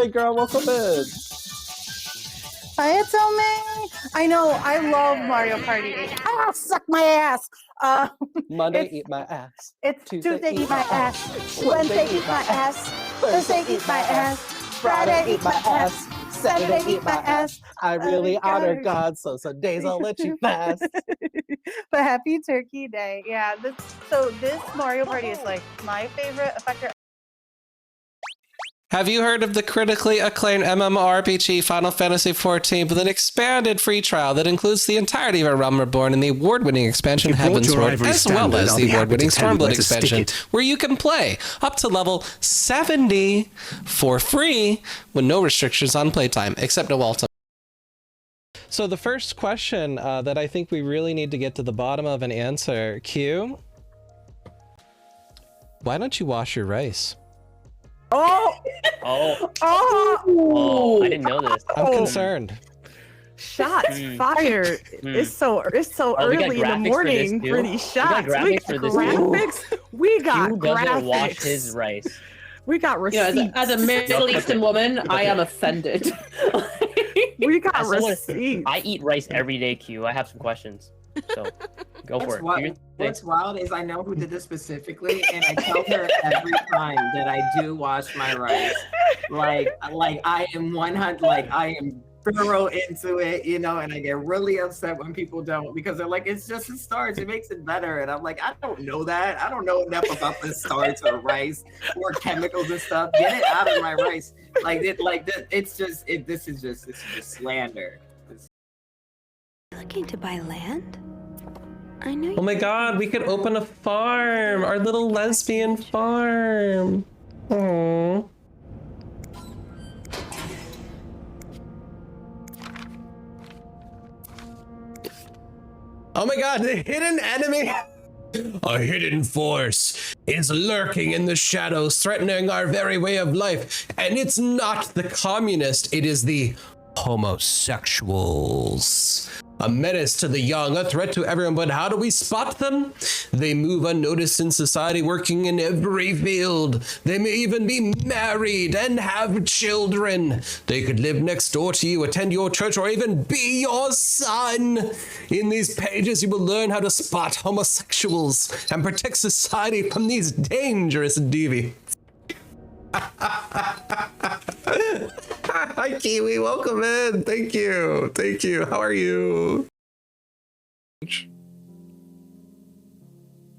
Hey girl, welcome in. Hi, it's May. I know, I love Mario Party 8. Ah, suck my ass. Monday, eat my ass. It's Tuesday, eat my ass. Wednesday, eat my ass. Thursday, eat my ass. Friday, eat my ass. Saturday, eat my ass. I really honor God, so some days I'll let you fast. But happy Turkey Day. Yeah, this Mario Party is like my favorite effector. Have you heard of the critically acclaimed MMORPG Final Fantasy XIV with an expanded free trial that includes the entirety of A Realm Reborn and the award-winning expansion Heavensward, as well as the award-winning Stormblood expansion, where you can play up to level 70 for free with no restrictions on playtime, except no ultimate. So the first question that I think we really need to get to the bottom of and answer, Q, why don't you wash your rice? Oh! I didn't know this. I'm concerned. Shots fired. It's so early in the morning for these shots. We got graphics. We got Q doesn't graphics. wash his rice. We got receipts. You know, as a Middle Eastern woman, I am offended. We got receipts. I eat rice every day, Q. I have some questions. So go for it. What's wild is I know who did this specifically, and I tell her every time that I do wash my rice. Like I am 100. Like I am thorough into it, you know, and I get really upset when people don't because they're like, it's just the starch, it makes it better, and I'm like, I don't know that. I don't know enough about the starch or rice or chemicals and stuff. Get it out of my rice. This is just slander. Looking to buy land? I know. Oh my god, we could open a farm! Our little lesbian farm! Aww. Oh my god, the hidden enemy! A hidden force is lurking in the shadows, threatening our very way of life. And it's not the communist, it is the homosexuals. A menace to the young, a threat to everyone, but how do we spot them? They move unnoticed in society, working in every field. They may even be married and have children. They could live next door to you, attend your church, or even be your son. In these pages, you will learn how to spot homosexuals and protect society from these dangerous deviants. Hi Kiwi, welcome in. Thank you. Thank you. How are you?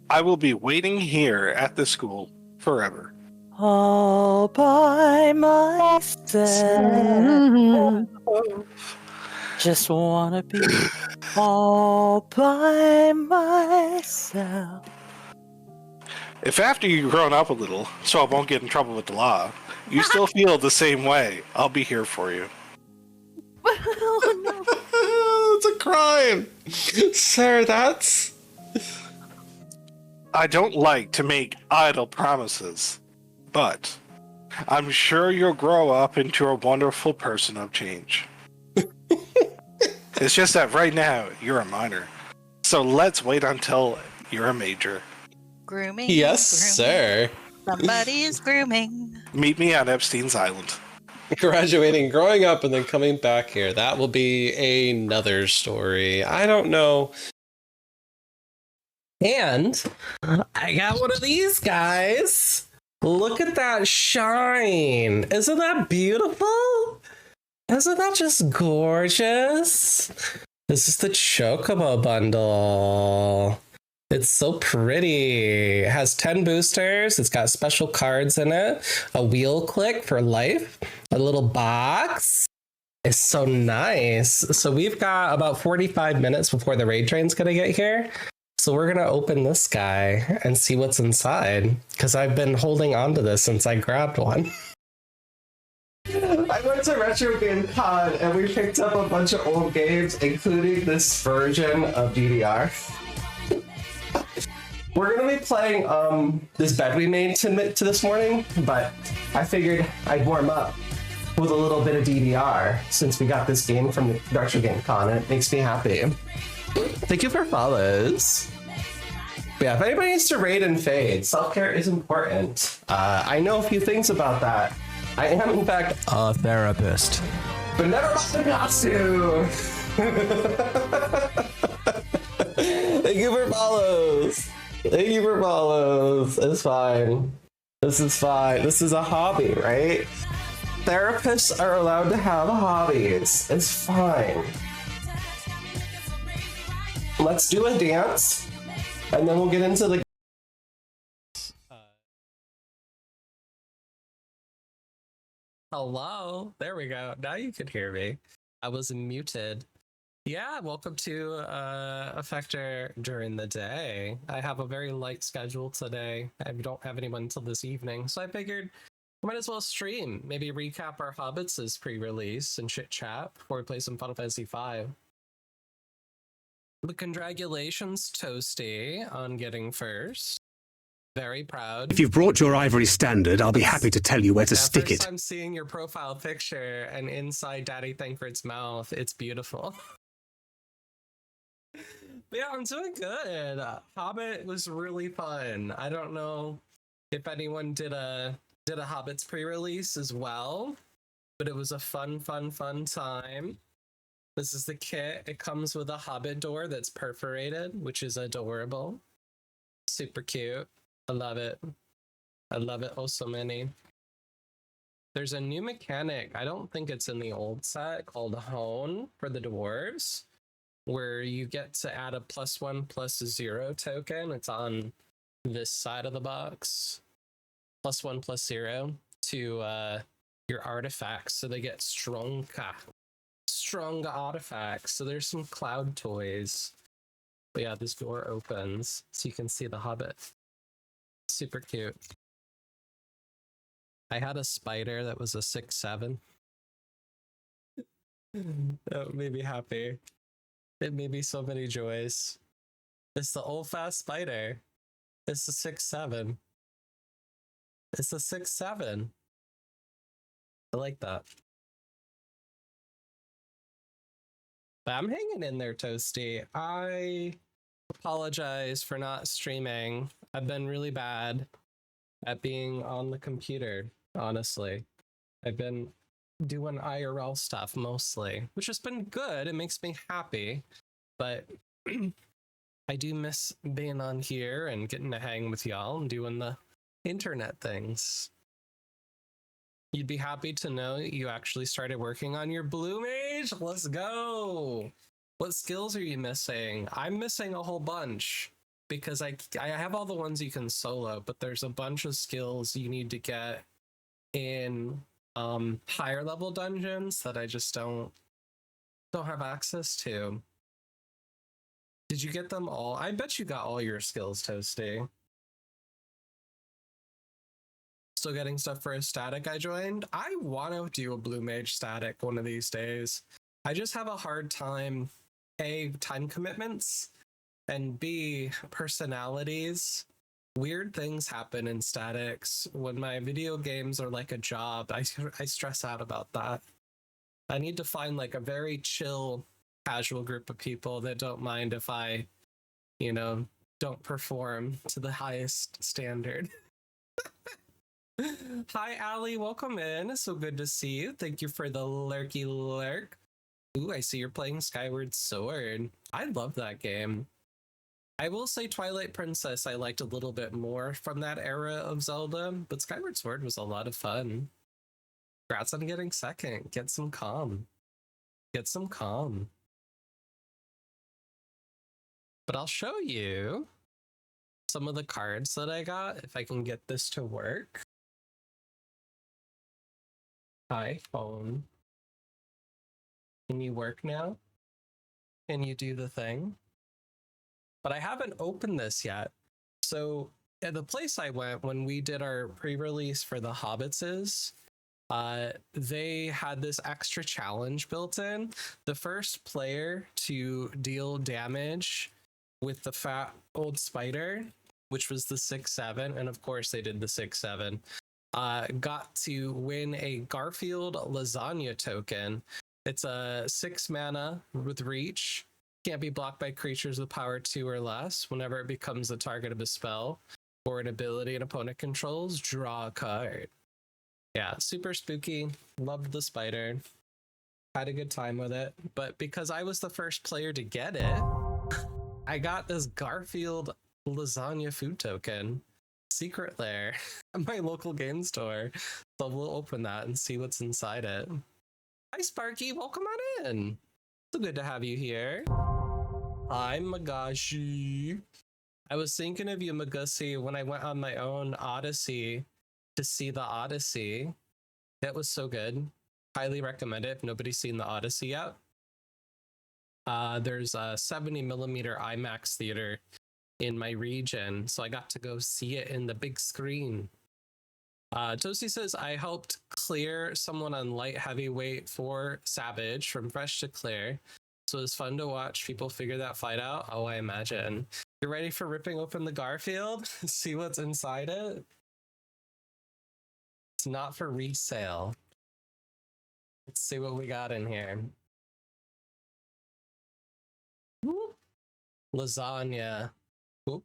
I will be waiting here at the school forever. All by myself. Just wanna be all by myself. If after you've grown up a little, so I won't get in trouble with the law, you still feel the same way, I'll be here for you. It's a crime. Sir, that's... I don't like to make idle promises, but I'm sure you'll grow up into a wonderful person of change. It's just that right now, you're a minor. So let's wait until you're a major. Grooming. Yes, grooming. sir. Somebody is grooming. Meet me on Epstein's Island. Graduating, growing up, and then coming back here. That will be another story. I don't know. And I got one of these guys. Look at that shine. Isn't that beautiful? Isn't that just gorgeous? This is the Chocobo bundle. It's so pretty. It has 10 boosters. It's got special cards in it. A wheel click for life. A little box. It's so nice. So we've got about 45 minutes before the raid train's gonna get here. So we're gonna open this guy and see what's inside. Because I've been holding on to this since I grabbed one. I went to Retro Game Con and we picked up a bunch of old games, including this version of DDR. We're gonna be playing this bed we made to this morning, but I figured I'd warm up with a little bit of DDR since we got this game from the Retro Game Con, and it makes me happy. Thank you for follows. But yeah, if anybody needs to raid and fade, self-care is important. I know a few things about that. I am, in fact, a therapist. But never mind, Natsu! Thank you for follows. Thank you for follows. It's fine. This is fine. This is a hobby, right? Therapists are allowed to have hobbies. It's fine. Let's do a dance, and then we'll get into the... Hello? There we go. Now you can hear me. I was muted. Yeah, welcome to Effector during the day. I have a very light schedule today. I don't have anyone until this evening, so I figured I might as well stream. Maybe recap our Hobbits' pre-release and chit-chat before we play some Final Fantasy V. But congratulations, Toasty, on getting first. Very proud. If you've brought your ivory standard, I'll be happy to tell you where to stick it. I'm seeing your profile picture and inside Daddy Thancred's mouth. It's beautiful. But yeah, I'm doing good. Hobbit was really fun. I don't know if anyone did a Hobbit's pre-release as well, but it was a fun time. This is the kit. It comes with a Hobbit door that's perforated, which is adorable. Super cute. I love it. I love it oh so many. There's a new mechanic, I don't think it's in the old set, called Hone for the dwarves, where you get to add a +1/+0 token. It's on this side of the box. +1/+0 to your artifacts, so they get strong artifacts. So there's some cloud toys. But yeah, this door opens so you can see the Hobbit. Super cute. I had a spider that was a 6/7. That made me happy. It made me so many joys. It's the old fast spider. It's the 6/7. It's the 6/7. I like that. But I'm hanging in there, Toasty. I apologize for not streaming. I've been really bad at being on the computer, honestly. I've been doing IRL stuff mostly, which has been good. It makes me happy, but I do miss being on here and getting to hang with y'all and doing the internet things. You'd be happy to know you actually started working on your Blue Mage? Let's go! What skills are you missing? I'm missing a whole bunch because I have all the ones you can solo, but there's a bunch of skills you need to get in higher level dungeons that I just don't have access to. Did you get them all? I bet you got all your skills, Toasty. Still getting stuff for a static I joined. I want to do a Blue Mage static one of these days. I just have a hard time, A, time commitments, and B, personalities. Weird things happen in statics. When my video games are like a job, I stress out about that. I need to find like a very chill, casual group of people that don't mind if I, don't perform to the highest standard. Hi, Allie. Welcome in. So good to see you. Thank you for the lurky lurk. Ooh, I see you're playing Skyward Sword. I love that game. I will say Twilight Princess I liked a little bit more from that era of Zelda, but Skyward Sword was a lot of fun. Congrats on getting second. Get some calm. Get some calm. But I'll show you some of the cards that I got if I can get this to work. Hi, phone. Can you work now? Can you do the thing? But I haven't opened this yet. So at the place I went when we did our pre-release for the Hobbitses, they had this extra challenge built in. The first player to deal damage with the fat old spider, which was the 6/7, and of course they did the 6/7, got to win a Garfield Lasagna token. It's a 6 mana with reach. Can't be blocked by creatures with power 2 or less. Whenever it becomes the target of a spell or an ability an opponent controls, draw a card. Yeah, super spooky. Loved the spider. Had a good time with it. But because I was the first player to get it, I got this Garfield lasagna food token. Secret lair at my local game store. So we'll open that and see what's inside it. Hi, Sparky. Welcome on in. So good to have you here. Hi, Magashi. I was thinking of you, Magussi, when I went on my own Odyssey to see the Odyssey. That was so good. Highly recommend it if nobody's seen the Odyssey yet. There's a 70mm IMAX theater in my region, so I got to go see it in the big screen. Toasty says, I helped clear someone on light heavyweight for Savage from fresh to clear. So it's fun to watch people figure that fight out. Oh, I imagine. You ready for ripping open the Garfield? See what's inside it? It's not for resale. Let's see what we got in here. Whoop. Lasagna. Whoop.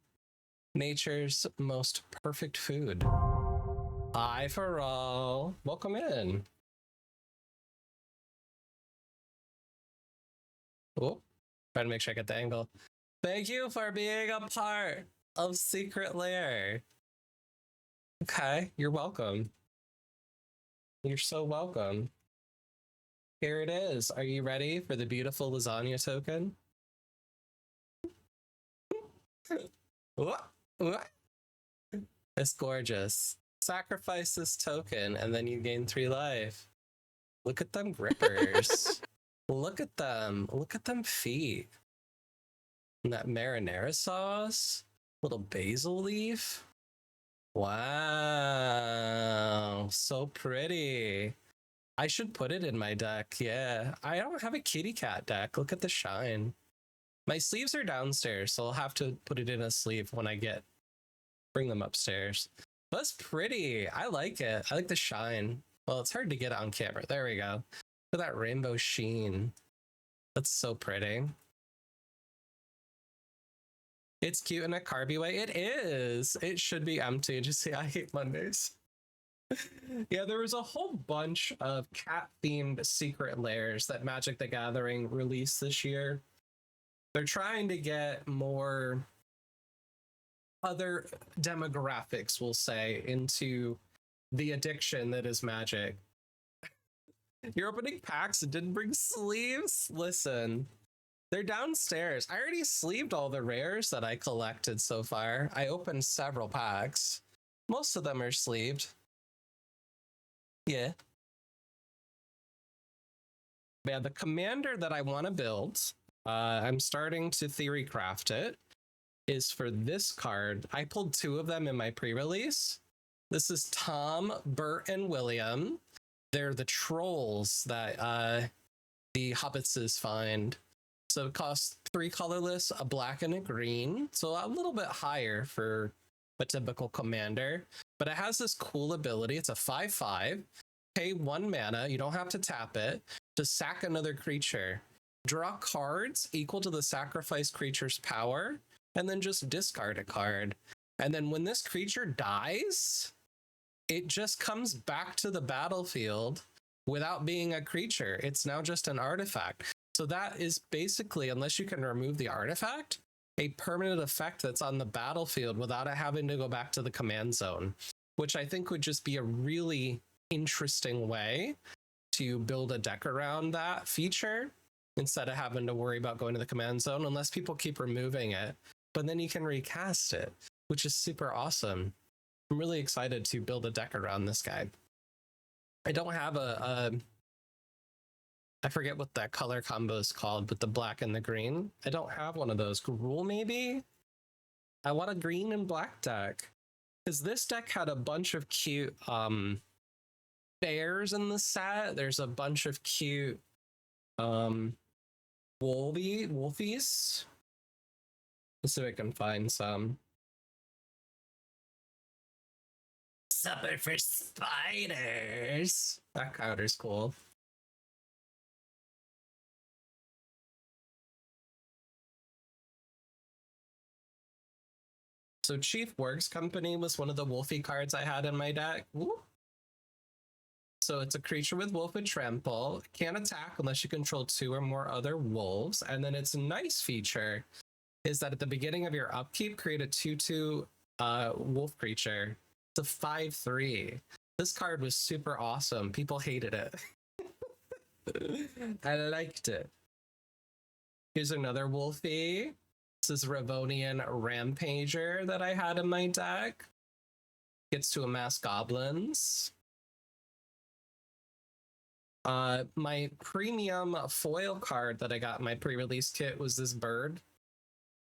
Nature's most perfect food. Hi, Farrell. Welcome in. Oh, trying to make sure I get the angle. Thank you for being a part of Secret Lair. Okay, you're welcome. You're so welcome. Here it is. Are you ready for the beautiful lasagna token? What? It's gorgeous. Sacrifice this token and then you gain 3 life. Look at them grippers. Look at them. Look at them feet. And that marinara sauce. Little basil leaf. Wow. So pretty. I should put it in my deck. Yeah. I don't have a kitty cat deck. Look at the shine. My sleeves are downstairs, so I'll have to put it in a sleeve when I bring them upstairs. That's pretty. I like it. I like the shine. Well, it's hard to get on camera. There we go. Look at that rainbow sheen. That's so pretty. It's cute in a carby way. It is. It should be empty. Just say I hate Mondays. Yeah, there was a whole bunch of cat-themed secret lairs that Magic the Gathering released this year. They're trying to get more other demographics, we'll say, into the addiction that is Magic. You're opening packs and didn't bring sleeves? Listen, they're downstairs. I already sleeved all the rares that I collected so far. I opened several packs. Most of them are sleeved. Yeah. Yeah, the commander that I want to build, I'm starting to theory craft it, is for this card. I pulled 2 of them in my pre-release. This is Tom, Bert, and William. They're the trolls that the hobbitses find. So it costs 3 colorless, a black and a green. So a little bit higher for a typical commander. But it has this cool ability. It's a 5/5. Pay 1 mana. You don't have to tap it. To sack another creature. Draw cards equal to the sacrificed creature's power. And then just discard a card. And then when this creature dies, it just comes back to the battlefield without being a creature. It's now just an artifact. So that is basically, unless you can remove the artifact, a permanent effect that's on the battlefield without it having to go back to the command zone, which I think would just be a really interesting way to build a deck around that feature instead of having to worry about going to the command zone, unless people keep removing it. But then you can recast it, which is super awesome. I'm really excited to build a deck around this guy. I don't have I forget what that color combo is called, but the black and the green. I don't have one of those. Gruul, maybe? I want a green and black deck. Because this deck had a bunch of cute bears in the set. There's a bunch of cute wolfies. Let's see if I can find some. Supper for spiders. That counter's cool. So Chief Works Company was one of the Wolfie cards I had in my deck. Woo. So it's a creature with wolf and trample. Can't attack unless you control 2 or more other wolves. And then its nice feature is that at the beginning of your upkeep, create a 2/2 wolf creature. It's a 5/3. This card was super awesome. People hated it. I liked it. Here's another Wolfie. This is Ravonian Rampager that I had in my deck. Gets to amass goblins. My premium foil card that I got in my pre-release kit was this bird.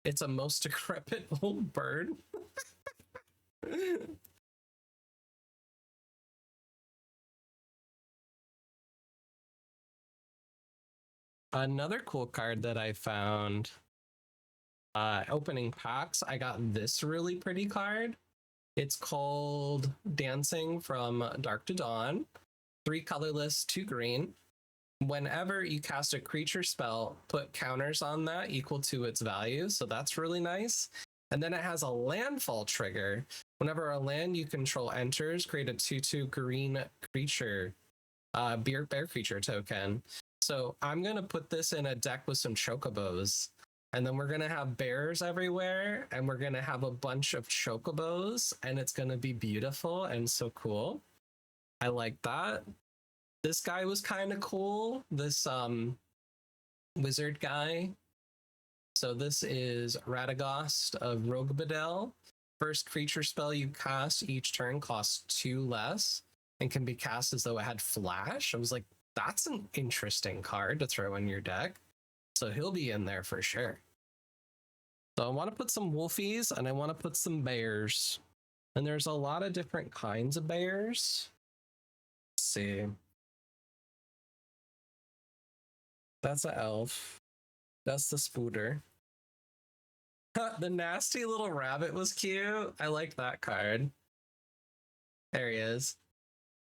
It's a most decrepit old bird. Another cool card that I found, opening packs, I got this really pretty card. It's called Dancing from Dark to Dawn. 3 colorless, 2 green. Whenever you cast a creature spell, put counters on that equal to its value, so that's really nice. And then it has a landfall trigger. Whenever a land you control enters, create a 2/2 green creature, bear creature token. So I'm going to put this in a deck with some chocobos. And then we're going to have bears everywhere. And we're going to have a bunch of chocobos. And it's going to be beautiful and so cool. I like that. This guy was kind of cool. This wizard guy. So this is Radagast of Rogbadel. First creature spell you cast each turn costs 2 less. And can be cast as though it had flash. I was like, that's an interesting card to throw in your deck. So he'll be in there for sure. So I want to put some wolfies and I want to put some bears. And there's a lot of different kinds of bears. Let's see. That's an elf. That's the spooter. The nasty little rabbit was cute. I like that card. There he is.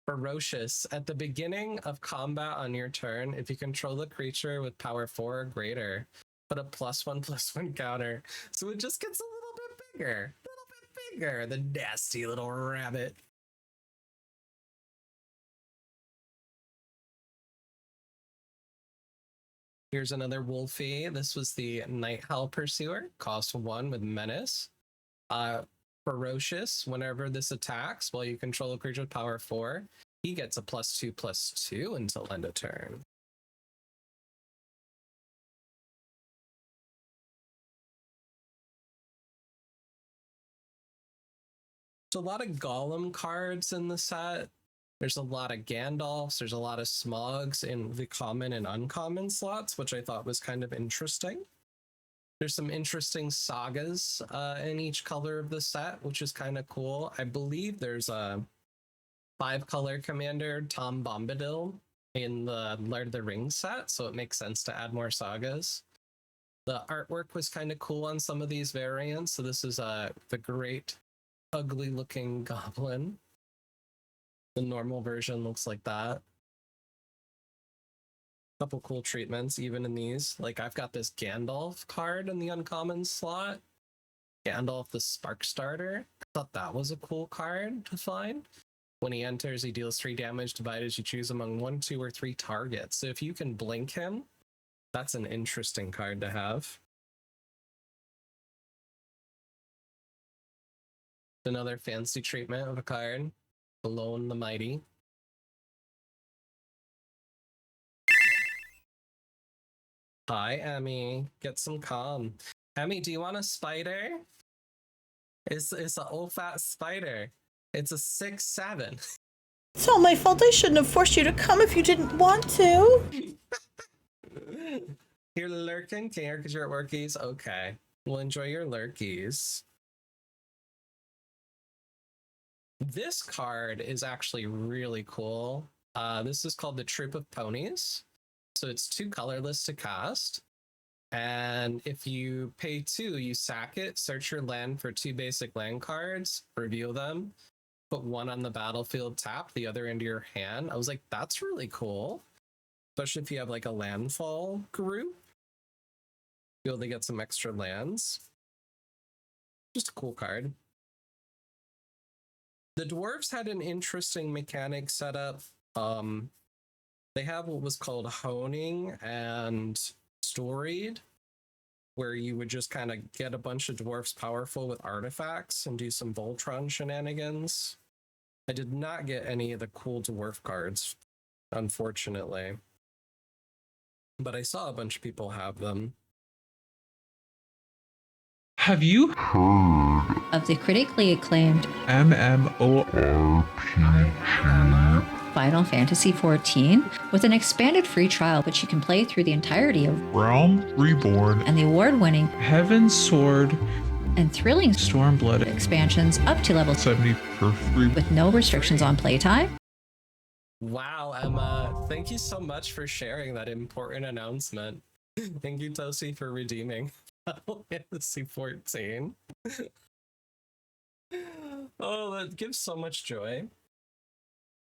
Ferocious. At the beginning of combat on your turn, if you control the creature with power 4 or greater, put a +1/+1 counter. So it just gets a little bit bigger. A little bit bigger. The nasty little rabbit. Here's another Wolfie. This was the Night Howl Pursuer. Cost 1 with Menace. Ferocious. Whenever this attacks, while you control a creature with power 4, he gets a +2/+2 until end of turn. There's a lot of Golem cards in the set. There's a lot of Gandalfs. There's a lot of Smogs in the common and uncommon slots, which I thought was kind of interesting. There's some interesting sagas in each color of the set, which is kind of cool. I believe there's a 5-color commander, Tom Bombadil, in the Lord of the Rings set, so it makes sense to add more sagas. The artwork was kind of cool on some of these variants. So this is the great ugly looking goblin. The normal version looks like that. Couple cool treatments even in these. Like I've got this Gandalf card in the uncommon slot. Gandalf the Spark Starter. I thought that was a cool card to find. When he enters, he deals 3 damage divided as you choose among 1, 2, or 3 targets. So if you can blink him, that's an interesting card to have. Another fancy treatment of a card. Balone the Mighty. Hi, Emmy. Get some calm. Emmy, do you want a spider? It's an old fat spider. It's a 6/7. It's all my fault. I shouldn't have forced you to come if you didn't want to. You're lurking, care because you're at workies? Okay. Well, enjoy your lurkies. This card is actually really cool. This is called the Troop of Ponies. So it's 2 colorless to cast. And if you pay 2, you sack it, search your land for 2 basic land cards, reveal them, put 1 on the battlefield tap, the other into your hand. I was like, that's really cool. Especially if you have like a landfall group. Be able to get some extra lands. Just a cool card. The dwarves had an interesting mechanic set up They have what was called honing and storied, where you would just kind of get a bunch of dwarfs powerful with artifacts and do some Voltron shenanigans. I did not get any of the cool dwarf cards, unfortunately. But I saw a bunch of people have them. Have you heard of the critically acclaimed MMORPG Final Fantasy XIV with an expanded free trial which you can play through the entirety of Realm Reborn and the award-winning Heaven's Sword and thrilling Stormblood expansions up to level 70 for free with no restrictions on playtime? Wow, Emma, thank you so much for sharing that important announcement. Thank you, Tosi, for redeeming Final Fantasy 14. Oh, that gives so much joy.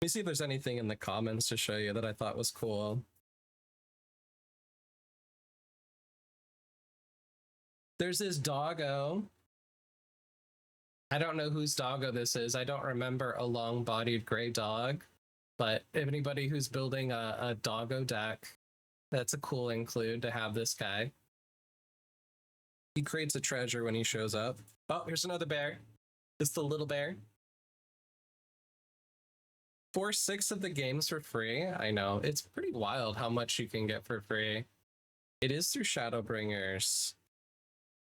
Let me see if there's anything in the comments to show you that I thought was cool. There's this doggo. I don't know whose doggo this is. I don't remember a long-bodied gray dog, but if anybody who's building a doggo deck, that's a cool include to have this guy. He creates a treasure when he shows up. Oh, here's another bear. It's the little bear. 4/6 of the games for free. I know, it's pretty wild how much you can get for free. It is through Shadowbringers.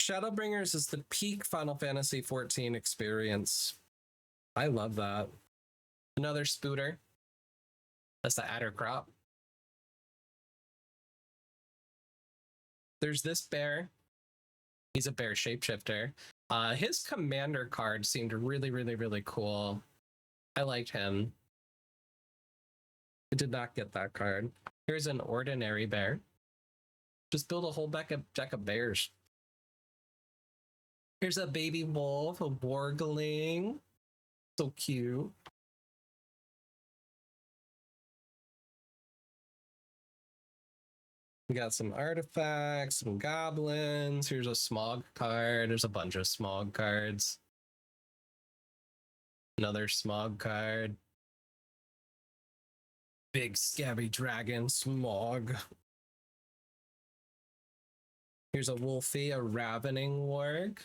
Shadowbringers is the peak Final Fantasy XIV experience. I love that. Another Spooter. That's the adder crop. There's this bear. He's a bear shapeshifter. His commander card seemed really, really, really cool. I liked him. I did not get that card. Here's an ordinary bear. Just build a whole deck of bears. Here's a baby wolf, a wargling. So cute. We got some artifacts, some goblins. Here's a smog card. There's a bunch of smog cards. Another smog card. Big scabby dragon, smog. Here's a wolfie, a ravening warg.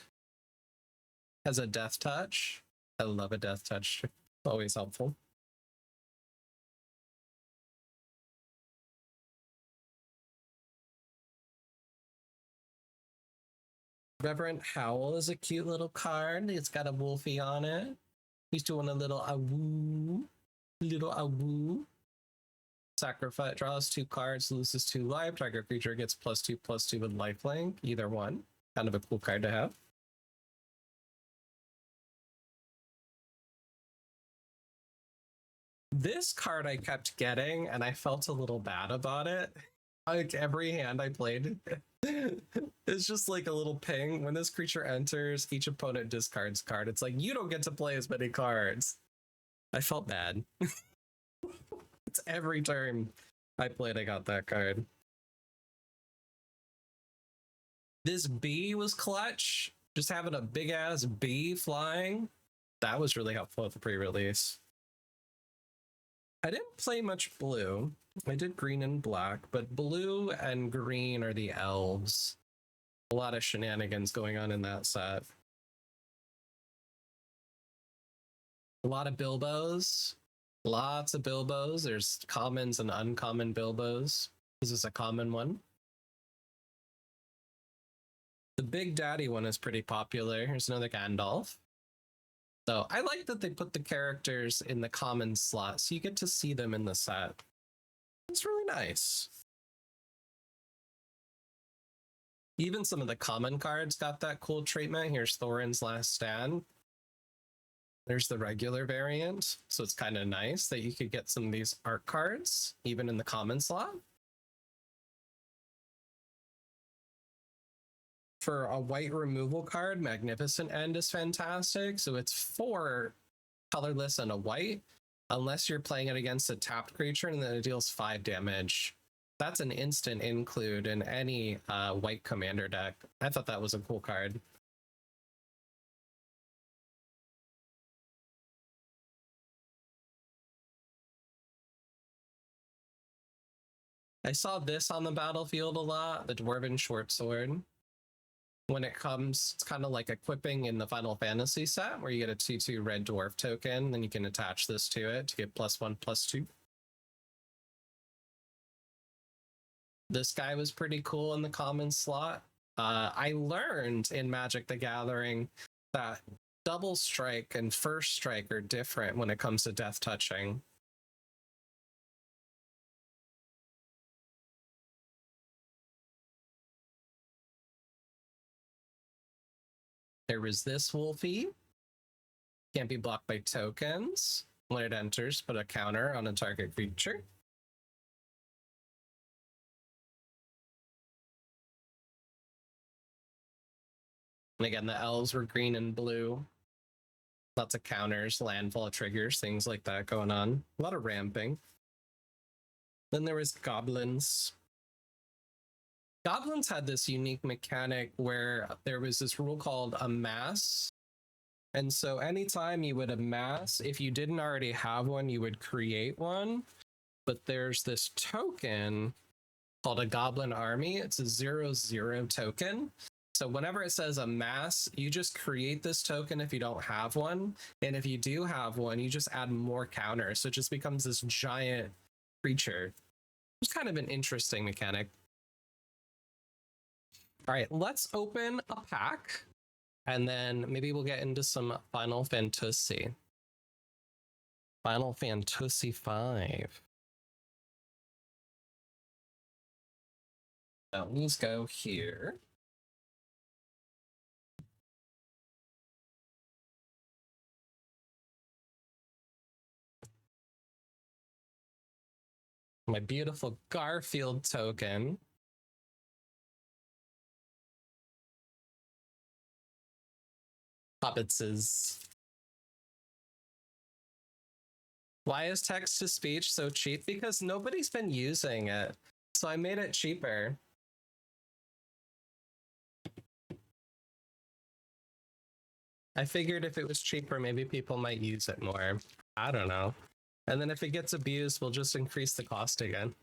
Has a death touch. I love a death touch. Always helpful. Reverend Howl is a cute little card. It's got a wolfie on it. He's doing a little awoo. Little awoo. Sacrifice, draws 2 cards, loses 2 life. Target creature gets +2/+2 with lifelink. Either one. Kind of a cool card to have. This card I kept getting, and I felt a little bad about it. Like every hand I played, it's just like a little ping. When this creature enters, each opponent discards card. It's like, you don't get to play as many cards. I felt bad. It's every turn I played, I got that card. This bee was clutch. Just having a big ass bee flying. That was really helpful at the pre-release. I didn't play much blue. I did green and black, but blue and green are the elves. A lot of shenanigans going on in that set. A lot of Bilbos. Lots of Bilbos. There's commons and uncommon Bilbos. This is a common one. The Big Daddy one is pretty popular. Here's another Gandalf. So I like that they put the characters in the common slot, so you get to see them in the set. It's really nice. Even some of the common cards got that cool treatment. Here's Thorin's Last Stand. There's the regular variant, so it's kind of nice that you could get some of these art cards, even in the common slot. For a white removal card, Magnificent End is fantastic. So it's 4 colorless and a white, unless you're playing it against a tapped creature, and then it deals 5 damage. That's an instant include in any white commander deck. I thought that was a cool card. I saw this on the battlefield a lot, the Dwarven Short Sword. When it comes, it's kind of like equipping in the Final Fantasy set, where you get a 2/2 red dwarf token, then you can attach this to it to get +1/+2. This guy was pretty cool in the common slot. I learned in Magic the Gathering that double strike and first strike are different when it comes to death touching. There was this Wolfie. Can't be blocked by tokens. When it enters, put a counter on a target creature. And again, the elves were green and blue. Lots of counters, landfall triggers, things like that going on. A lot of ramping. Then there was goblins. Goblins had this unique mechanic where there was this rule called amass. And so anytime you would amass, if you didn't already have one, you would create one. But there's this token called a goblin army. It's a 0/0 token. So whenever it says amass, you just create this token if you don't have one. And if you do have one, you just add more counters. So it just becomes this giant creature. It's kind of an interesting mechanic. All right, let's open a pack. And then maybe we'll get into some Final Fantasy. Final Fantasy 5. So let's go here. My beautiful Garfield token. Hobbitses. Why is text to speech so cheap? Because nobody's been using it. So I made it cheaper. I figured if it was cheaper, maybe people might use it more. I don't know. And then if it gets abused, we'll just increase the cost again.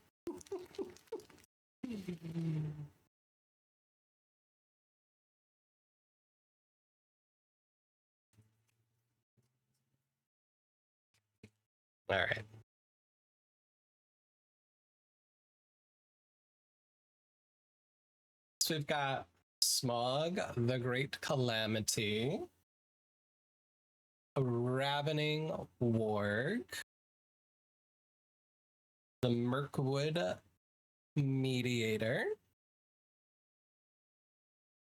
All right. So we've got Smog, the Great Calamity, a Ravening Warg, the Mirkwood Mediator.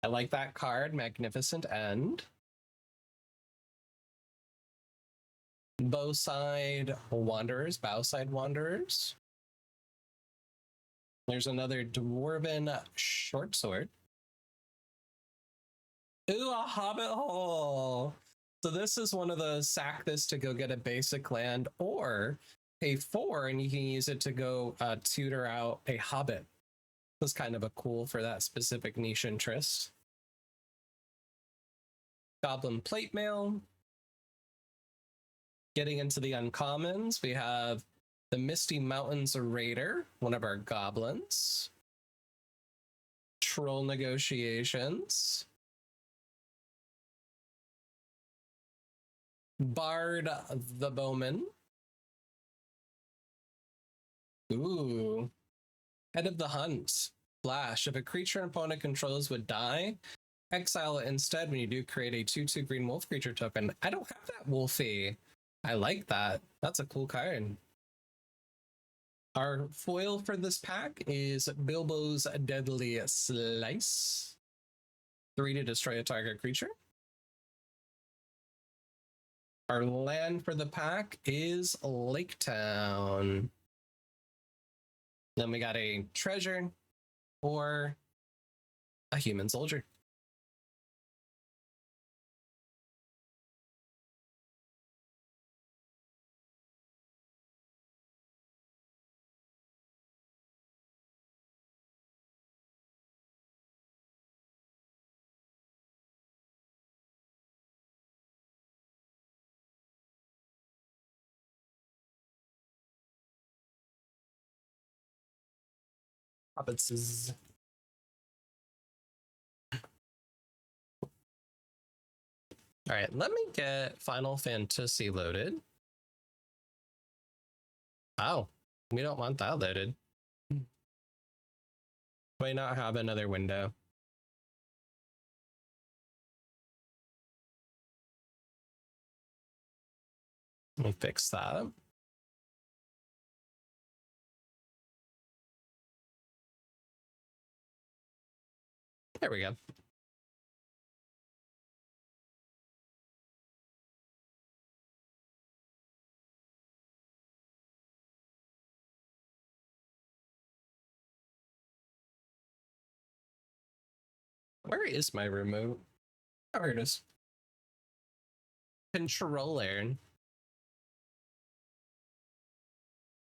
I like that card, Magnificent End. Bowside Wanderers. There's another Dwarven Short Sword. Ooh, a Hobbit Hole! So this is one of those sack this to go get a basic land, or pay 4 and you can use it to go tutor out a Hobbit. That's kind of a cool for that specific niche interest. Goblin Plate Mail. Getting into the uncommons, we have the Misty Mountains Raider, one of our goblins. Troll Negotiations. Bard the Bowman. Ooh. Head of the Hunt. Flash. If a creature an opponent controls would die, exile it instead when you do create a 2/2 green wolf creature token. I don't have that Wolfie. I like that. That's a cool card. Our foil for this pack is Bilbo's Deadly Slice. 3 to destroy a target creature. Our land for the pack is Lake Town. Then we got a treasure or a human soldier. Hobbitses. All right, let me get Final Fantasy loaded. Oh, we don't want that loaded. Why not have another window? Let me fix that. There we go. Where is my remote? Oh, here it is. Controller.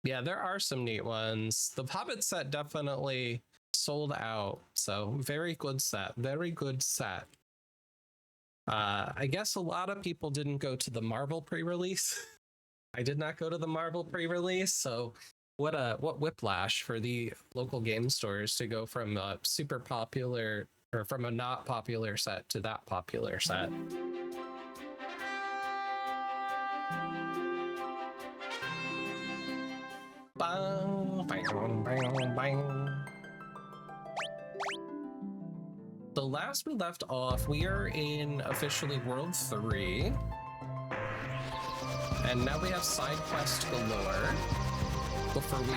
Yeah, there are some neat ones. The Hobbit set definitely sold out. So very good set. Very good set. I guess a lot of people didn't go to the Marvel pre-release. I did not go to the Marvel pre-release, so what whiplash for the local game stores to go from a super popular or from a not popular set to that popular set. Bang, bang, bang, bang. So last we left off, we are in officially World 3. And now we have side quest galore before we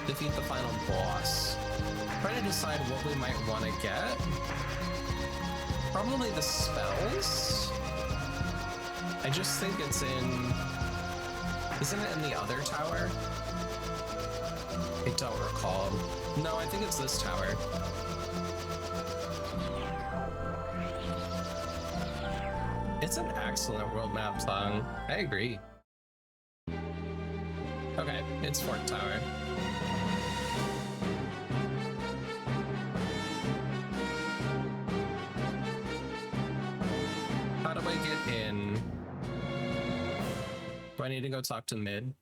defeat the final boss. Trying to decide what we might want to get. Probably the spells. I just think it's in... Isn't it in the other tower? I don't recall. No, I think it's this tower. It's an excellent world map song. I agree. Okay, it's Fort Tower. How do I get in? Do I need to go talk to Mid?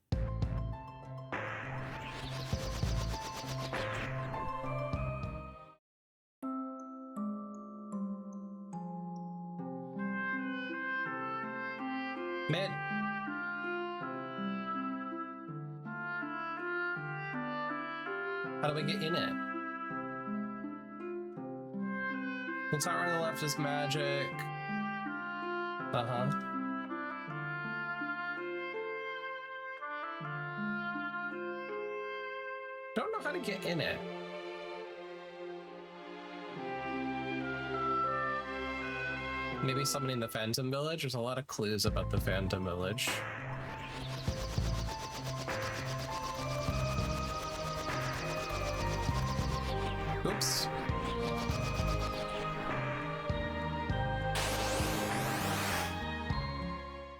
Mid. How do I get in it? The tower on the left is magic. Uh-huh. Don't know how to get in it. Maybe summoning the Phantom Village? There's a lot of clues about the Phantom Village. Oops.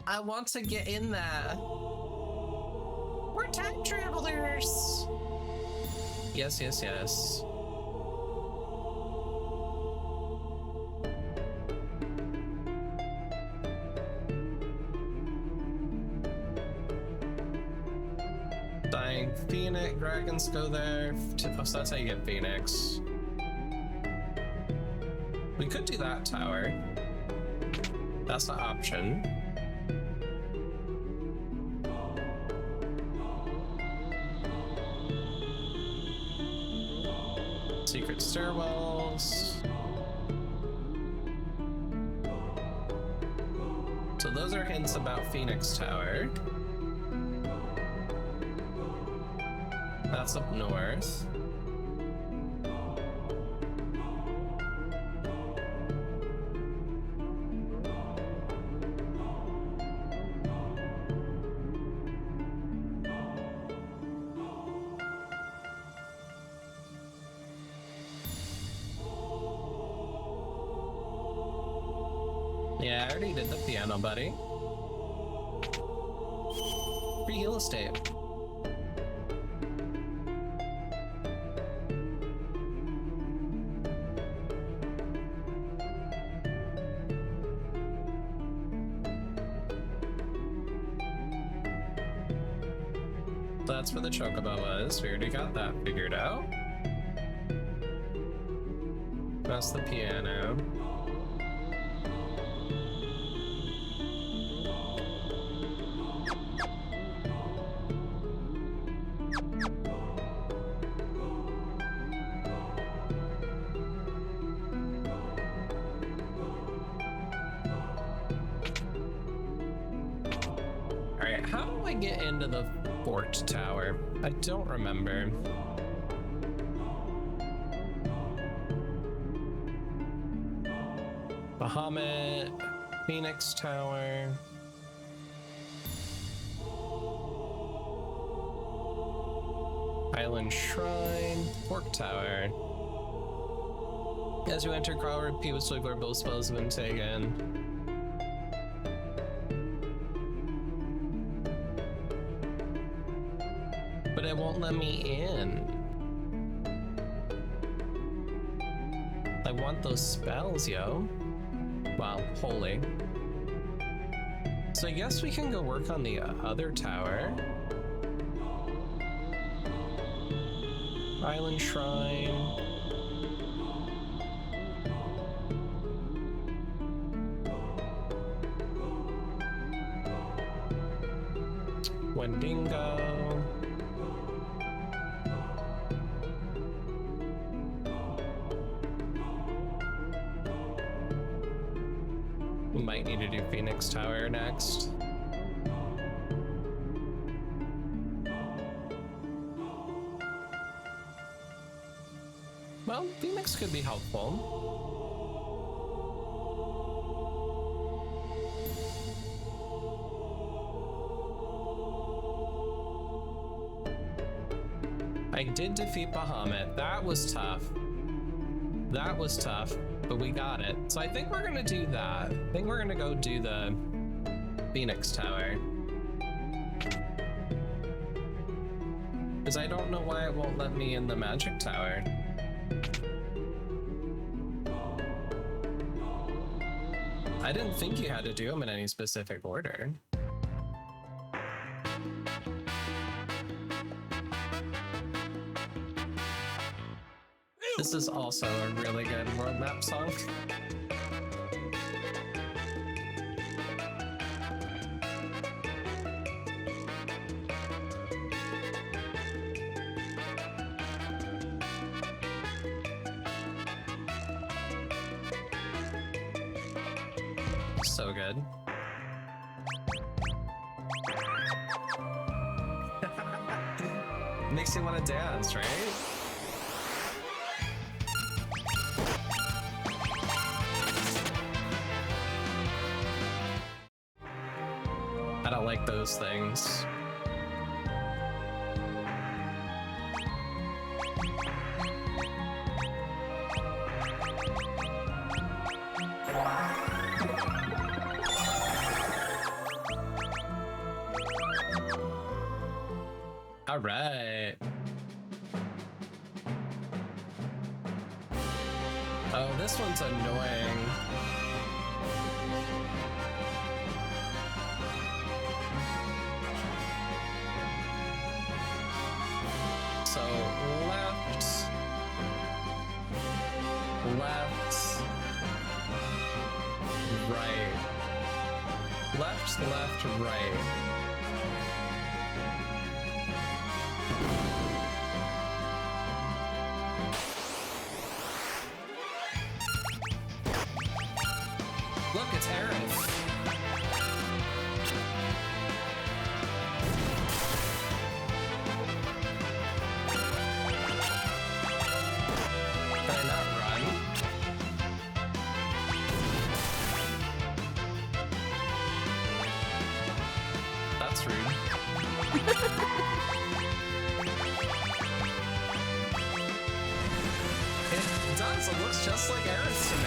I want to get in there. We're time travelers. Yes, yes, yes. Dying Phoenix, dragons go there. Oh, so that's how you get Phoenix. We could do that tower. That's the option. Secret stairwells. So those are hints about Phoenix Tower. That's up north. Yeah, I already did the piano, buddy. Free real estate. That's where the chocobo was. We already got that figured out. That's the piano. Alright, how do I get into the fort tower? I don't remember. Bahamut, Phoenix Tower. Island Shrine, Fork Tower. As you enter Crawl, repeat with Swiggler, both spells have been taken. But it won't let me in. I want those spells, yo. Wow, holy. So I guess we can go work on the other tower. Island Shrine. Wendigo. We might need to do Phoenix Tower next. Well, Phoenix could be helpful. I did defeat Bahamut. That was tough. That was tough, but we got it. So I think we're gonna do that. I think we're gonna go do the Phoenix Tower. Because I don't know why it won't let me in the Magic Tower. I didn't think you had to do them in any specific order. This is also a really good world map song. So good. Makes you want to dance, right? I don't like those things. All right. Oh, this one's annoying. So left, right, left, right. Look, it's Aerith. Can I not run? That's rude. It does, it looks just like Aerith's to me.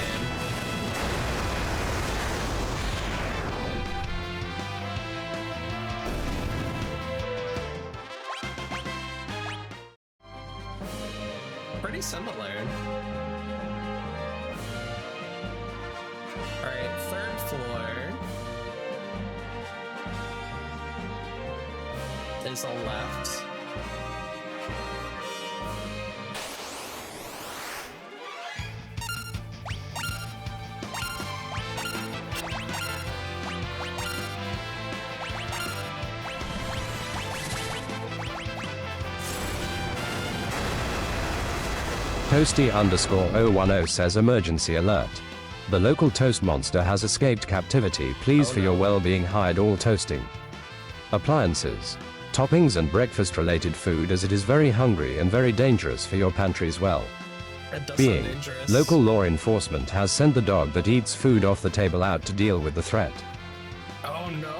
Pretty similar. Alright, third floor is a left. Toasty_010 says emergency alert. The local toast monster has escaped captivity. Please for your well-being hide all toasting appliances, toppings and breakfast related food as it is very hungry and very dangerous for your pantry's well being. Local law enforcement has sent the dog that eats food off the table out to deal with the threat. Oh no.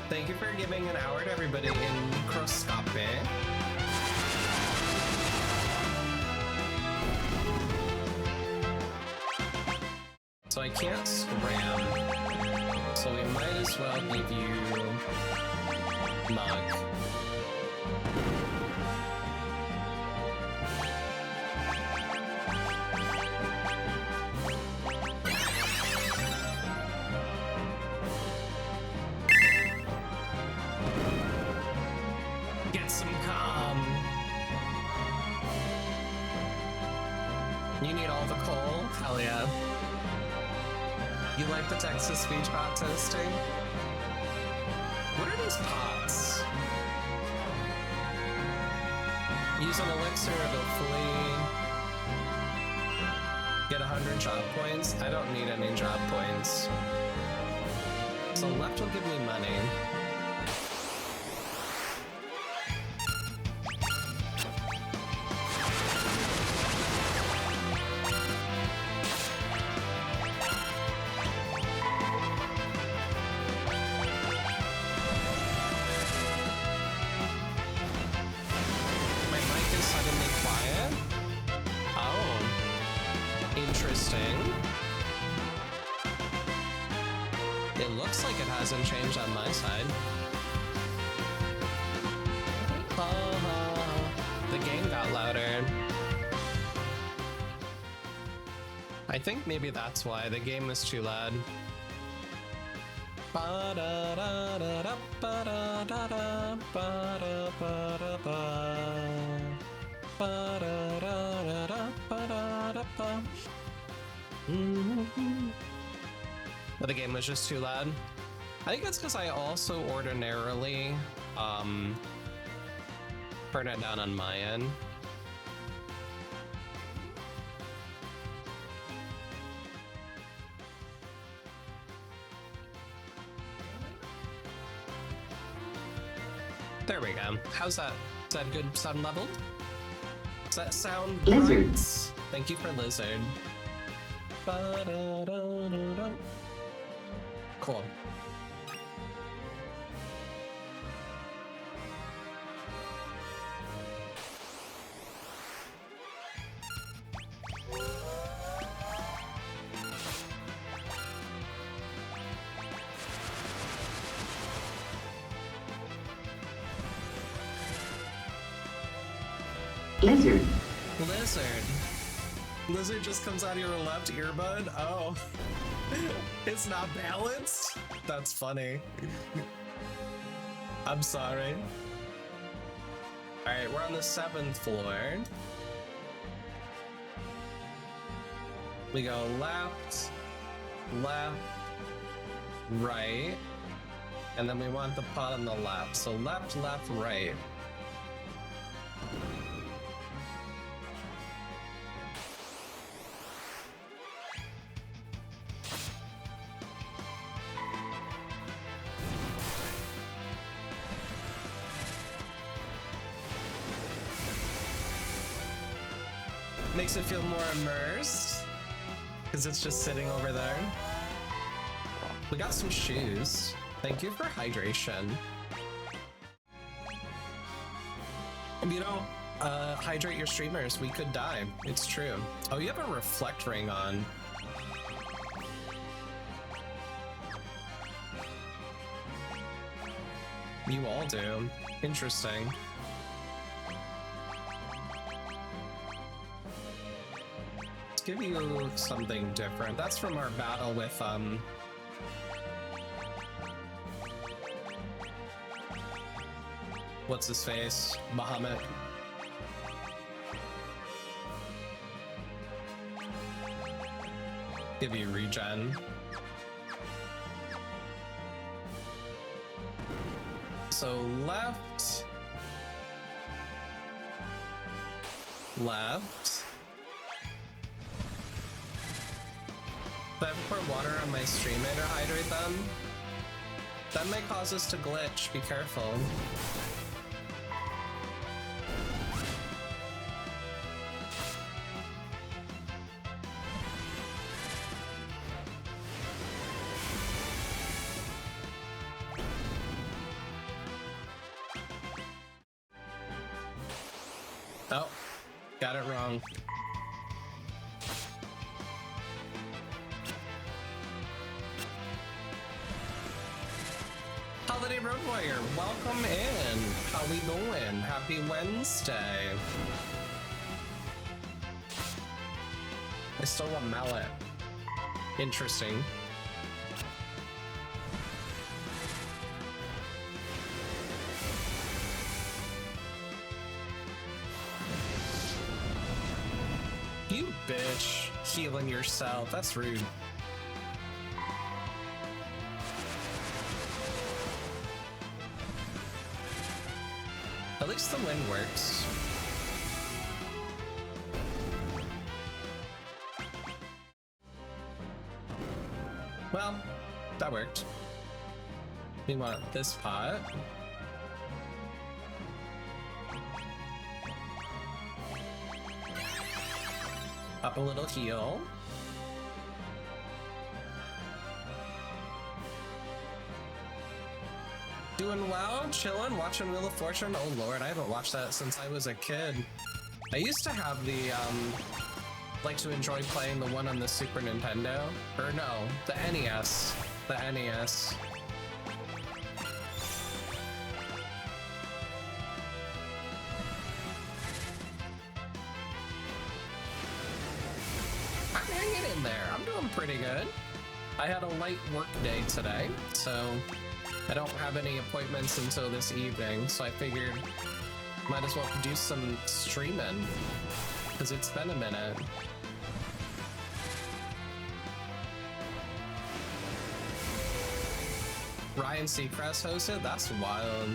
Thank you for giving an hour to everybody in microscopy. So I can't scram. So we might as well give you mug. Get some calm. You need all the coal? Hell yeah. You like the Texas speech pot toasting? What are these pots? Use an elixir to fully get 100 job points. I don't need any job points. So left will give me money. It looks like it hasn't changed on my side. The game got louder. I think maybe that's why the game was too loud. But the game was just too loud. I think it's because I also ordinarily turn it down on my end. There we go. How's that? Is that good sound level? Does that sound Lizard? right? Thank you for Lizard. Cool. Lizard. Lizard. Lizard just comes out of your left earbud? Oh. It's not balanced? That's funny. I'm sorry. Alright, we're on the 7th floor. We go left, left, right, and then we want the pot on the left. So left, left, right. Makes it feel more immersed, because it's just sitting over there. We got some shoes. Thank you for hydration. If you don't hydrate your streamers, we could die. It's true. Oh, you have a reflect ring on. You all do. Interesting. Give you something different. That's from our battle with what's his face? Bahamut. Give you regen. So left, left, Do I have to pour water on my streamer to hydrate them? That might cause us to glitch. Be careful. Oh, got it wrong. Holiday Road Warrior, welcome in. How we doing? Happy Wednesday. I stole a mallet. Interesting. You bitch, healing yourself. That's rude. At least the wind works. Well, that worked. We want this pot. Up a little heal. Doing well, chilling, watching Wheel of Fortune. Oh lord, I haven't watched that since I was a kid. I used to have the, like to enjoy playing the one on the Super Nintendo. Or no, the NES. The NES. I'm hanging in there. I'm doing pretty good. I had a light work day today, so I don't have any appointments until this evening, so I figured might as well do some streaming, because it's been a minute. Ryan Seacrest hosted? That's wild.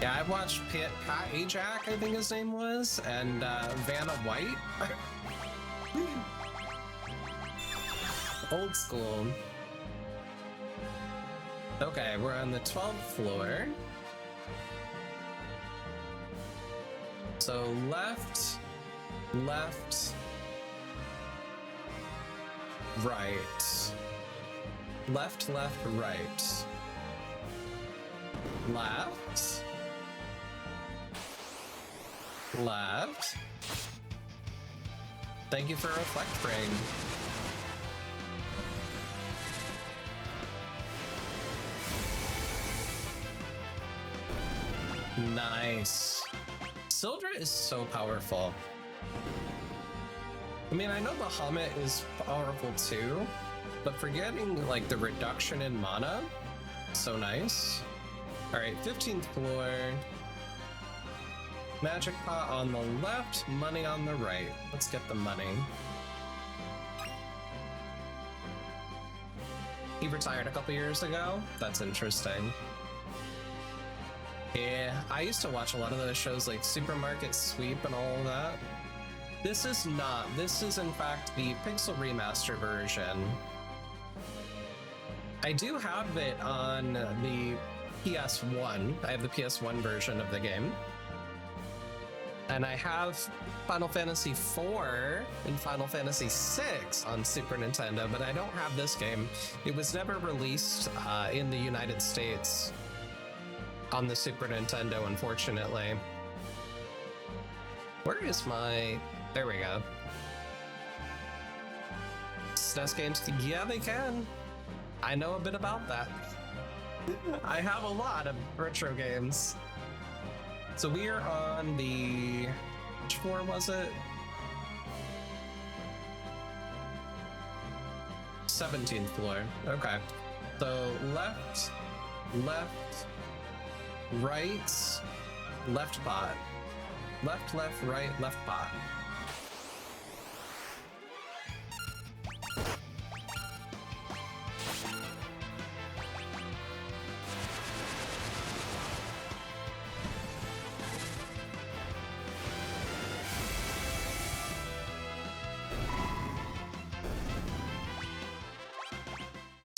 Yeah, I watched Pat Ajak, I think his name was, and Vanna White. Old school. Okay, we're on the 12th floor. So left, left, right. Left, left, right. Left. Left. Thank you for Reflect Ring. Nice. Sildra is so powerful. I mean, I know Bahamut is powerful too, but for getting like the reduction in mana, so nice. All right, 15th floor. Magic pot on the left, money on the right. Let's get the money. He retired a couple years ago. That's interesting. Yeah, I used to watch a lot of those shows like Supermarket Sweep and all of that. This is not. This is in fact the Pixel Remaster version. I do have it on the PS1. I have the PS1 version of the game. And I have Final Fantasy IV and Final Fantasy VI on Super Nintendo, but I don't have this game. It was never released in the United States on the Super Nintendo, unfortunately. Where is my... There we go. SNES games? Yeah, they can. I know a bit about that. I have a lot of retro games. So we are on the... Which floor was it? 17th floor. Okay. So left, left, right, left pot. Left, left, right, left pot.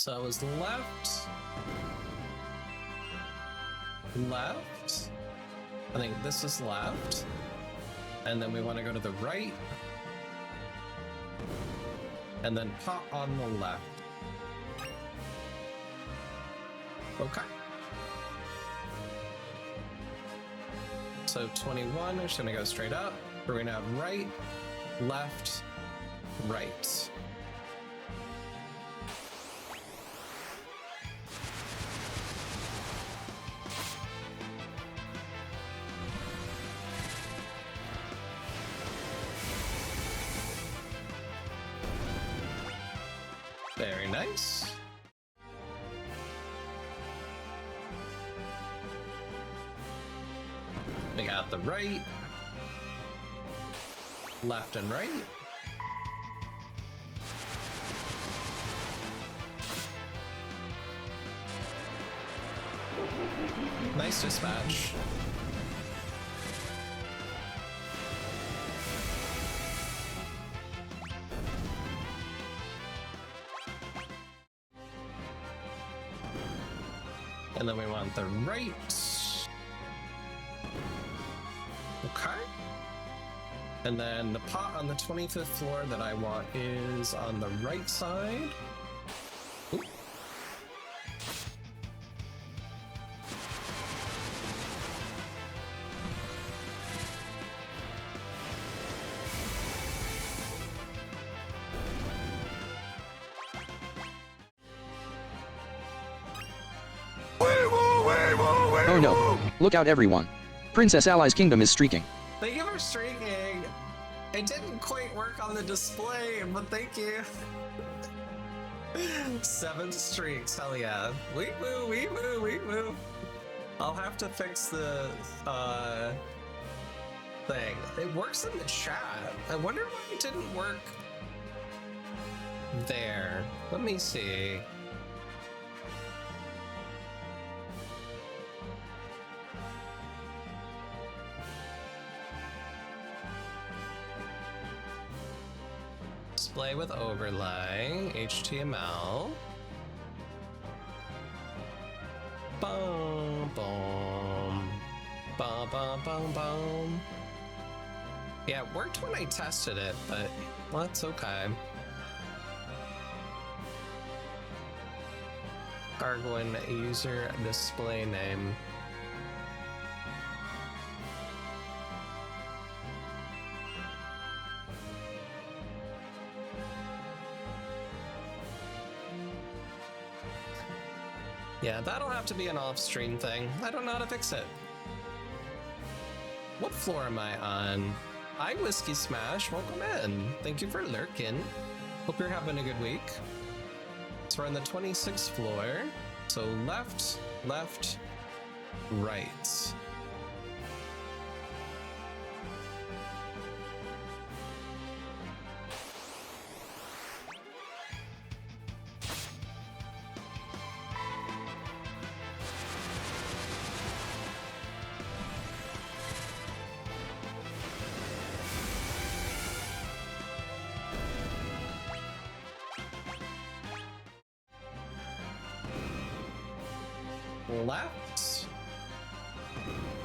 So it was left. Left. I think this is left. And then we want to go to the right. And then pot on the left. Okay. So 21, we're just gonna go straight up. We're gonna have right, left, right. Very nice. We got the right, left and right. Nice dispatch. And then we want the right. Okay. And then the pot on the 25th floor that I want is on the right side. Ooh. Oh no. Look out everyone. Princess Ally's kingdom is streaking. Thank you for streaking. It didn't quite work on the display, but thank you. 7 streaks, hell yeah. We move, we move, we move. I'll have to fix the thing. It works in the chat. I wonder why it didn't work there. Let me see. Display with overlay, HTML. Boom, boom, boom, boom, boom, boom. Yeah, it worked when I tested it, but well, that's okay. Gargoyle user display name. Yeah, that'll have to be an off-stream thing. I don't know how to fix it. What floor am I on? Hi, Whiskey Smash. Welcome in. Thank you for lurking. Hope you're having a good week. So we're on the 26th floor. So left, left, right. Left,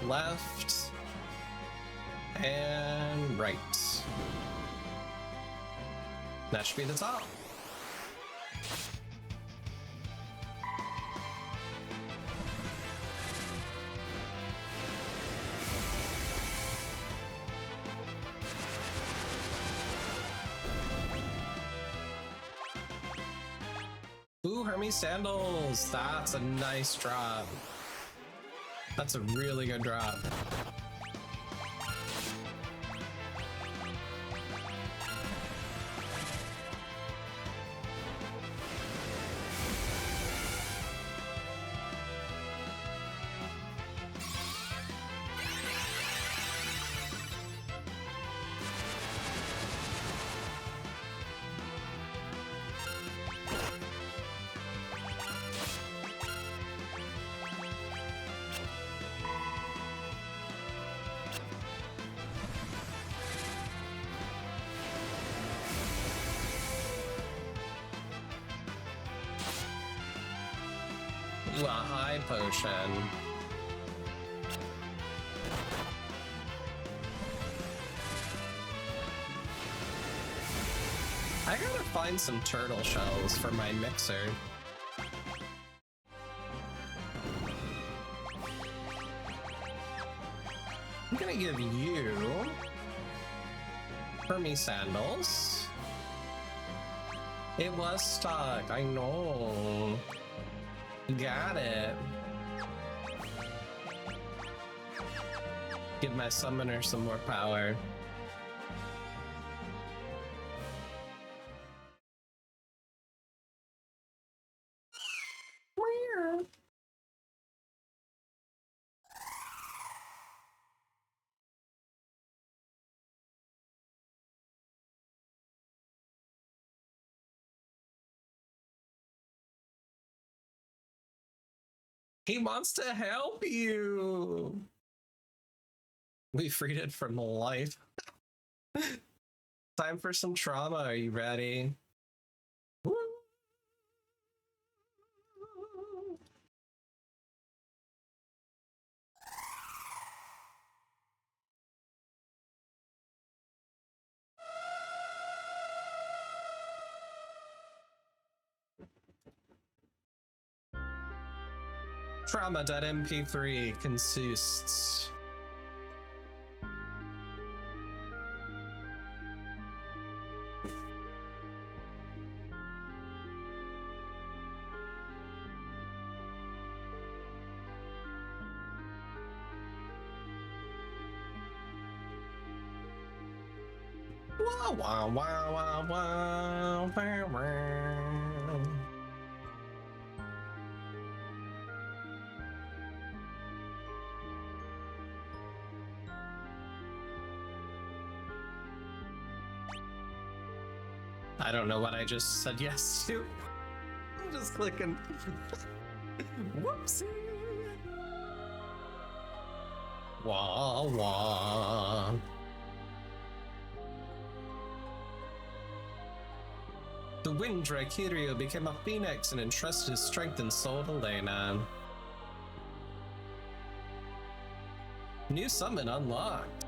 left, and right. That should be the top. Ooh, Hermes sandals. That's a nice drop. That's a really good drop. a high potion. I gotta find some turtle shells for my mixer. I'm gonna give you Hermes sandals. It was stuck, I know. Got it. Give my summoner some more power. He wants to help you. We freed it from life. Time for some trauma. Are you ready? Woo! Trauma.mp3 consists. Wow, wow, wow, wow, wow, wow, wow. I don't know what I just said yes to. I'm just clicking. Whoopsie. Wah, wah. The wind Kiryu became a phoenix and entrusted his strength and soul to Lena. New summon unlocked.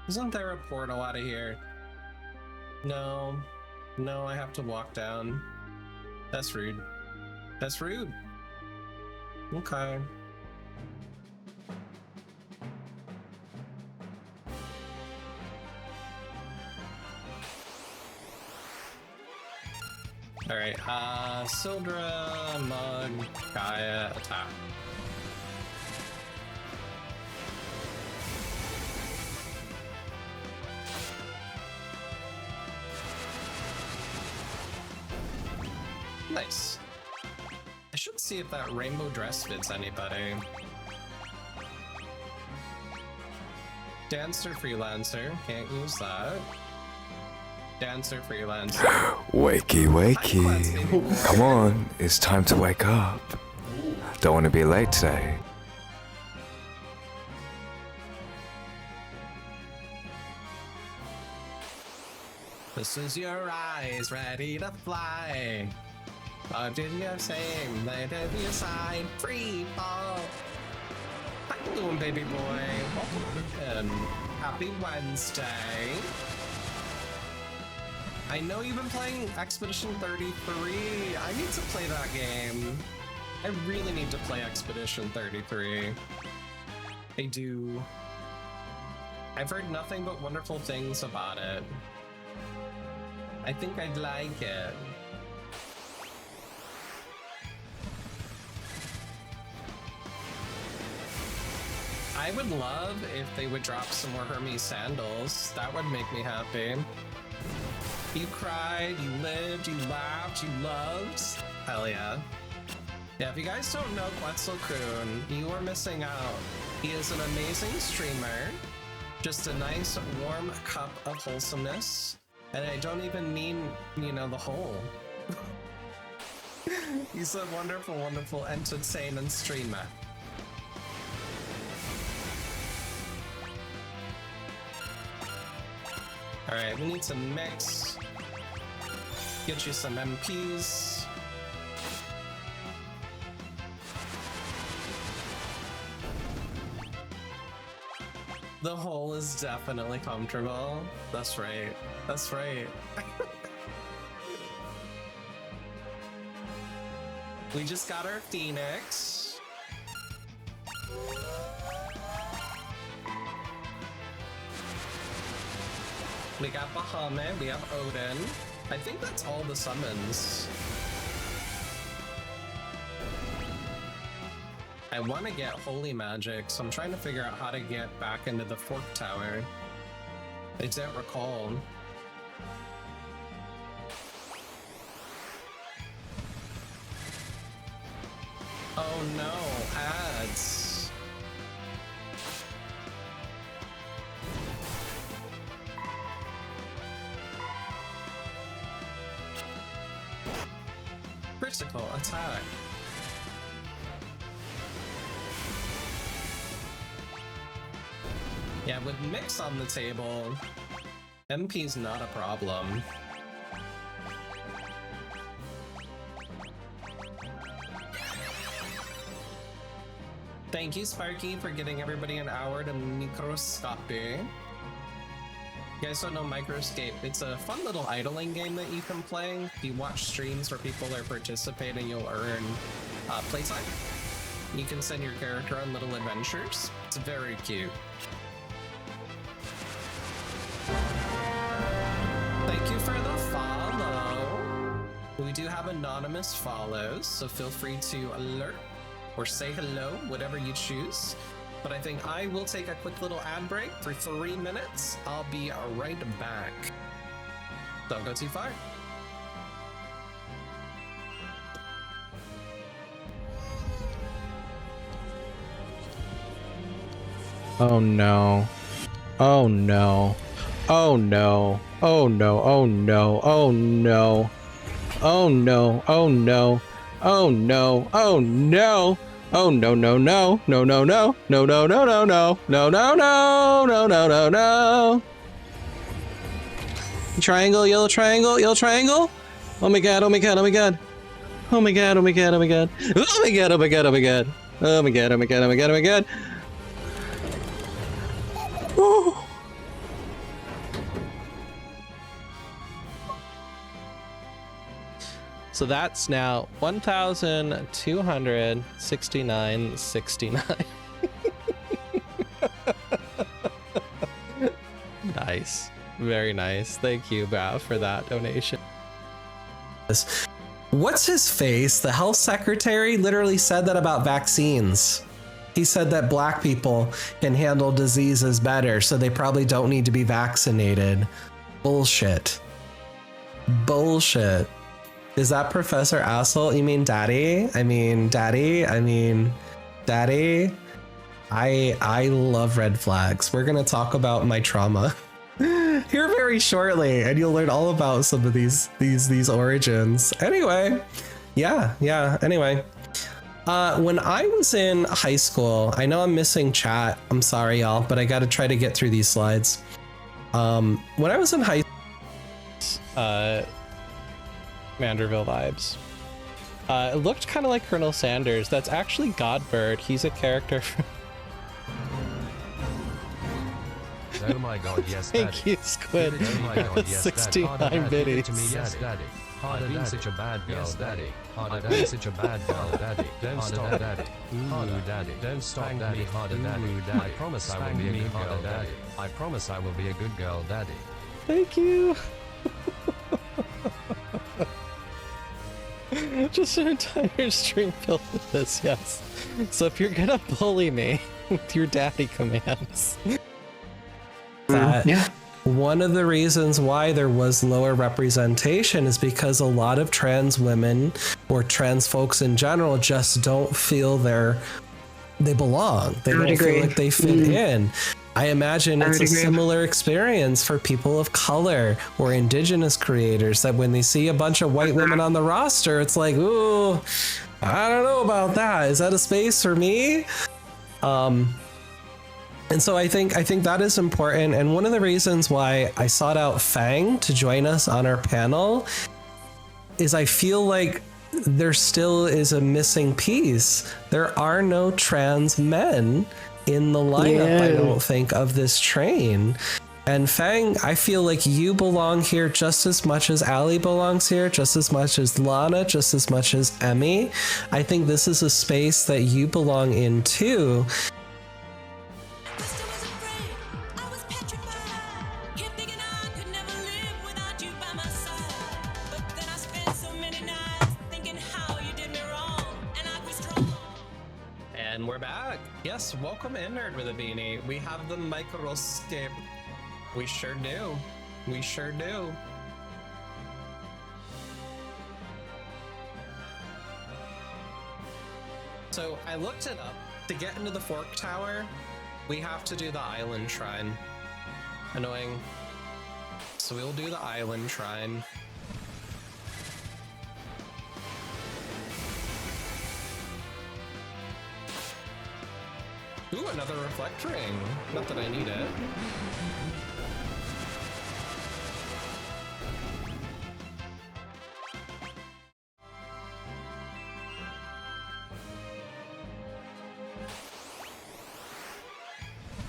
Isn't there a portal out of here? No. No, I have to walk down. That's rude. That's rude. Okay. Alright, Sildra, Mug, Gaia, attack. Nice. I should see if that rainbow dress fits anybody. Dancer, freelancer, can't use that. Dancer, freelancer. Wakey, wakey. Come on, it's time to wake up. Don't want to be late, say. This is your eyes, ready to fly. What did you say? Let it be a side, free fall. How you doing, baby boy? Welcome in. Happy Wednesday. I know you've been playing Expedition 33. I need to play that game. I really need to play Expedition 33. I do. I've heard nothing but wonderful things about it. I think I'd like it. I would love if they would drop some more Hermes sandals. That would make me happy. You cried, you lived, you laughed, you loved. Hell yeah. Yeah, if you guys don't know Quetzalcoon, you are missing out. He is an amazing streamer. Just a nice, warm cup of wholesomeness. And I don't even mean, you know, the whole. He's a wonderful, wonderful, entertaining streamer. Alright, we need to mix. Get you some MPs. The hole is definitely comfortable. That's right. That's right. We just got our Phoenix. We got Bahamut, we have Odin. I think that's all the summons. I want to get Holy Magic, so I'm trying to figure out how to get back into the Fork Tower. I don't recall. Oh no, ads. Critical attack. Yeah, with Mix on the table, MP's not a problem. Thank you, Sparky, for getting everybody an hour to Microscopy. You guys don't know Microscape. It's a fun little idling game that you can play. If you watch streams where people are participating, you'll earn playtime. You can send your character on little adventures. It's very cute. Thank you for the follow. We do have anonymous follows, so feel free to alert or say hello, whatever you choose. But I think I will take a quick little ad break for 3 minutes. I'll be right back. Don't go too far. Oh no. Oh no. Oh no. Oh no. Oh no. Oh no. Oh no. Oh no. Oh no. Oh no. Oh no no no no no no no no no no no no no no no no no no. Triangle, yellow triangle, yellow triangle. Oh my god, oh my god, oh my god. Oh my god, oh my god, oh my god. Oh my god, oh my god, oh my god. Oh my god, oh my god, oh my god, oh my god. Woo. So that's now 1,269.69. Nice. Very nice. Thank you, Bao, for that donation. What's his face? The health secretary literally said that about vaccines. He said that black people can handle diseases better, so they probably don't need to be vaccinated. Bullshit. Bullshit. Is that Professor Asshole? You mean Daddy? I mean Daddy? I mean Daddy? I love red flags. We're gonna talk about my trauma here very shortly, and you'll learn all about some of these origins. Anyway, yeah. Anyway, when I was in high school, I know I'm missing chat. I'm sorry, y'all, but I got to try to get through these slides. When I was in high school, Manderville vibes. It looked kind of like Colonel Sanders. That's actually Godbird. He's a character from... Oh my god, yes, Daddy. Thank you, Squid. Oh my god, yes, 69 biddies. To me, yes, Daddy. I've been such a bad girl, yes, Daddy. I've been such a bad girl, Daddy. Don't stop, Daddy. Ooh, Daddy. Don't stop, Daddy. Harder, Daddy. I promise I will be a good girl, Daddy. I promise I will be a good girl, Daddy. Thank you. Just an entire stream filled with this, yes. So if you're gonna bully me with your daddy commands, yeah. One of the reasons why there was lower representation is because a lot of trans women or trans folks in general just don't feel they belong. They don't feel like they fit in. I imagine it's a similar experience for people of color or indigenous creators, that when they see a bunch of white women on the roster, it's like, ooh, I don't know about that. Is that a space for me? And so I think that is important. And one of the reasons why I sought out Fang to join us on our panel is I feel like there still is a missing piece. There are no trans men in the lineup, I don't think, of this train. And Fang, I feel like you belong here just as much as Allie belongs here, just as much as Lana, just as much as Emmy. I think this is a space that you belong in too. And we're back. Yes, welcome in, Nerd with a Beanie. We have the microscope. We sure do. We sure do. So I looked it up. To get into the Fork Tower, we have to do the Island Shrine. Annoying. So we'll do the Island Shrine. Ooh, another reflect ring. Not that I need it.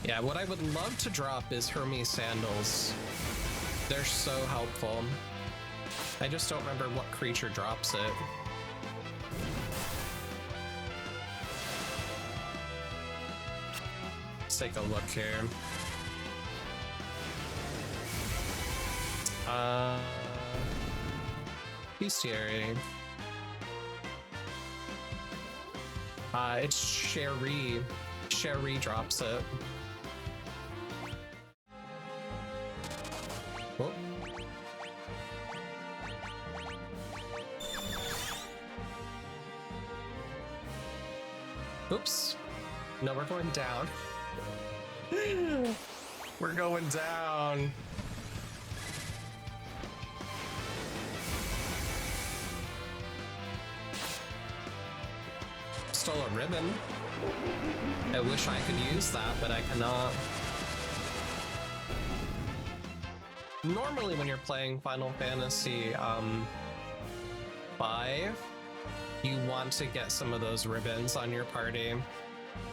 Yeah, what I would love to drop is Hermes sandals. They're so helpful. I just don't remember what creature drops it. Let's take a look here. Bestiary. It's Sherry. Sherry drops it. Oh. Oops. No, we're going down. We're going down. Stole a ribbon. I wish I could use that, but I cannot. Normally when you're playing Final Fantasy 5, you want to get some of those ribbons on your party.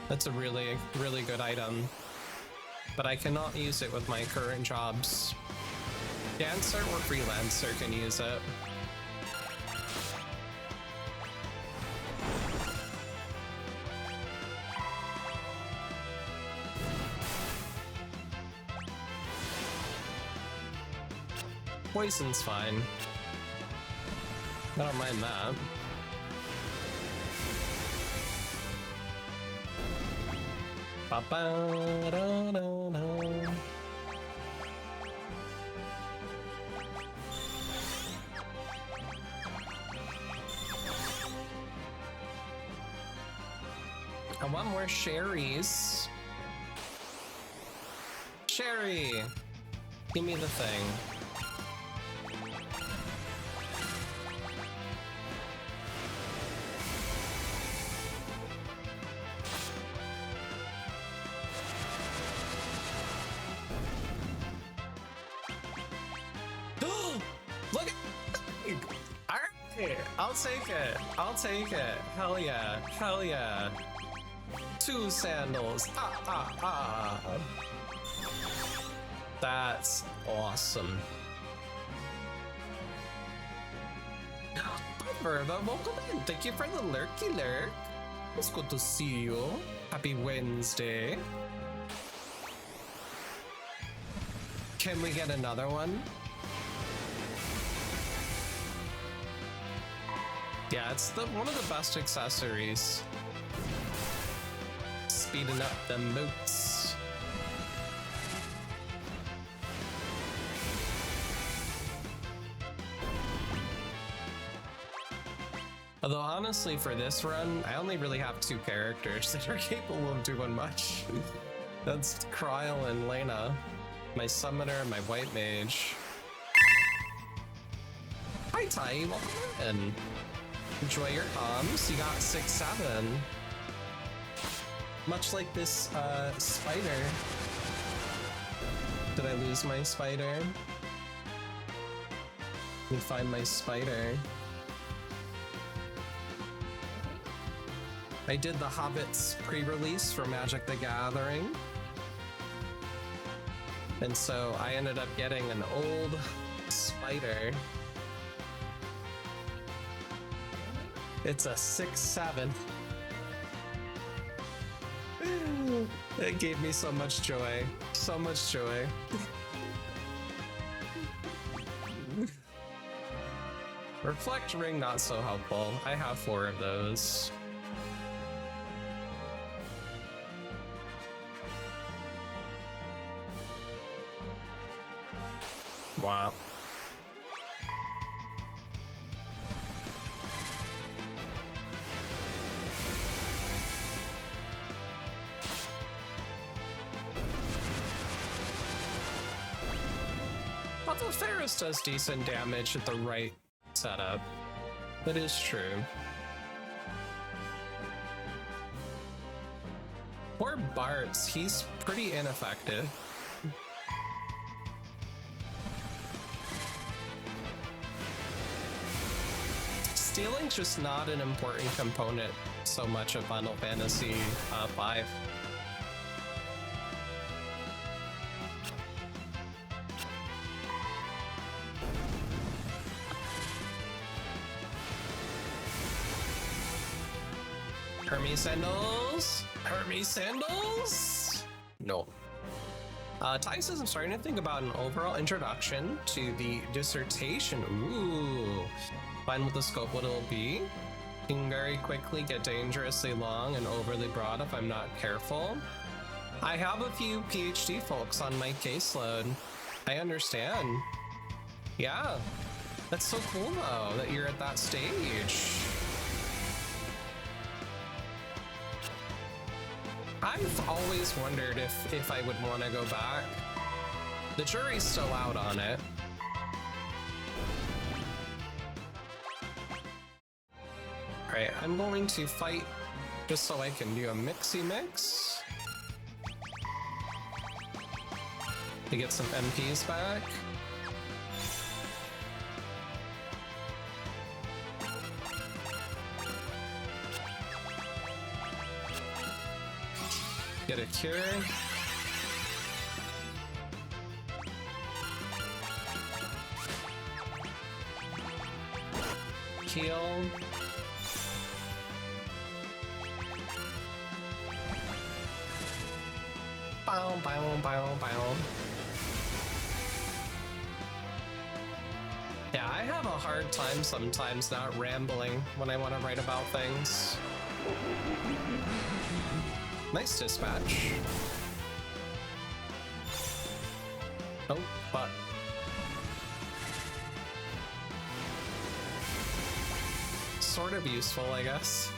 That's a really, really good item. But I cannot use it with my current jobs. Dancer or freelancer can use it. Poison's fine. I don't mind that. Ba-ba-da-da-da. I want more Sherry's. Sherry! Give me the thing. Look at Alright, I'll take it. I'll take it. Hell yeah. Hell yeah. 2 sandals. That's awesome. Verva, welcome in. Thank you for the lurky lurk. It's good to see you. Happy Wednesday. Can we get another one? Yeah, it's one of the best accessories. Speeding up them boots. Although honestly, for this run, I only really have 2 characters that are capable of doing much. That's Kryl and Lena. My summoner and my white mage. Hi Tai, welcome in. Enjoy your comms. You got 6-7. Much like this spider. Did I lose my spider? Let me find my spider. I did the Hobbits pre-release for Magic the Gathering. And so I ended up getting an old spider. It's a 6/7. It gave me so much joy. So much joy. Reflect ring, not so helpful. I have 4 of those. Wow. Although Ferris does decent damage at the right setup. That is true. Poor Bart's, he's pretty ineffective. Stealing's just not an important component so much of Final Fantasy 5. Hermes sandals? Hermes sandals? No. Ty says, I'm starting to think about an overall introduction to the dissertation. Ooh. Find what the scope what it'll be. Can very quickly get dangerously long and overly broad if I'm not careful. I have a few PhD folks on my caseload. I understand. Yeah. That's so cool though, that you're at that stage. I've always wondered if I would want to go back. The jury's still out on it. Alright, I'm going to fight just so I can do a mixy mix. To get some MPs back. Get a cure. Heal. Bow, bow, bow, bow. Yeah, I have a hard time sometimes not rambling when I want to write about things. Nice dispatch. Oh, but. Sort of useful, I guess.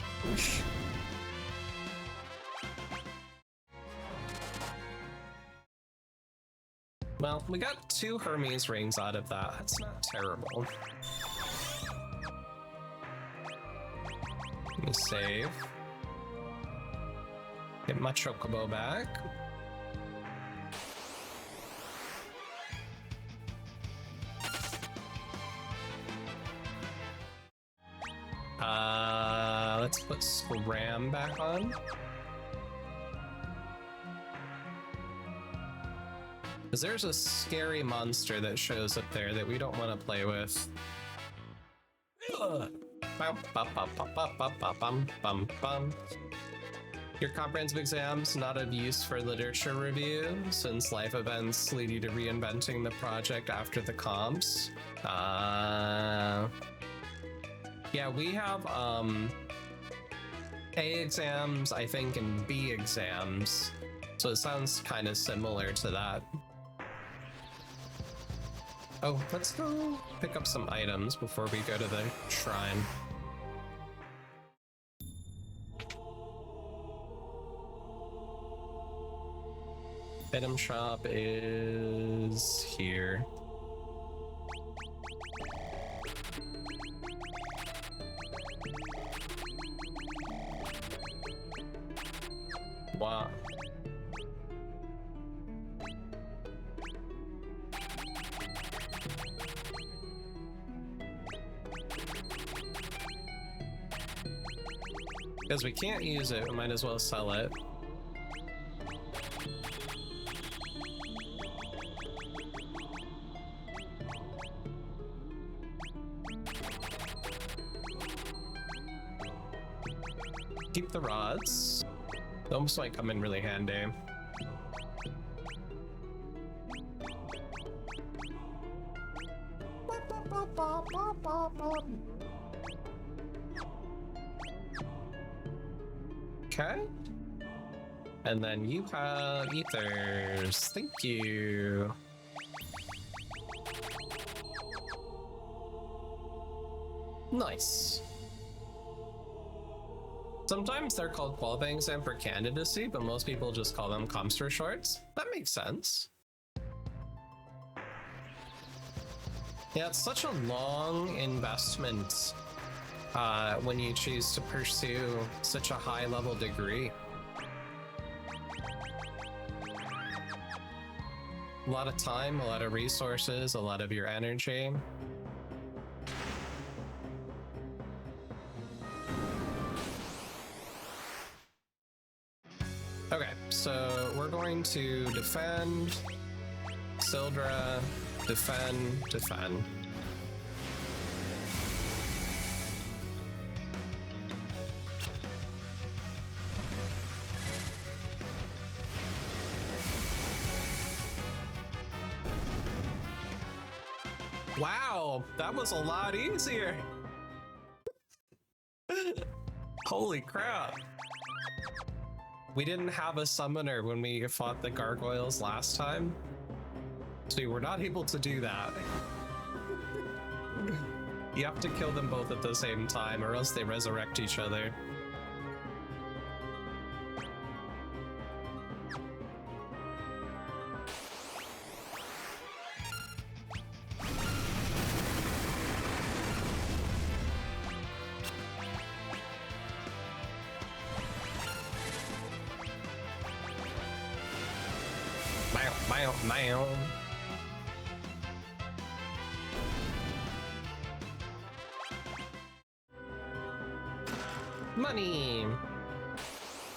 Well, we got 2 Hermes rings out of that. That's not terrible. Let me save. Get my chocobo back. Let's put Scram back on. Because there's a scary monster that shows up there that we don't want to play with. Your comprehensive exam's not of use for literature review, since life events lead you to reinventing the project after the comps. Yeah, we have A exams, I think, and B exams. So it sounds kind of similar to that. Oh, let's go pick up some items before we go to the shrine. Item shop is here. Wow. Because we can't use it, we might as well sell it. Keep the rods. Those might come in really handy. Okay. And then you have ethers. Thank you. Nice. Sometimes they're called qualifying exam for candidacy, but most people just call them Comster shorts. That makes sense. Yeah, it's such a long investment when you choose to pursue such a high-level degree. A lot of time, a lot of resources, a lot of your energy. Okay, so we're going to defend, Sildra, defend, defend. Wow, that was a lot easier. Holy crap. We didn't have a summoner when we fought the gargoyles last time, so we were not able to do that. You have to kill them both at the same time or else they resurrect each other. Money!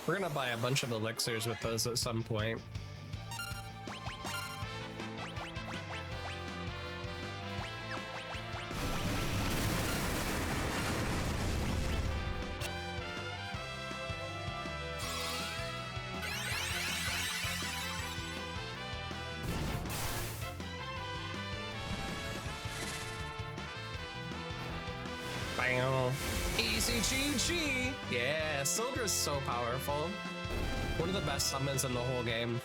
We're gonna buy a bunch of elixirs with those at some point. Easy GG! Yeah, Sildra's so powerful. One of the best summons in the whole game.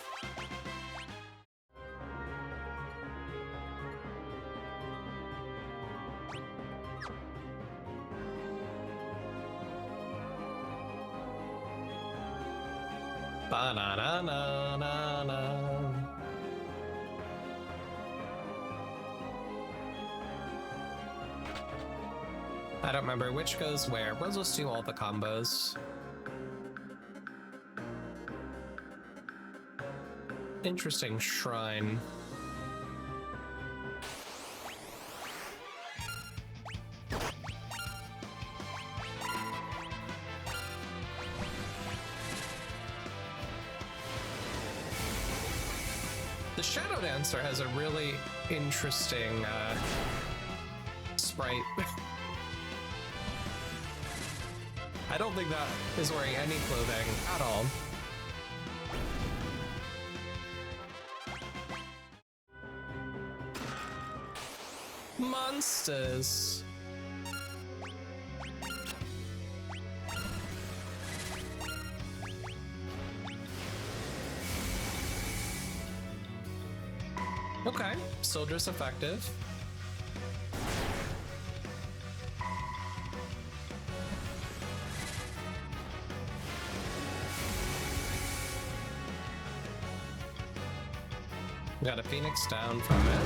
Ba-na-na-na-na-na. I don't remember which goes where. We'll just do all the combos. Interesting shrine. The Shadow Dancer has a really interesting sprite. I don't think that is wearing any clothing at all. Monsters. Okay, Sildra's effective. Got a Phoenix down from it.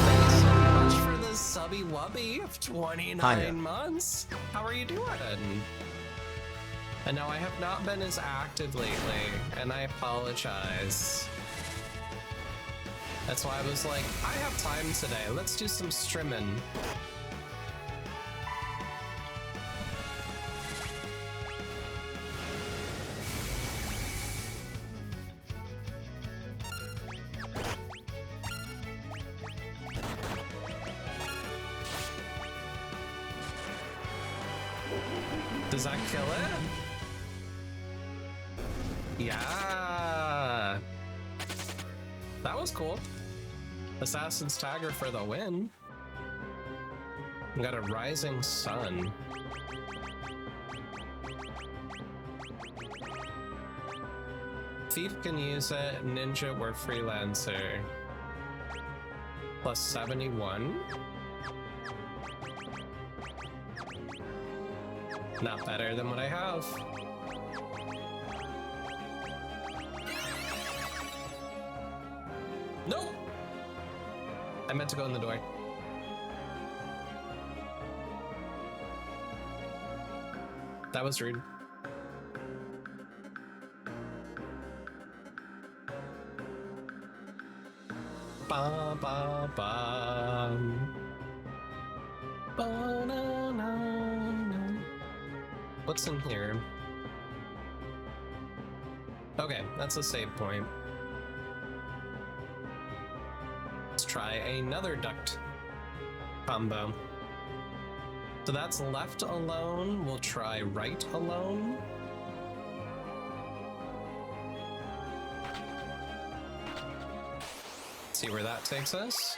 Thank you so much for the subby wubby of 29 months. How are you doing? And now I have not been as active lately, and I apologize. That's why I was like, I have time today. Let's do some streaming. Does that kill it? Yeah. That was cool. Assassin's Tagger for the win. We got a rising sun. Thief can use it, ninja or freelancer. Plus 71. Not better than what I have. Nope! I meant to go in the door. That was rude. Ba ba ba. Ba na na na. What's in here? Okay, that's a save point. Let's try another duct combo. So that's left alone. We'll try right alone. See where that takes us.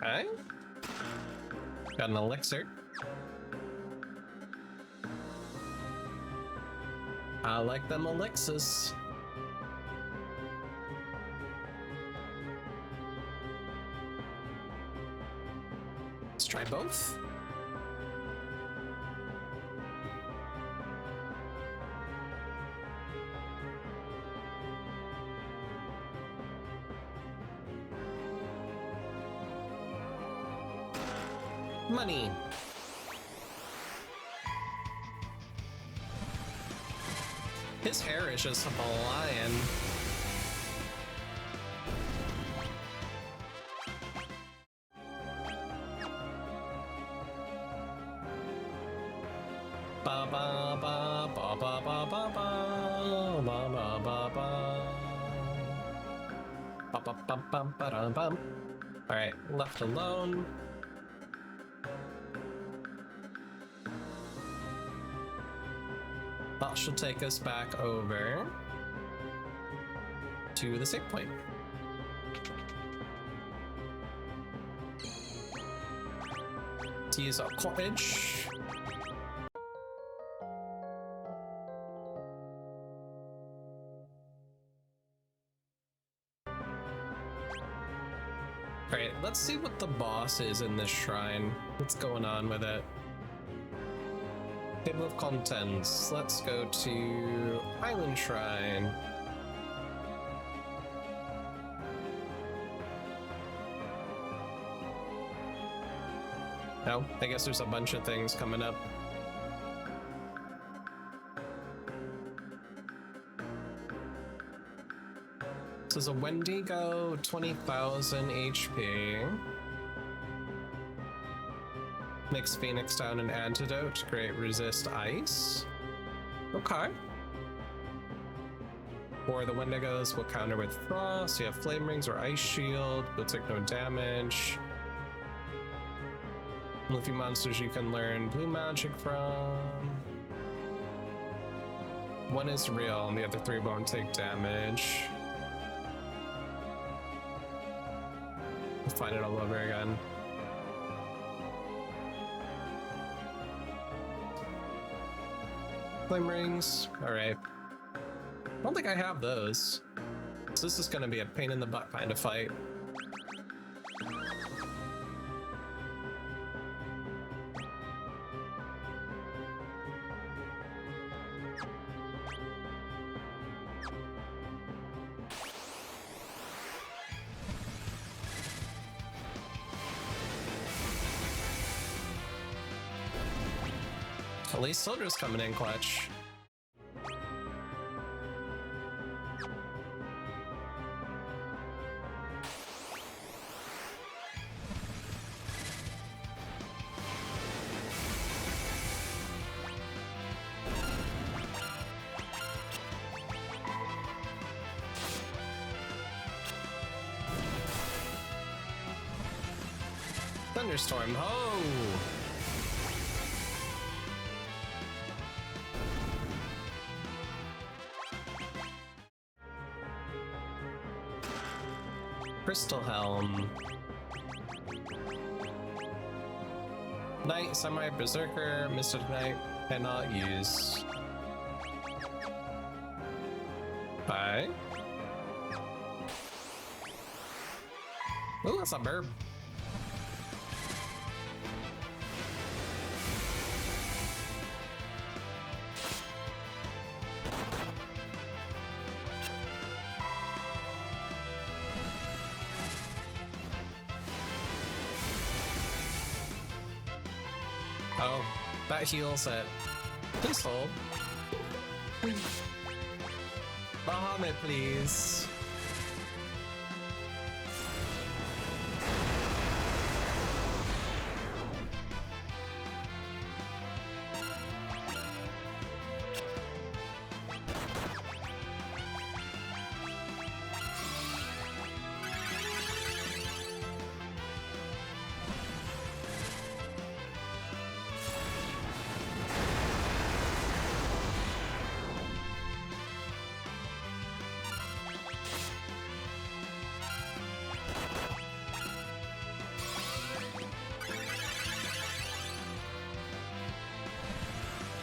Okay. Got an elixir. I like them elixirs. Let's try both. Money. His hair is just flying. Ba ba ba ba ba ba ba ba ba ba ba ba. Ba ba ba ba ba da bum. All right, left alone. That should take us back over to the save point. To use our cottage. Alright, let's see what the boss is in this shrine. What's going on with it? Table of contents. Let's go to Island Shrine. Oh, I guess there's a bunch of things coming up. This is a Wendigo, 20,000 HP. Makes Phoenix down an antidote. Great, resist ice. Okay. Or the Wendigos will counter with frost. You have flame rings or ice shield. You'll take no damage. A few monsters you can learn blue magic from. One is real and the other three won't take damage. We'll find it all over again. Flame rings. Alright. I don't think I have those. So this is gonna be a pain in the butt kind of fight. At least Soldier's coming in clutch. Thunderstorm, ho! Crystal Helm. Knight, Samurai, Berserker, Mystic Knight, cannot use. Bye. Ooh, that's a burb. Oh, that heals it. Please hold. Bahamut, please.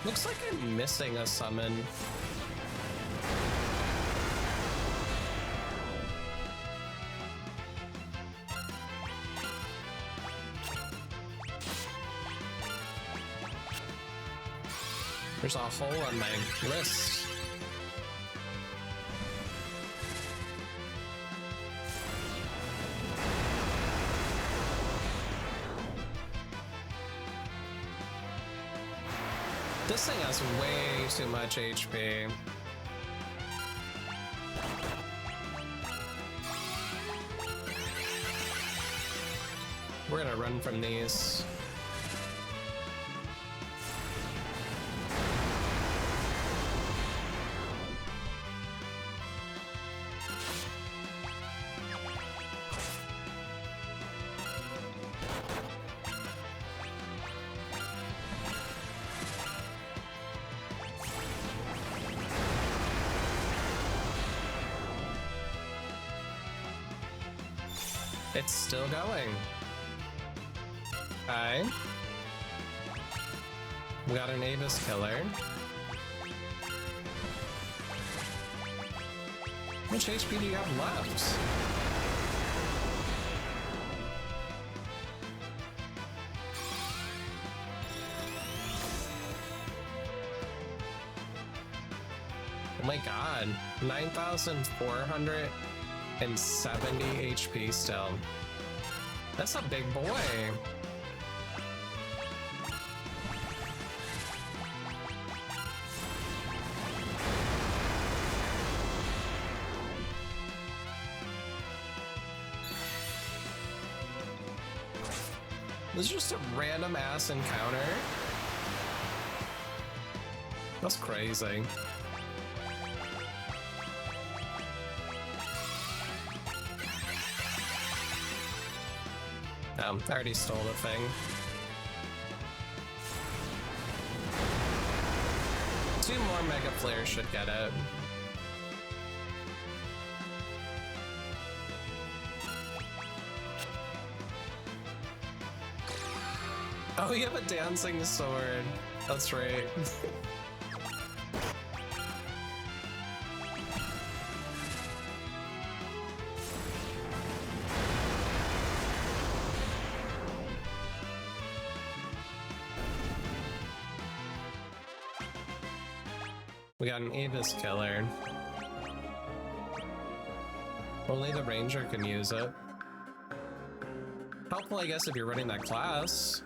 Looks like I'm missing a summon. There's a hole on my list. This thing has way too much HP. We're gonna run from these. It's still going. Okay. We got an Avis killer. How much HP do you have left? Oh my god. 9,470 HP still. That's a big boy. This is just a random ass encounter. That's crazy. I already stole the thing. Two more Mega Flares should get it. Oh, you have a dancing sword. That's right. We got an Avis killer. Only the Ranger can use it. Helpful, I guess, if you're running that class.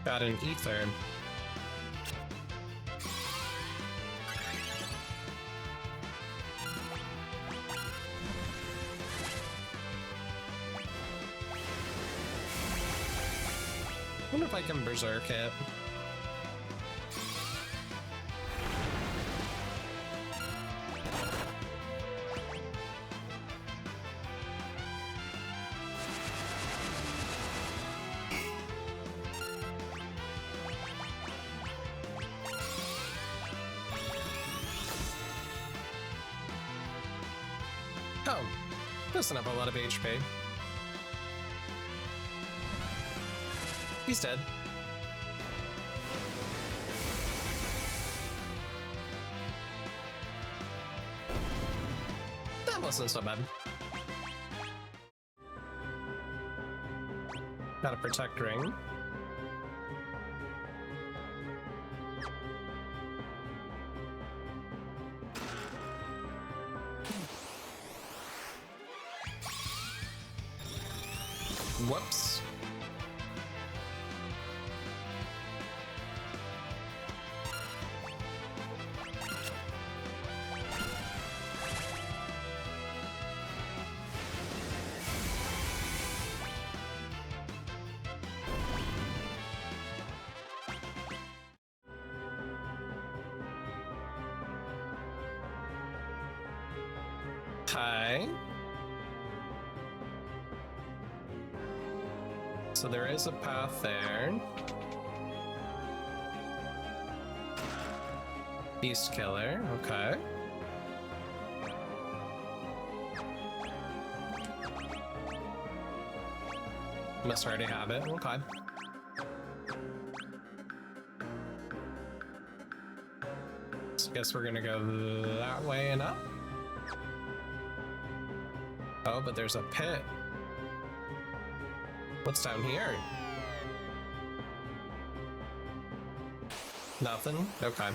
Got an ether. I wonder if I can berserk it. Oh, doesn't have a lot of HP. He's dead. That wasn't so bad. Got a protect ring. Whoops. Hi. So there is a path there. Beast Killer, okay. Must already have it, okay. So I guess we're gonna go that way and up. Oh, but there's a pit. What's down here? Nothing? Okay.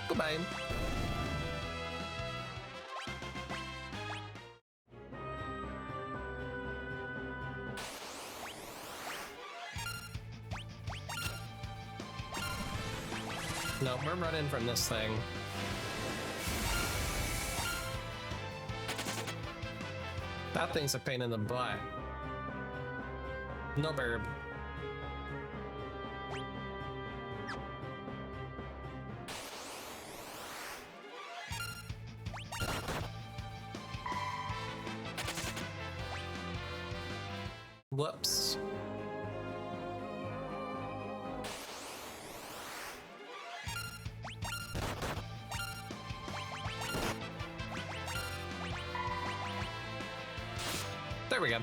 Goodbye. No, we're running from this thing. That thing's a pain in the butt. No burb. Whoops. There we go.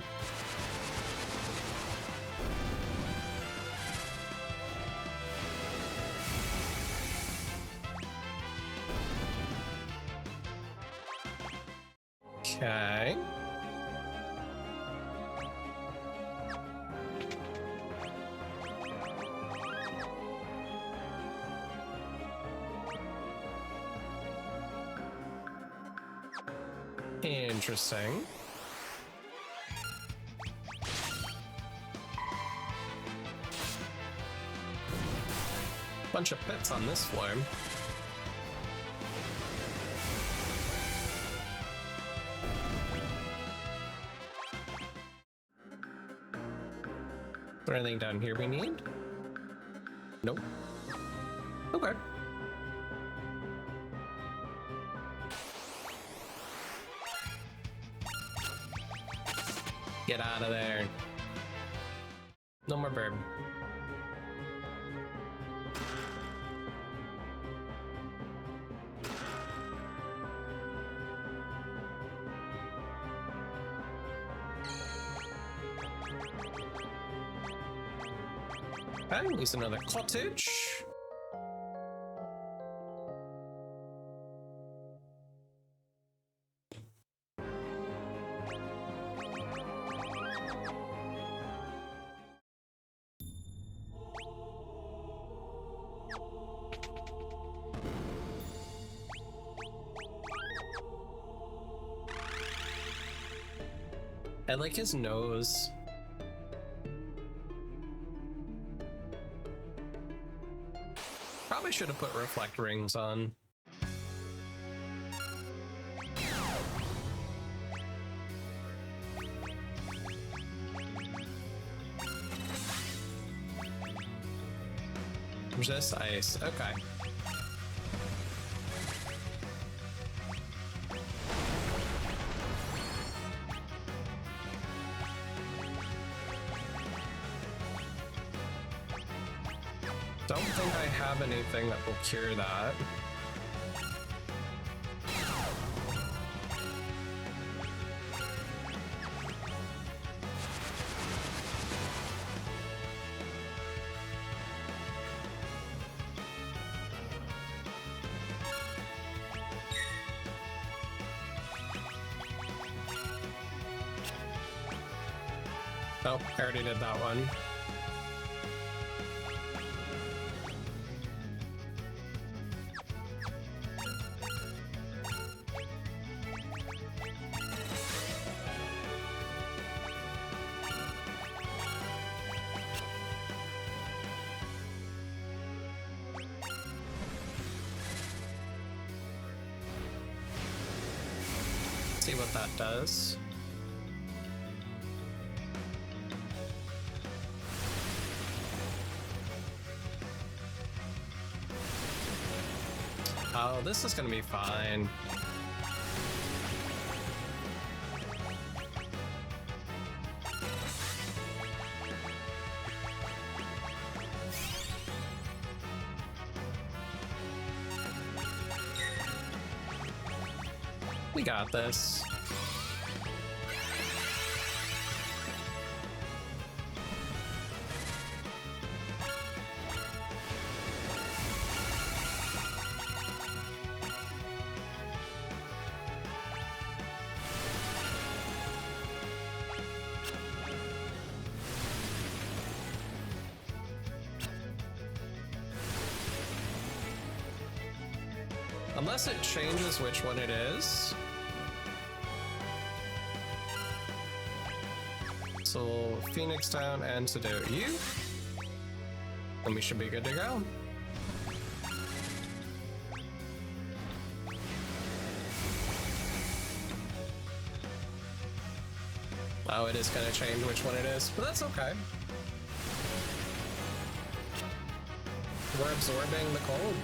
Okay. Interesting. Bunch of pits on this floor. Is there anything down here we need? Nope. Okay. Get out of there. No more burb. Okay, at least another cottage. I like his nose. Probably should have put reflect rings on. Just ice. Okay. Don't think I have anything that will cure that. Oh, I already did that one. See what that does. Oh, this is gonna be fine. We got this. Unless it changes which one it is. So Phoenix Town antidote you. And we should be good to go. Oh, it is gonna change which one it is, but that's okay. We're absorbing the cold.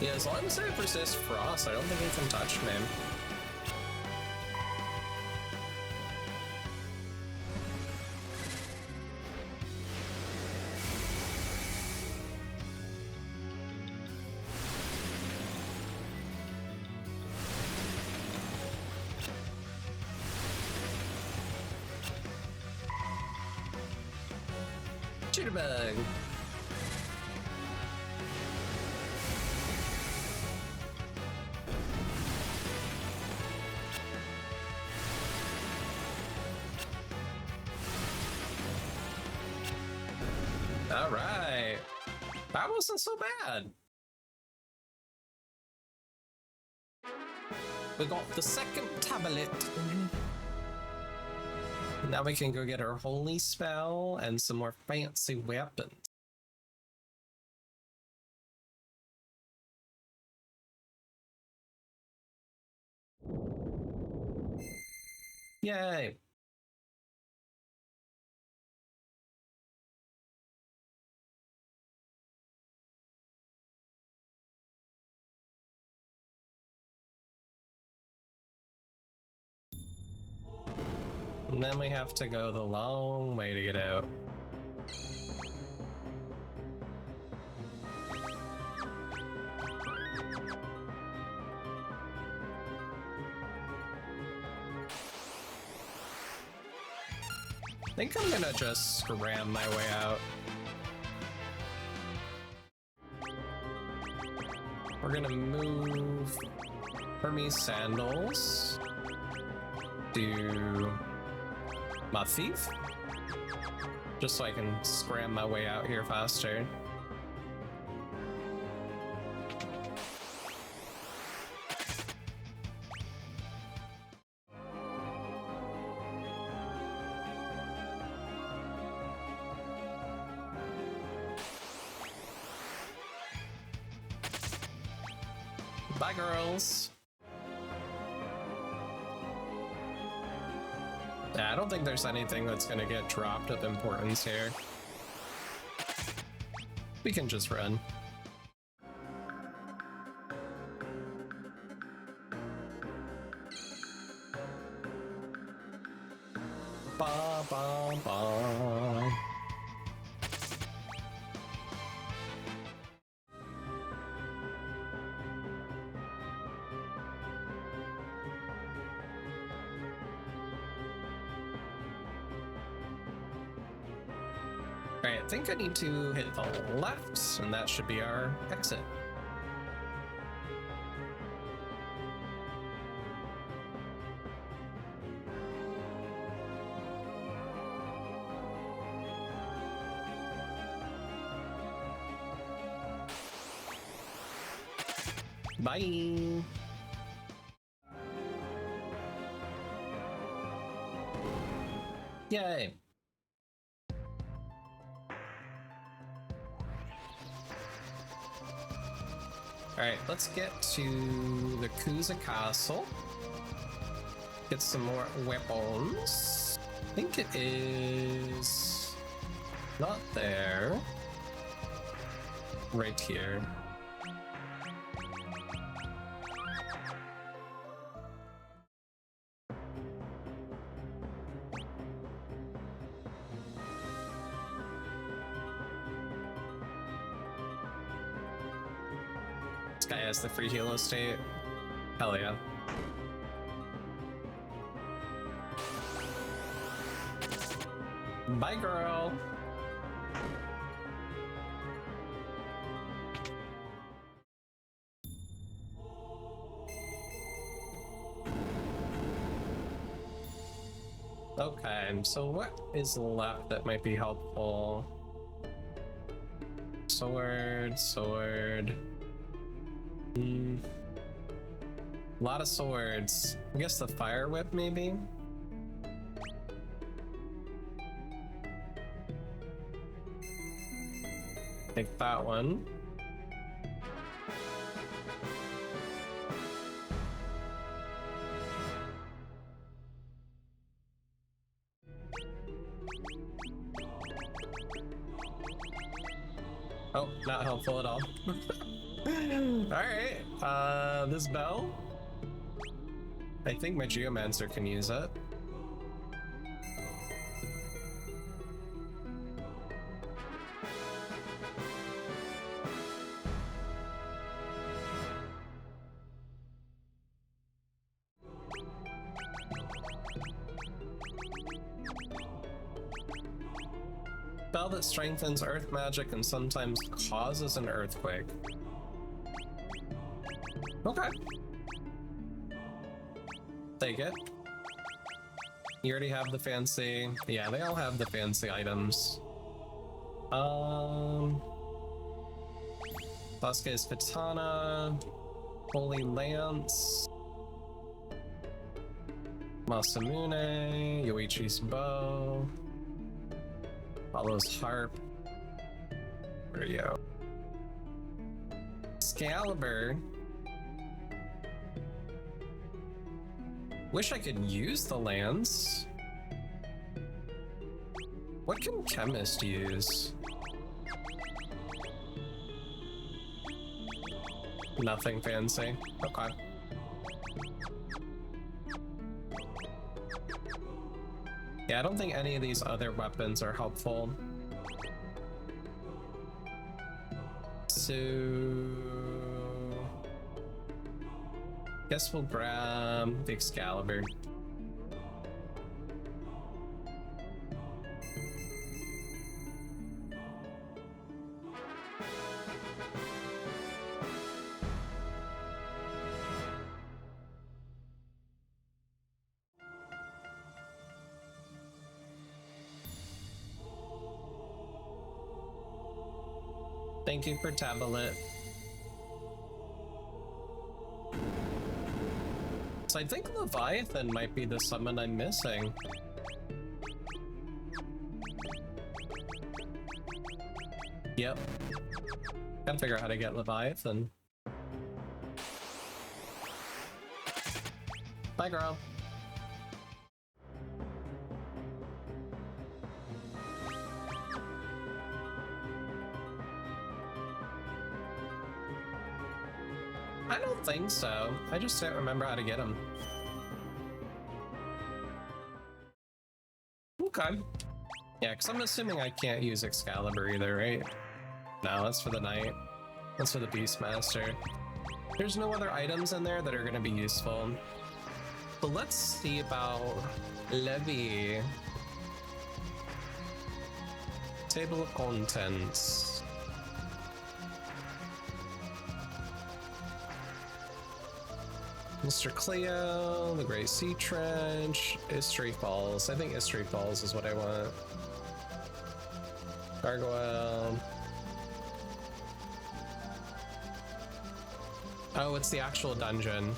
Yeah, as long as it persists frost, I don't think it can touch me. Jitterbug. All right. That wasn't so bad. We got the second tablet. Now we can go get our holy spell and some more fancy weapons. Yay! And then we have to go the long way to get out. I think I'm gonna just scram my way out. We're gonna move Hermes Sandals to my thief, just so I can scram my way out here faster. Bye, girls. Yeah, I don't think there's anything that's gonna get dropped of importance here. We can just run. Ba ba ba. Alright, I think I need to hit the left, and that should be our exit. Bye! Yay! Alright, let's get to the Kuza Castle. Get some more weapons. I think it is not there. Right here. This guy has the free heal estate. Hell yeah. Bye, girl. Okay, so what is left that might be helpful? Sword, sword. A lot of swords. I guess the fire whip, maybe? Take that one. Oh, not helpful at all. Alright, this bell. I think my Geomancer can use it. Spell that strengthens earth magic and sometimes causes an earthquake. Okay. Take it. You already have the fancy... Yeah, they all have the fancy items. Sasuke's Katana. Holy Lance. Masamune. Yoichi's Bow. Apollo's Harp. There you go. Excalibur. Wish I could use the lance. What can Chemist use? Nothing fancy. Okay. Yeah, I don't think any of these other weapons are helpful. So guess we'll grab the Excalibur. Thank you for tablet. So I think Leviathan might be the summon I'm missing. Yep. Gotta figure out how to get Leviathan. Bye, girl. I don't think so. I just don't remember how to get them. Okay. Yeah, because I'm assuming I can't use Excalibur either, right? No, that's for the Knight. That's for the Beastmaster. There's no other items in there that are going to be useful. But let's see about Levy. Table of Contents. Mr. Cleo, the Great Sea Trench, Istri Falls. I think Istri Falls is what I want. Gargoyle. Oh, it's the actual dungeon.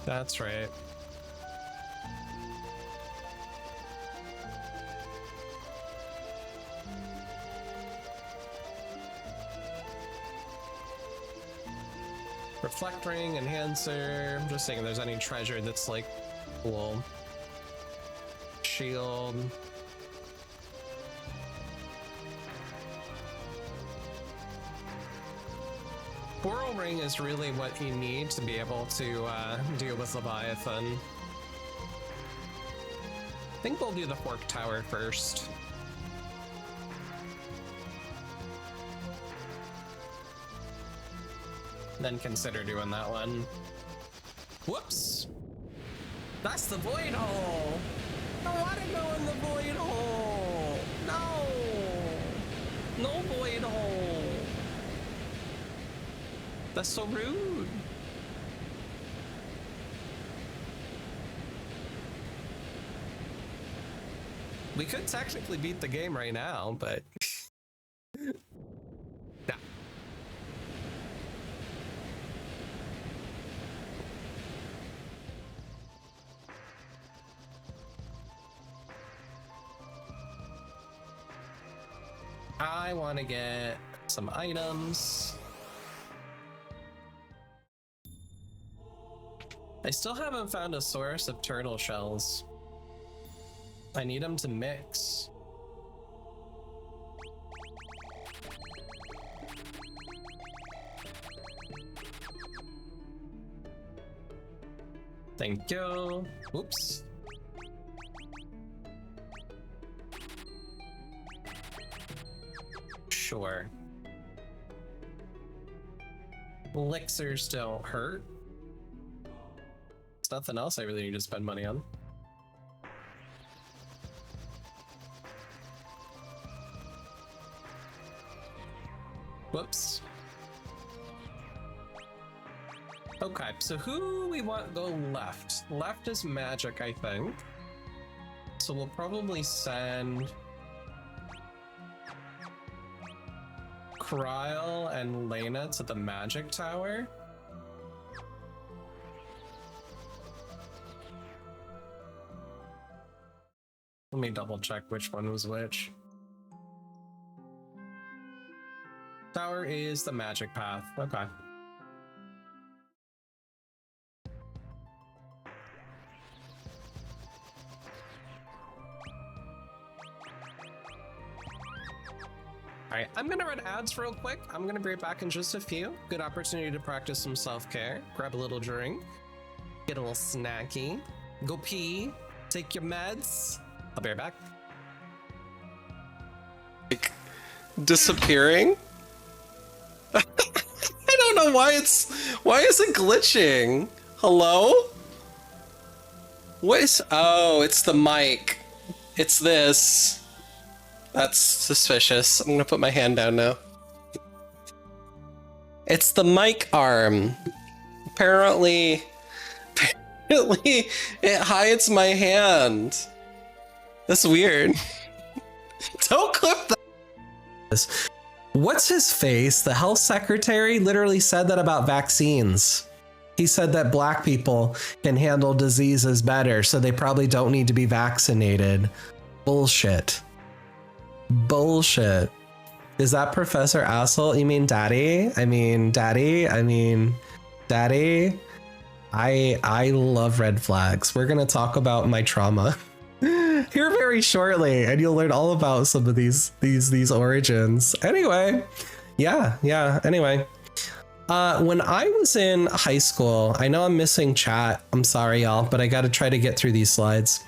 That's right. Reflect ring, enhancer. I'm just saying if there's any treasure that's like cool. Shield. Boral ring is really what you need to be able to deal with Leviathan. I think we'll do the Fork Tower first. Then consider doing that one. Whoops! That's the void hole! I want to go in the void hole! No! No void hole! That's so rude! We could technically beat the game right now, but... nah. I want to get some items. I still haven't found a source of turtle shells. I need them to mix. Thank you. Oops. Sure. Elixirs don't hurt. There's nothing else I really need to spend money on. Whoops. Okay, so who we want go left? Left is magic, I think. So we'll probably send Kryl and Lena to the magic tower. Let me double check which one was which. Tower is the magic path. Okay. Alright, I'm gonna run ads real quick. I'm gonna be right back in just a few. Good opportunity to practice some self-care. Grab a little drink. Get a little snacky. Go pee. Take your meds. I'll be right back. Like, disappearing? I don't know why is it glitching? Hello? It's the mic. It's this. That's suspicious. I'm gonna put my hand down now. It's the mic arm. Apparently it hides my hand. That's weird. Don't clip that. What's his face? The health secretary literally said that about vaccines. He said that black people can handle diseases better, so they probably don't need to be vaccinated. Bullshit. Bullshit. Is that Professor Asshole? You mean Daddy? I mean Daddy? I love red flags. We're gonna talk about my trauma here very shortly, and you'll learn all about some of these origins. Anyway, yeah. Anyway, when I was in high school, I know I'm missing chat. I'm sorry, y'all, but I got to try to get through these slides.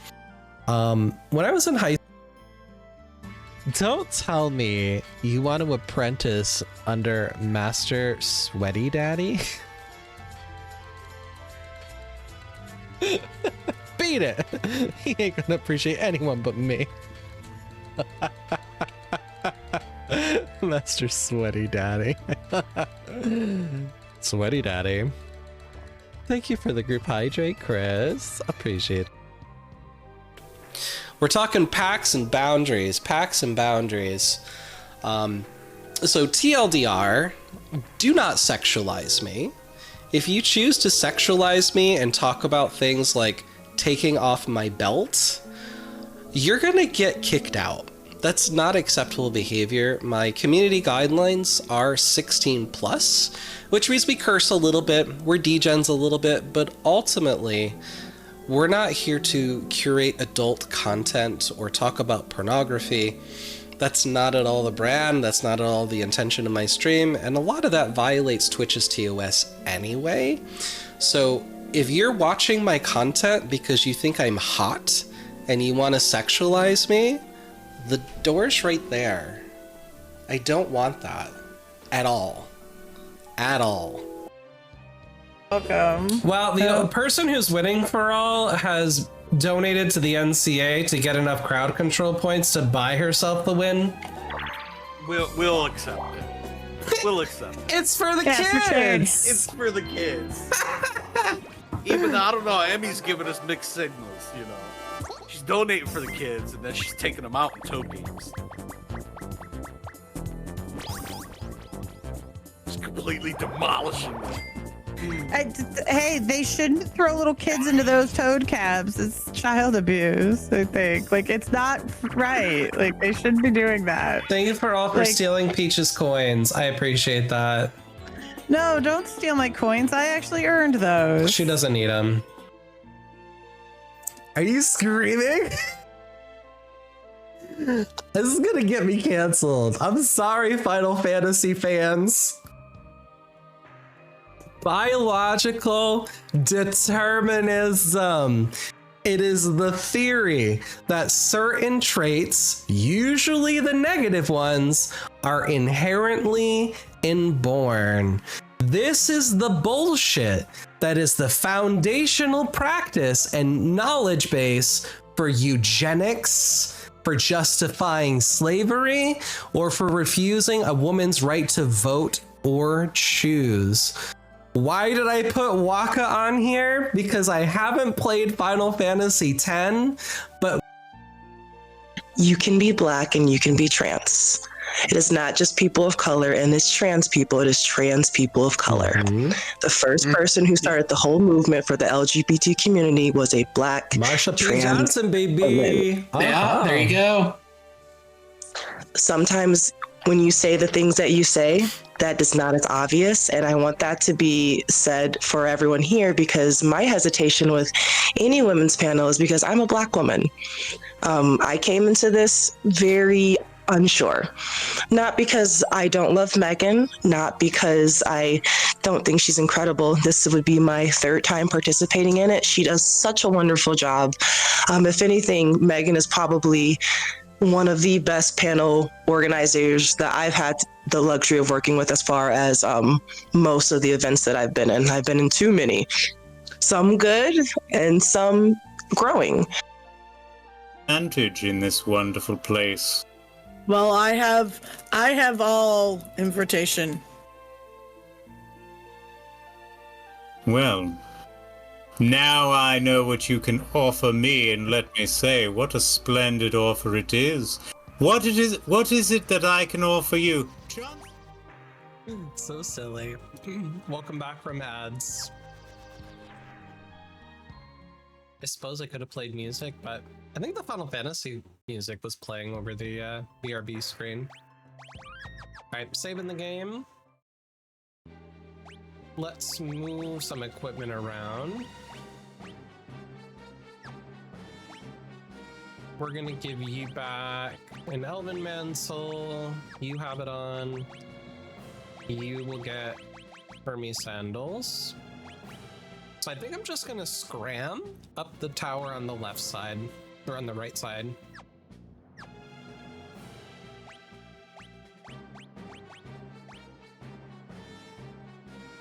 When I was in high. Don't tell me you want to apprentice under Master Sweaty Daddy. Beat it. He ain't gonna appreciate anyone but me. Master Sweaty Daddy. Sweaty Daddy. Thank you for the group hydrate, Chris. Appreciate it. We're talking packs and boundaries. So TLDR, do not sexualize me. If you choose to sexualize me and talk about things like taking off my belt, you're gonna get kicked out. That's not acceptable behavior. My community guidelines are 16 plus, which means we curse a little bit, we're degens a little bit, but ultimately, we're not here to curate adult content or talk about pornography. That's not at all the brand, that's not at all the intention of my stream, and a lot of that violates Twitch's TOS anyway. So if you're watching my content because you think I'm hot and you want to sexualize me, the door's right there. I don't want that. At all. At all. Welcome. Well, the person who's winning for all has donated to the NCA to get enough crowd control points to buy herself the win. We'll accept it. We'll accept it. It's for the kids. It's for the kids. Even though, I don't know, Emmy's giving us mixed signals, you know. She's donating for the kids, and then she's taking them out in toad games. Just completely demolishing them. Hey, they shouldn't throw little kids into those toad cabs. It's child abuse, I think. Like, it's not right. Like, they shouldn't be doing that. Thank you for all for stealing Peach's coins. I appreciate that. No, don't steal my coins. I actually earned those. She doesn't need them. Are you screaming? This is gonna get me canceled. I'm sorry, Final Fantasy fans. Biological determinism. It is the theory that certain traits, usually the negative ones, are inherently inborn. This is the bullshit that is the foundational practice and knowledge base for eugenics, for justifying slavery, or for refusing a woman's right to vote or choose. Why did I put Waka on here? Because I haven't played Final Fantasy X, but you can be black and you can be trans. It is not just people of color and it's trans people, it is trans people of color. Mm-hmm. The first person who started the whole movement for the LGBT community was a black Marsha P. trans Johnson, baby. Yeah, there you go. Sometimes when you say the things that you say, that is not as obvious. And I want that to be said for everyone here, because my hesitation with any women's panel is because I'm a black woman. I came into this very unsure, not because I don't love Megan, not because I don't think she's incredible. This would be my third time participating in it. She does such a wonderful job. If anything, Megan is probably one of the best panel organizers that I've had the luxury of working with as far as most of the events that I've been in. I've been in too many, some good and some growing. Advantage in this wonderful place. Well, I have all invitation. Well, now I know what you can offer me, and let me say, what a splendid offer it is. What is it that I can offer you? So silly. Welcome back from ads. I suppose I could have played music, but I think the Final Fantasy music was playing over the BRB screen. Alright, saving the game. Let's move some equipment around. We're gonna give you back an Elven Mantle. You have it on. You will get Hermes Sandals. So I think I'm just gonna scram up the tower on the left side, or on the right side.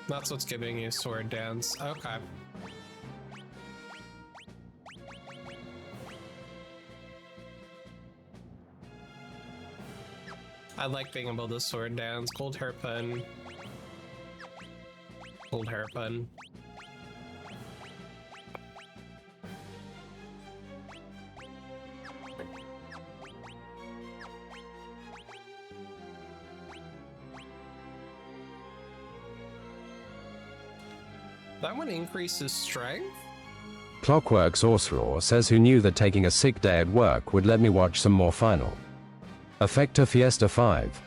That's what's giving you sword dance. Okay. I like being able to sword dance. Gold hairpin. Gold hairpin. That one increases strength? Clockwork Sorcerer says who knew that taking a sick day at work would let me watch some more Final Effector Fiesta 5.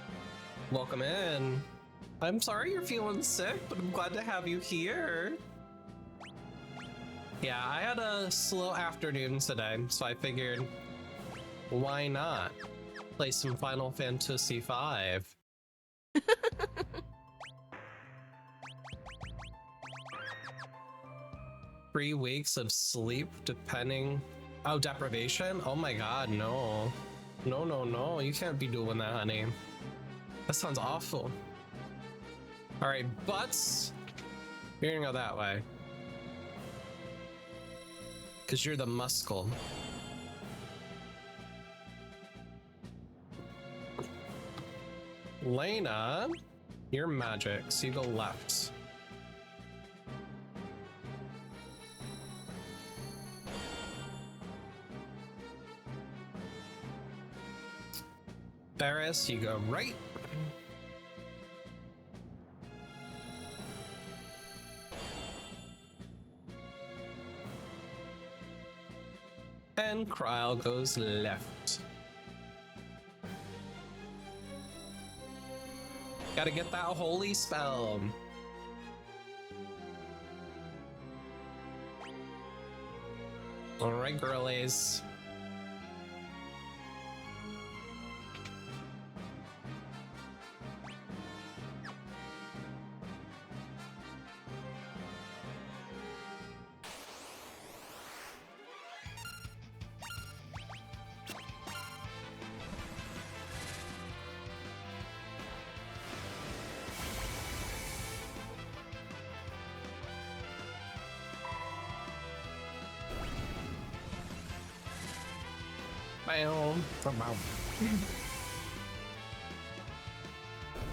Welcome in. I'm sorry you're feeling sick, but I'm glad to have you here. Yeah, I had a slow afternoon today, so I figured, why not play some Final Fantasy 5? 3 weeks of sleep, depending... Oh, deprivation? Oh my god, no. No, no, no, you can't be doing that, honey. That sounds awful. Alright, butts. You're gonna go that way. Because you're the muscle. Lena, you're magic, so you go left. Barris, you go right. And Kryl goes left. Gotta get that holy spell. Alright, girlies.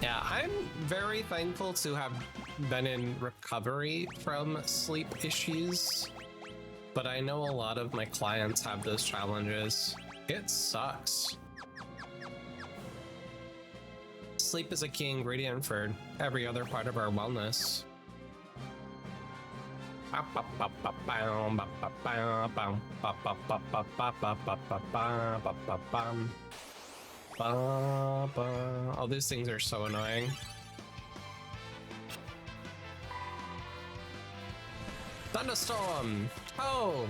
Yeah, I'm very thankful to have been in recovery from sleep issues, but I know a lot of my clients have those challenges. It sucks. Sleep is a key ingredient for every other part of our wellness. All these things are so annoying. Thunderstorm! Oh!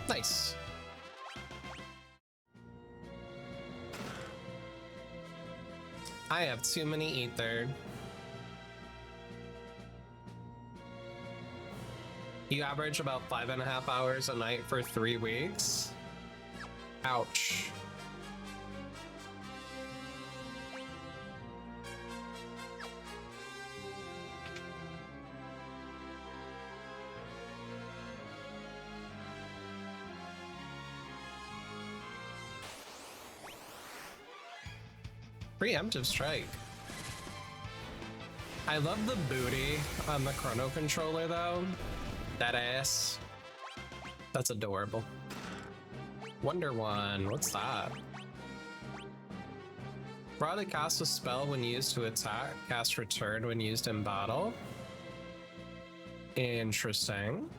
Nice. I have too many ether. You average about 5.5 hours a night for 3 weeks? Ouch. Preemptive strike. I love the booty on the chrono controller though. That ass. That's adorable. Wonder One, what's that? Broadly cast a spell when used to attack, cast return when used in battle. Interesting.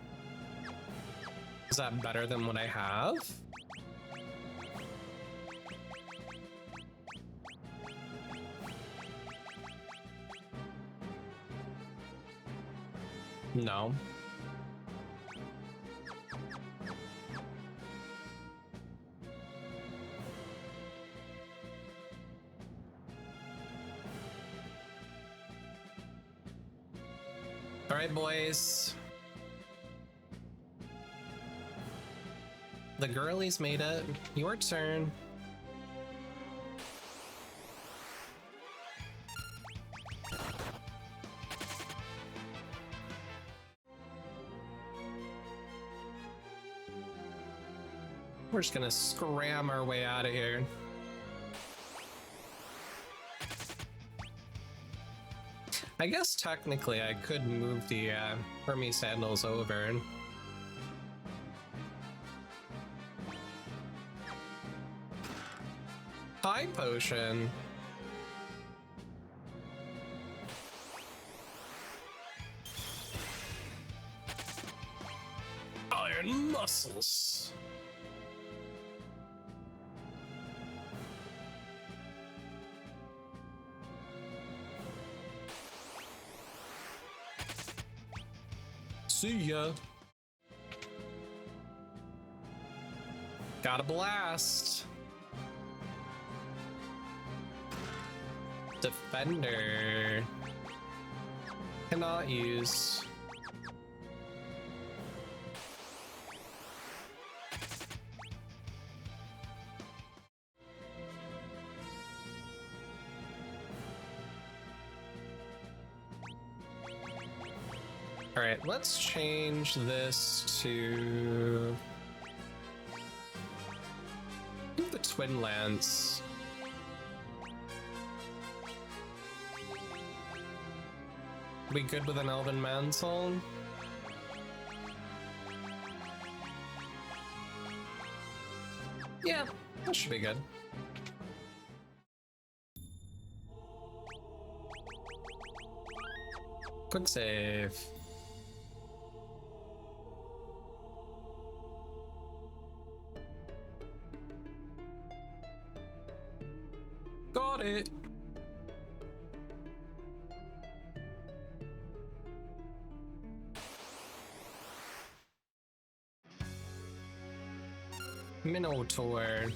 Is that better than what I have? No. All right, boys. The girlies made it. Your turn. We're just gonna scram our way out of here. I guess technically I could move the Hermes sandals over. High potion. Iron muscles. See ya. Got a blast. Defender. Cannot use. All right, let's change this to the Twin Lance. We good with an Elven Mantle? Yeah, that should be good. Quick save. Got it. Minotaur.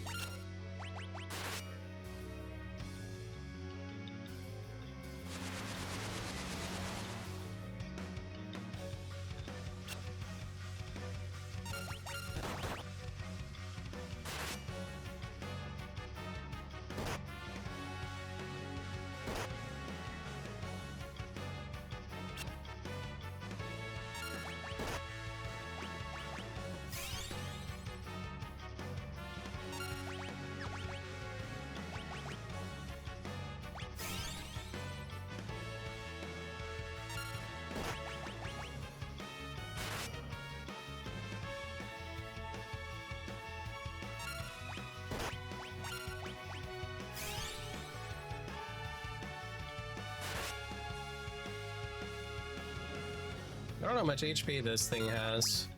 I don't know how much HP this thing has.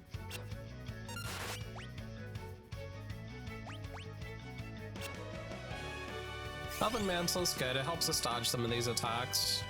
Elven Mantle's good, it helps us dodge some of these attacks.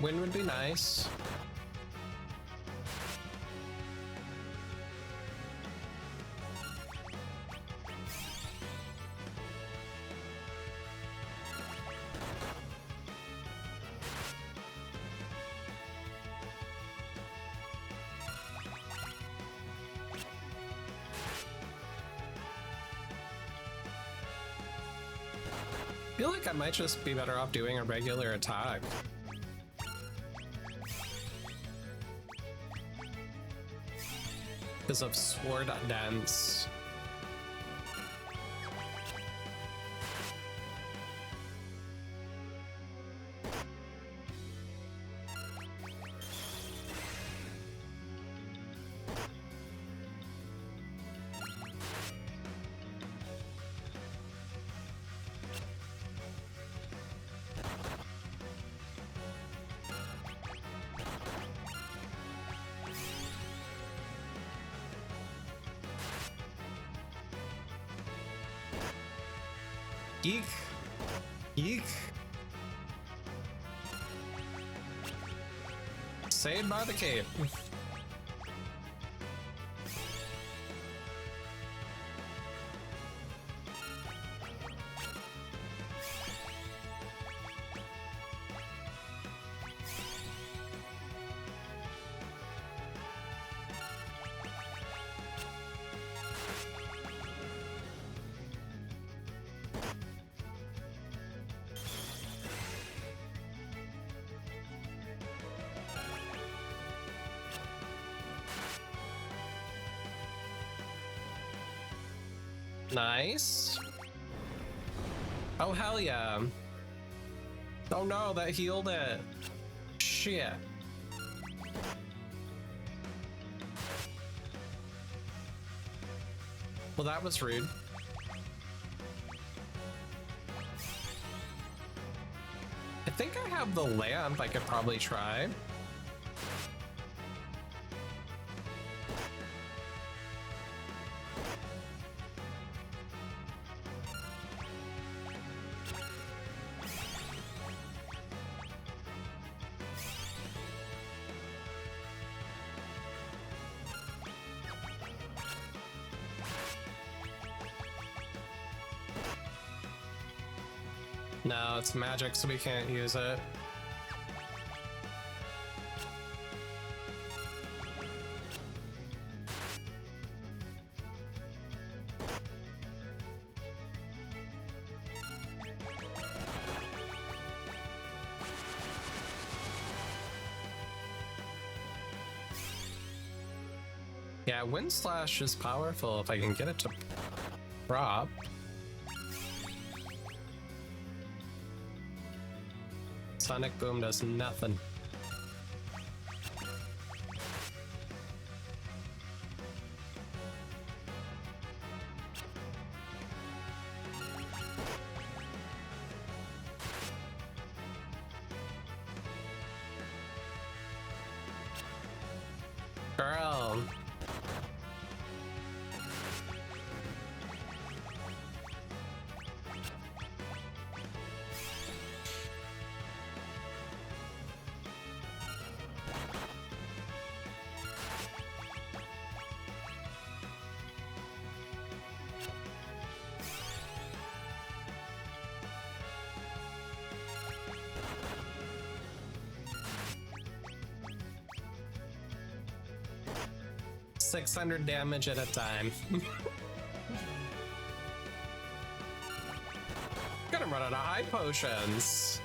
Wind would be nice. I feel like I might just be better off doing a regular attack. Because of sword dance. Eek. Eek. Saved by the cape. Nice. Oh, hell yeah. Oh no, that healed it. Shit. Well, that was rude. I think I have the lamp I could probably try. No, it's magic, so we can't use it. Yeah, Wind Slash is powerful if I can get it to prop. Sonic Boom does nothing. Girl. $600 damage at a time. Gonna run out of high potions.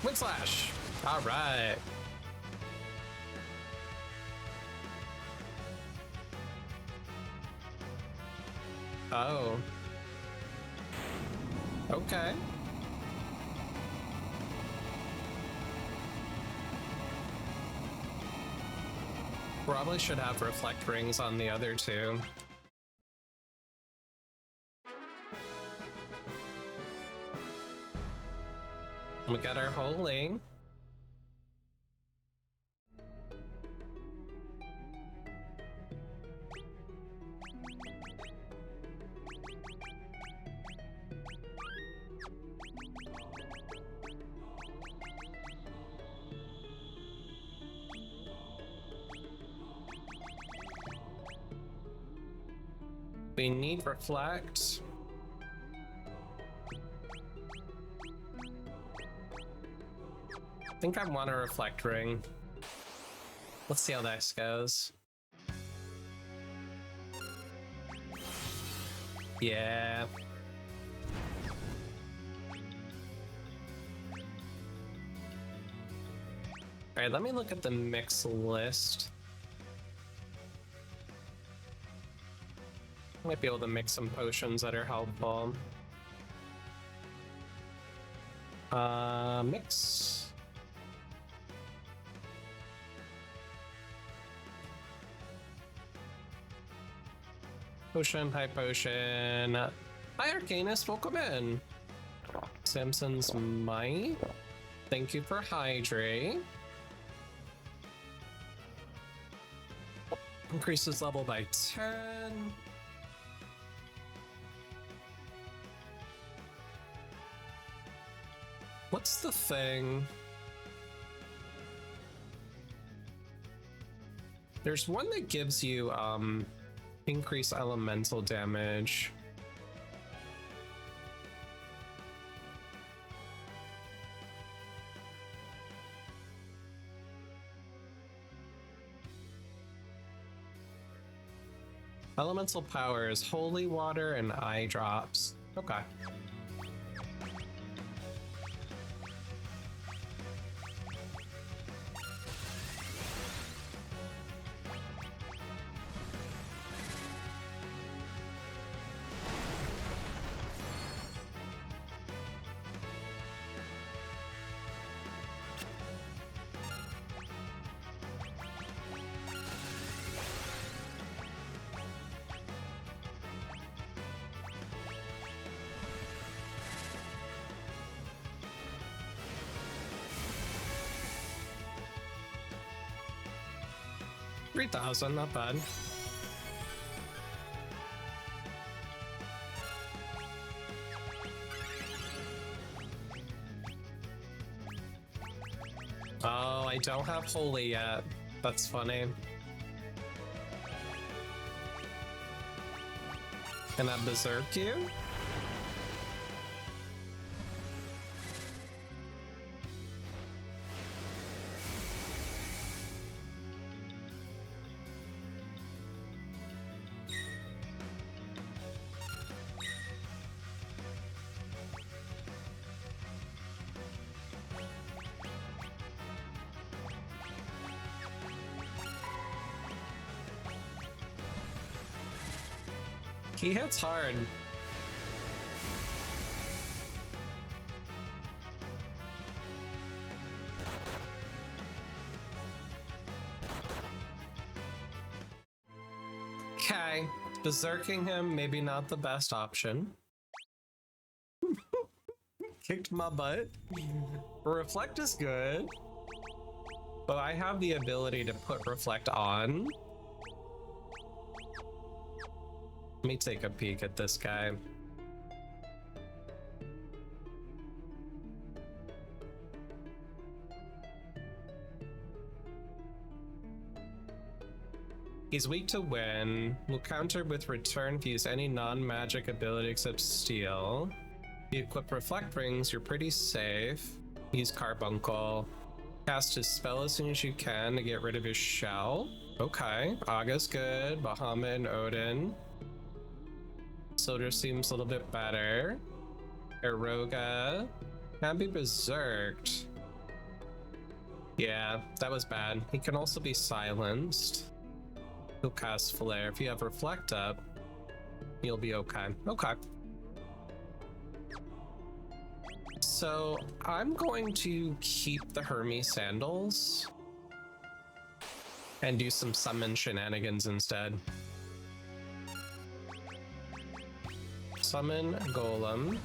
Wind Slash. All right. Oh. Okay. Probably should have reflect rings on the other two. We got our holy. We need reflect. I think I want a reflect ring. Let's see how this goes. Yeah. Alright, let me look at the mix list. Might be able to mix some potions that are helpful. Mix. Potion, high potion. Hi Arcanist, welcome in. Samson's Might. Thank you for hydrate. Increases level by 10. What's the thing? There's one that gives you increased elemental damage. Elemental power is holy water and eye drops. Okay. $3,000, not bad. Oh, I don't have holy yet. That's funny. Can I berserk you? He hits hard. Okay, berserking him, maybe not the best option. Kicked my butt. Reflect is good, but I have the ability to put reflect on. Let me take a peek at this guy. He's weak to wind. Will counter with return if you use any non-magic ability except steel. If you equip reflect rings, you're pretty safe. Use carbuncle. Cast his spell as soon as you can to get rid of his shell. Okay, Aga's good. Bahamut and Odin. Soldier seems a little bit better. Eroga. Can be berserked. Yeah, that was bad. He can also be silenced. He'll cast Flare. If you have Reflect up, you'll be okay. Okay. So I'm going to keep the Hermes sandals and do some summon shenanigans instead. Summon Golem.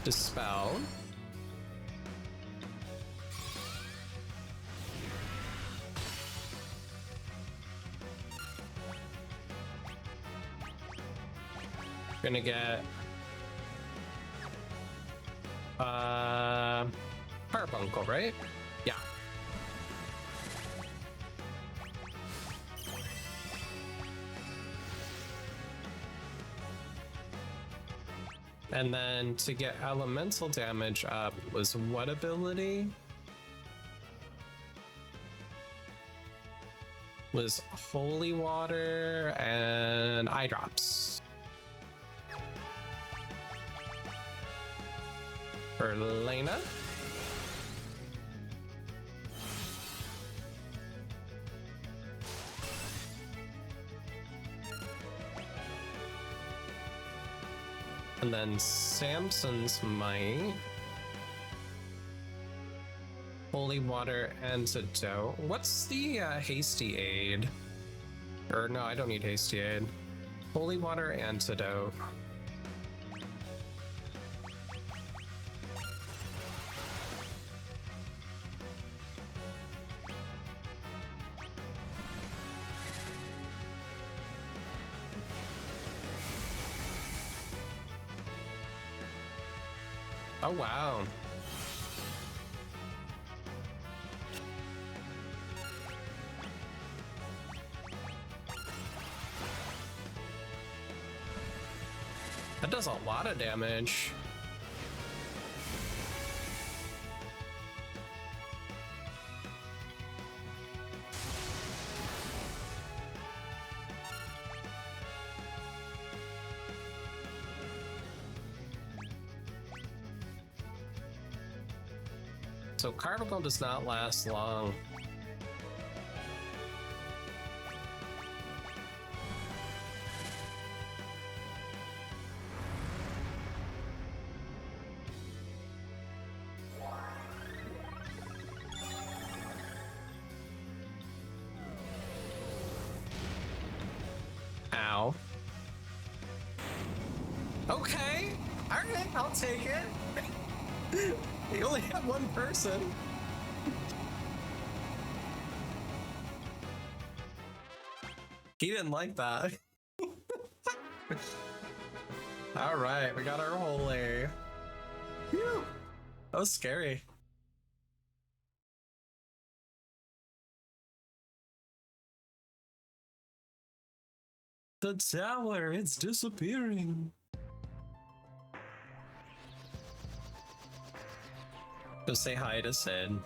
Dispel. Gonna get Carbuncle, right? Yeah. And then to get elemental damage up was what ability? Was Holy Water and Eye Drops. For Lena. And then Samson's Might. Holy Water Antidote. What's the Hasty Aid? Or no, I don't need Hasty Aid. Holy Water Antidote. Oh, wow. That does a lot of damage. So Carbuncle does not last long. Ow. Okay. All right, I'll take it. You only have one person. He didn't like that. All right, we got our holy. Whew. That was scary. The tower, it's disappearing. Go say hi to Sid.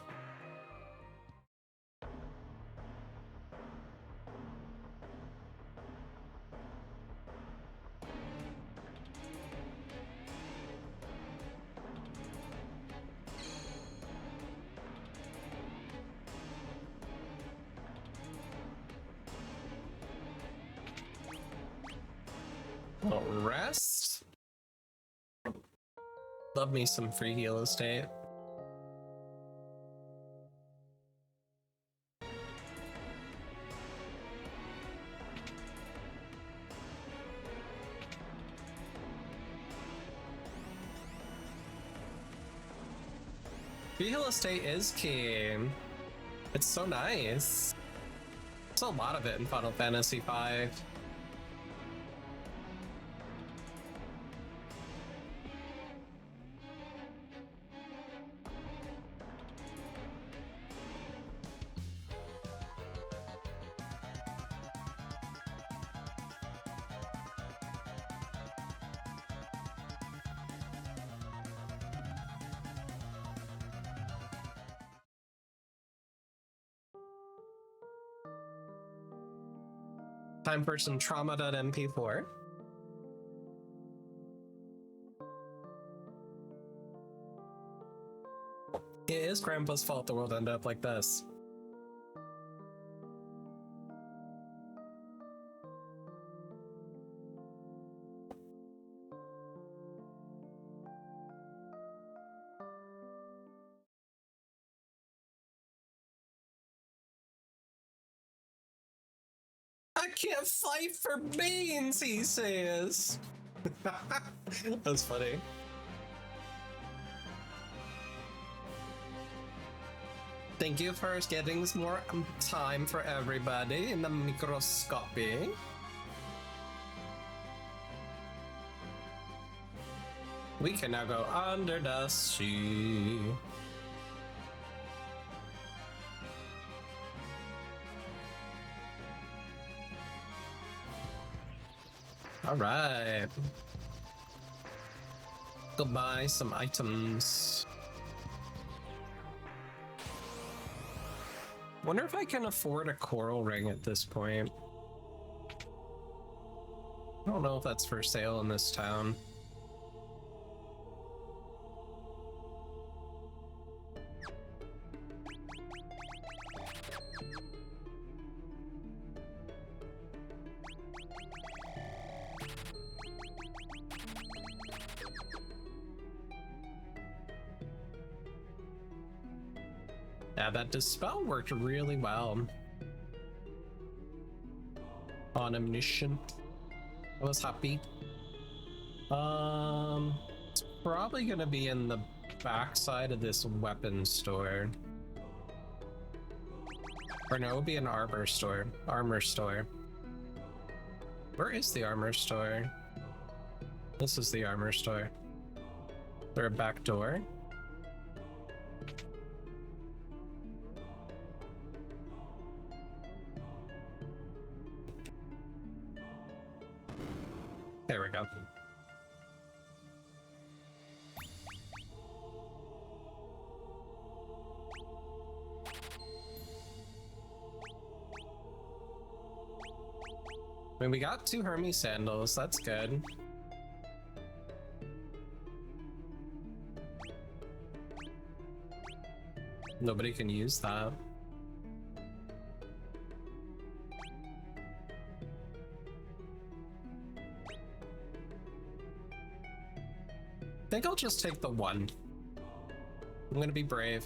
Well, rest. Love me some free heal estate. Free heal estate is key. It's so nice. There's a lot of it in Final Fantasy V. Time for some trauma.mp4. It is Grandpa's fault the world ended up like this. I can't fight for beans, he says. That's funny. Thank you for getting more time for everybody in the microscopy. We can now go under the sea. All right. Go buy some items. Wonder if I can afford a coral ring at this point. I don't know if that's for sale in this town. Yeah, that dispel worked really well. On omniscient. I was happy. It's probably gonna be in the backside of this weapon store. Or no, it'll be an armor store. Armor store. Where is the armor store? This is the armor store. Is there a back door? There we go. I mean, we got 2 Hermes sandals, that's good. Nobody can use that. I think I'll just take the 1. I'm gonna be brave.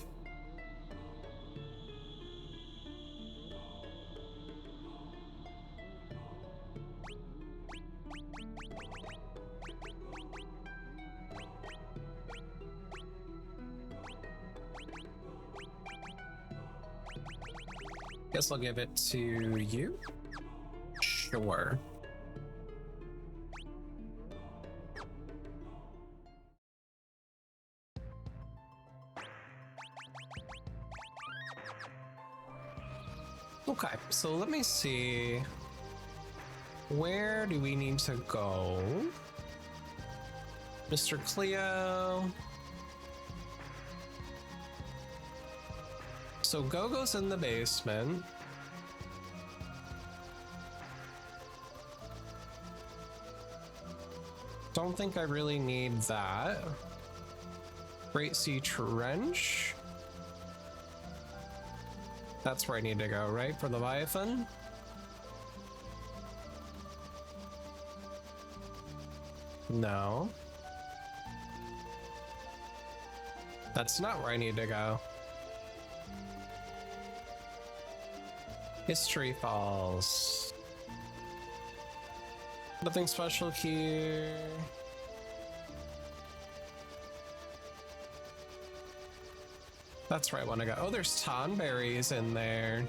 Guess I'll give it to you. Sure. Okay, so let me see. Where do we need to go? Mr. Cleo. So Gogo's in the basement. Don't think I really need that. Great Sea Trench. That's where I need to go, right? For Leviathan? No. That's not where I need to go. History Falls. Nothing special here. That's where I want to go. Oh, there's tonberries in there.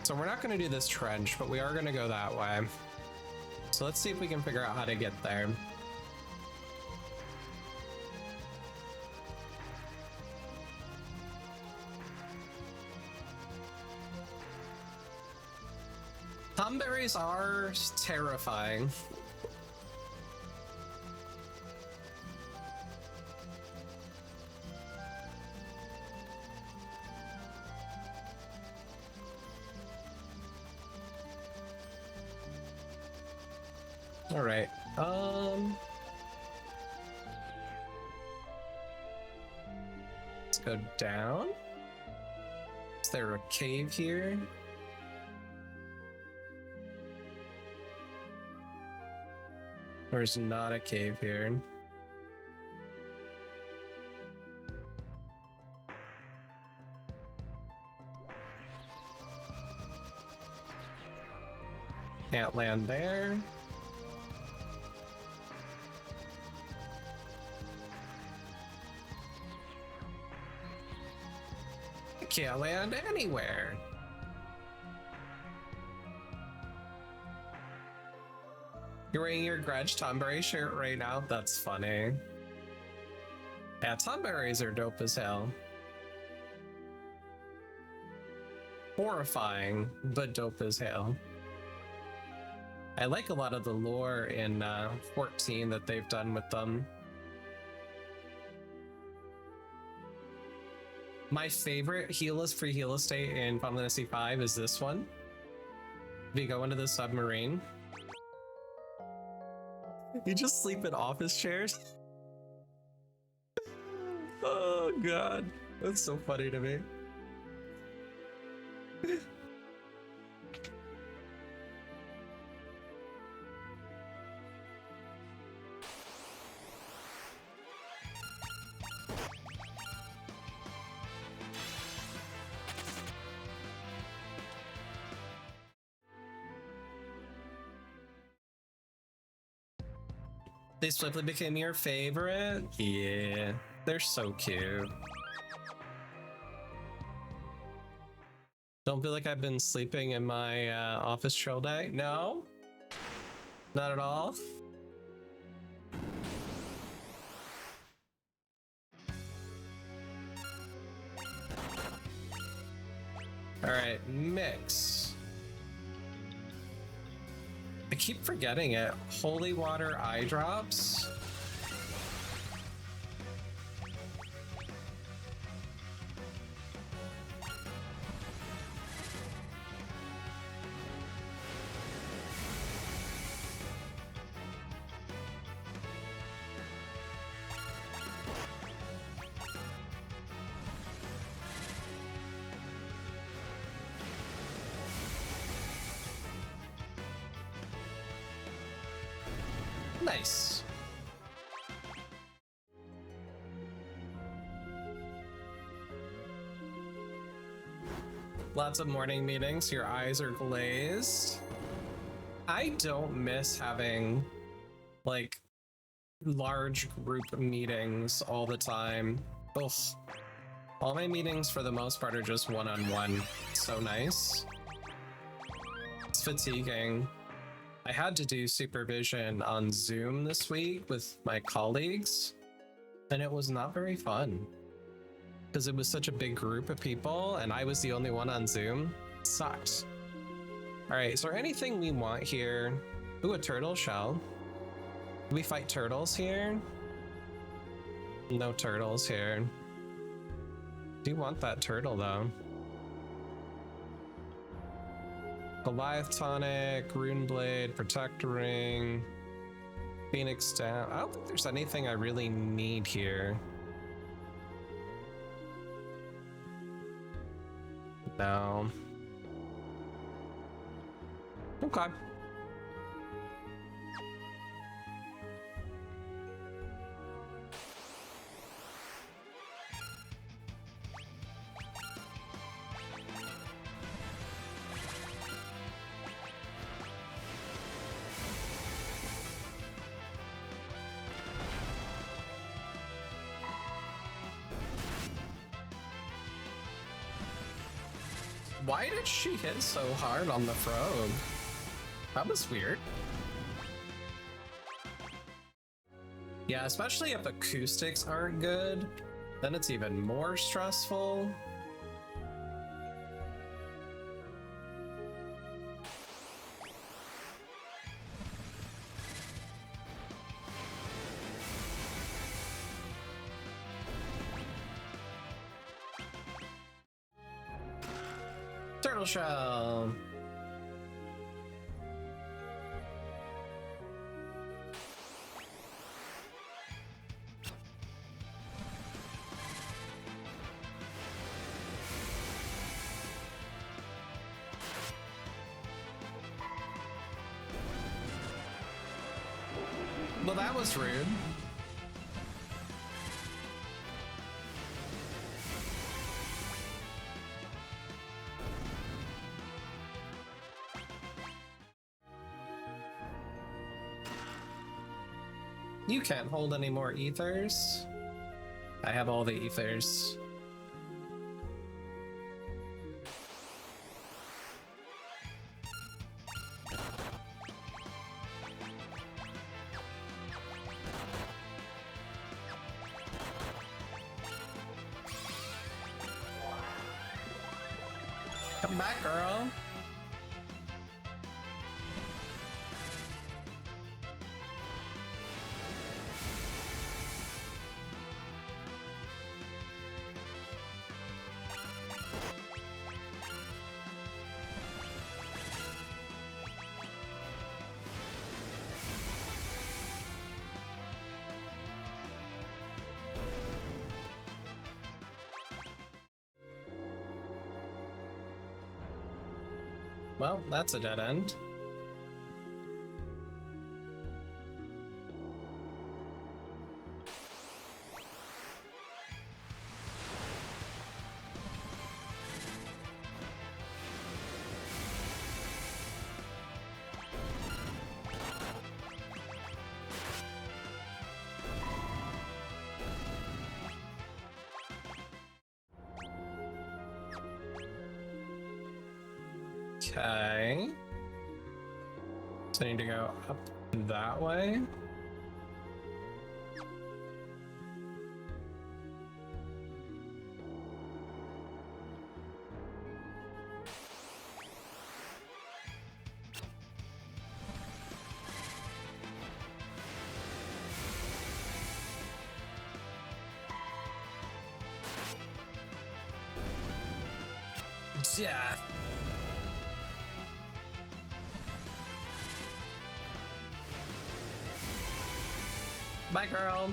So we're not going to do this trench, but we are going to go that way. So let's see if we can figure out how to get there. Tonberries are terrifying. All right. Let's go down. Is there a cave here? There's not a cave here. Can't land there. can't land anywhere. You're wearing your Grudge Tomberry shirt right now? That's funny. Yeah, Tomberries are dope as hell. Horrifying, but dope as hell. I like a lot of the lore in 14 that they've done with them. My favorite free heal estate in Final Fantasy V is this one. If you go into the submarine, you just sleep in office chairs. Oh god, that's so funny to me. They swiftly became your favorite? Yeah, they're so cute. Don't feel like I've been sleeping in my office trail day? No? Not at all? Alright, mix. I keep forgetting it. Holy water eye drops. Nice. Lots of morning meetings. Your eyes are glazed. I don't miss having like large group meetings all the time. Ugh. All my meetings for the most part are just one-on-one. So nice. It's fatiguing. I had to do supervision on Zoom this week with my colleagues, and it was not very fun because it was such a big group of people and I was the only one on Zoom. It sucked. All right, is there anything we want here? Ooh, a turtle shell. Do we fight turtles here? No turtles here. Do you want that turtle though? Goliath tonic, rune blade, protect ring, phoenix down. I don't think there's anything I really need here. No. Okay. Why did she hit so hard on the frog? That was weird. Yeah, especially if acoustics aren't good, then it's even more stressful. Turtle shell. Well, that was rude. You can't hold any more ethers. I have all the ethers. Come back, girl. Well, that's a dead end. Okay. So I need to go up that way. Death. Bye, girl.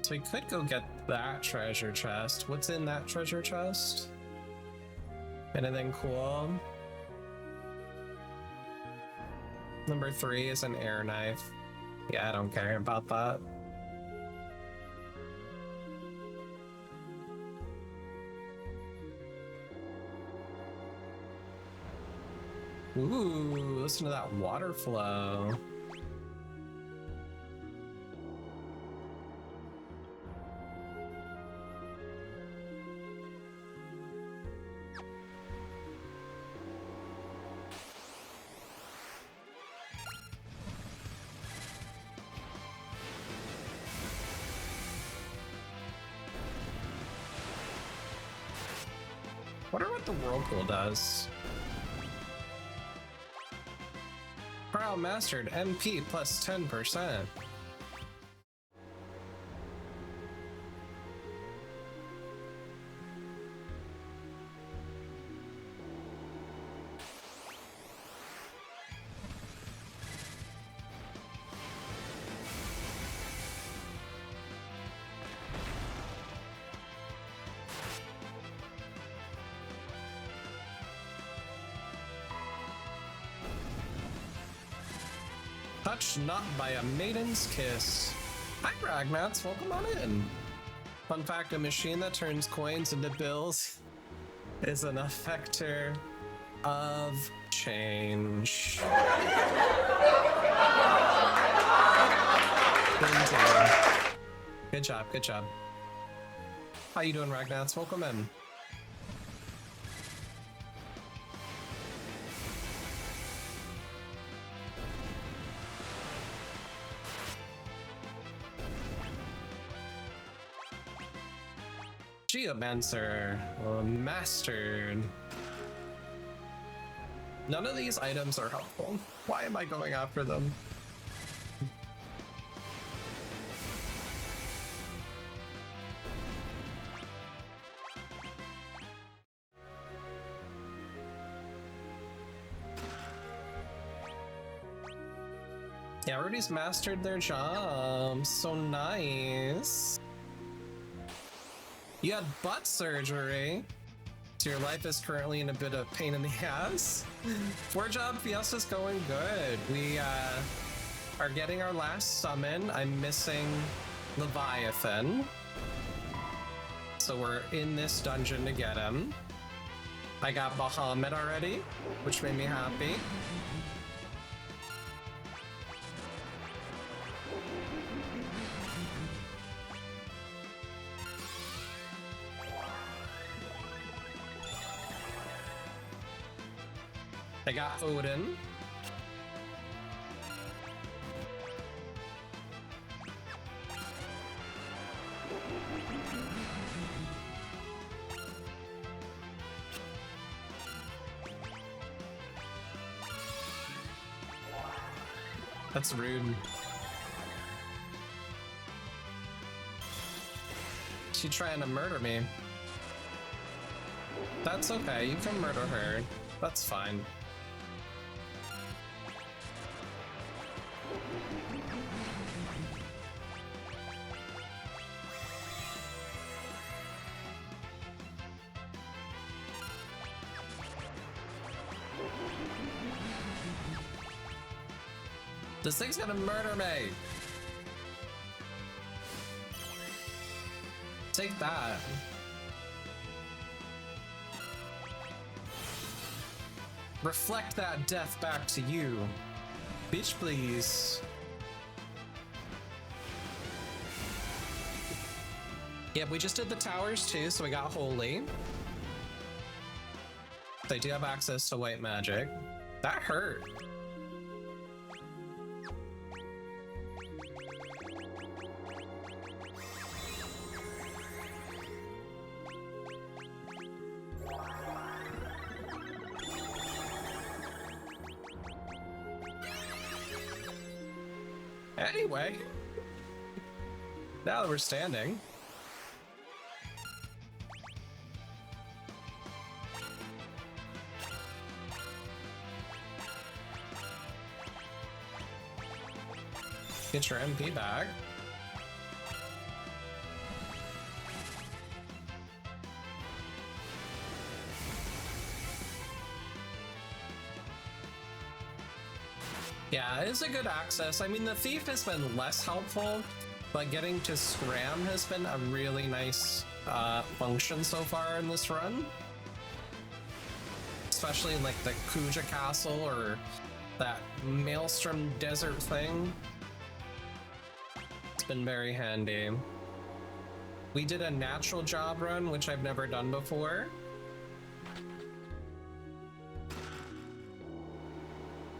So we could go get that treasure chest. What's in that treasure chest? Anything cool? Number 3 is an air knife. Yeah, I don't care about that. Ooh, listen to that water flow. Wonder what the whirlpool does. Trial mastered, MP plus 10%. Touched not by a maiden's kiss. Hi, Ragnats, welcome on in. Fun fact, a machine that turns coins into bills is an effector of change. Good job, good job. How you doing, Ragnats? Welcome in. Geomancer, mastered. None of these items are helpful. Why am I going after them? Yeah, everybody's mastered their jobs. So nice. You had butt surgery, so your life is currently in a bit of pain in the ass. 4-job Fiesta's going good. We are getting our last summon. I'm missing Leviathan. So we're in this dungeon to get him. I got Bahamut already, which made me happy. I got Odin. That's rude. She trying to murder me. That's okay, you can murder her. That's fine. This thing's gonna murder me! Take that. Reflect that death back to you. Bitch, please. Yep, we just did the towers too, so we got Holy. They do have access to white magic. That hurt. Anyway, now that we're standing, get your MP back. Yeah, it's a good access. I mean, the Thief has been less helpful, but getting to Scram has been a really nice function so far in this run. Especially in, like, the Kuja Castle or that Maelstrom Desert thing. It's been very handy. We did a natural job run, which I've never done before.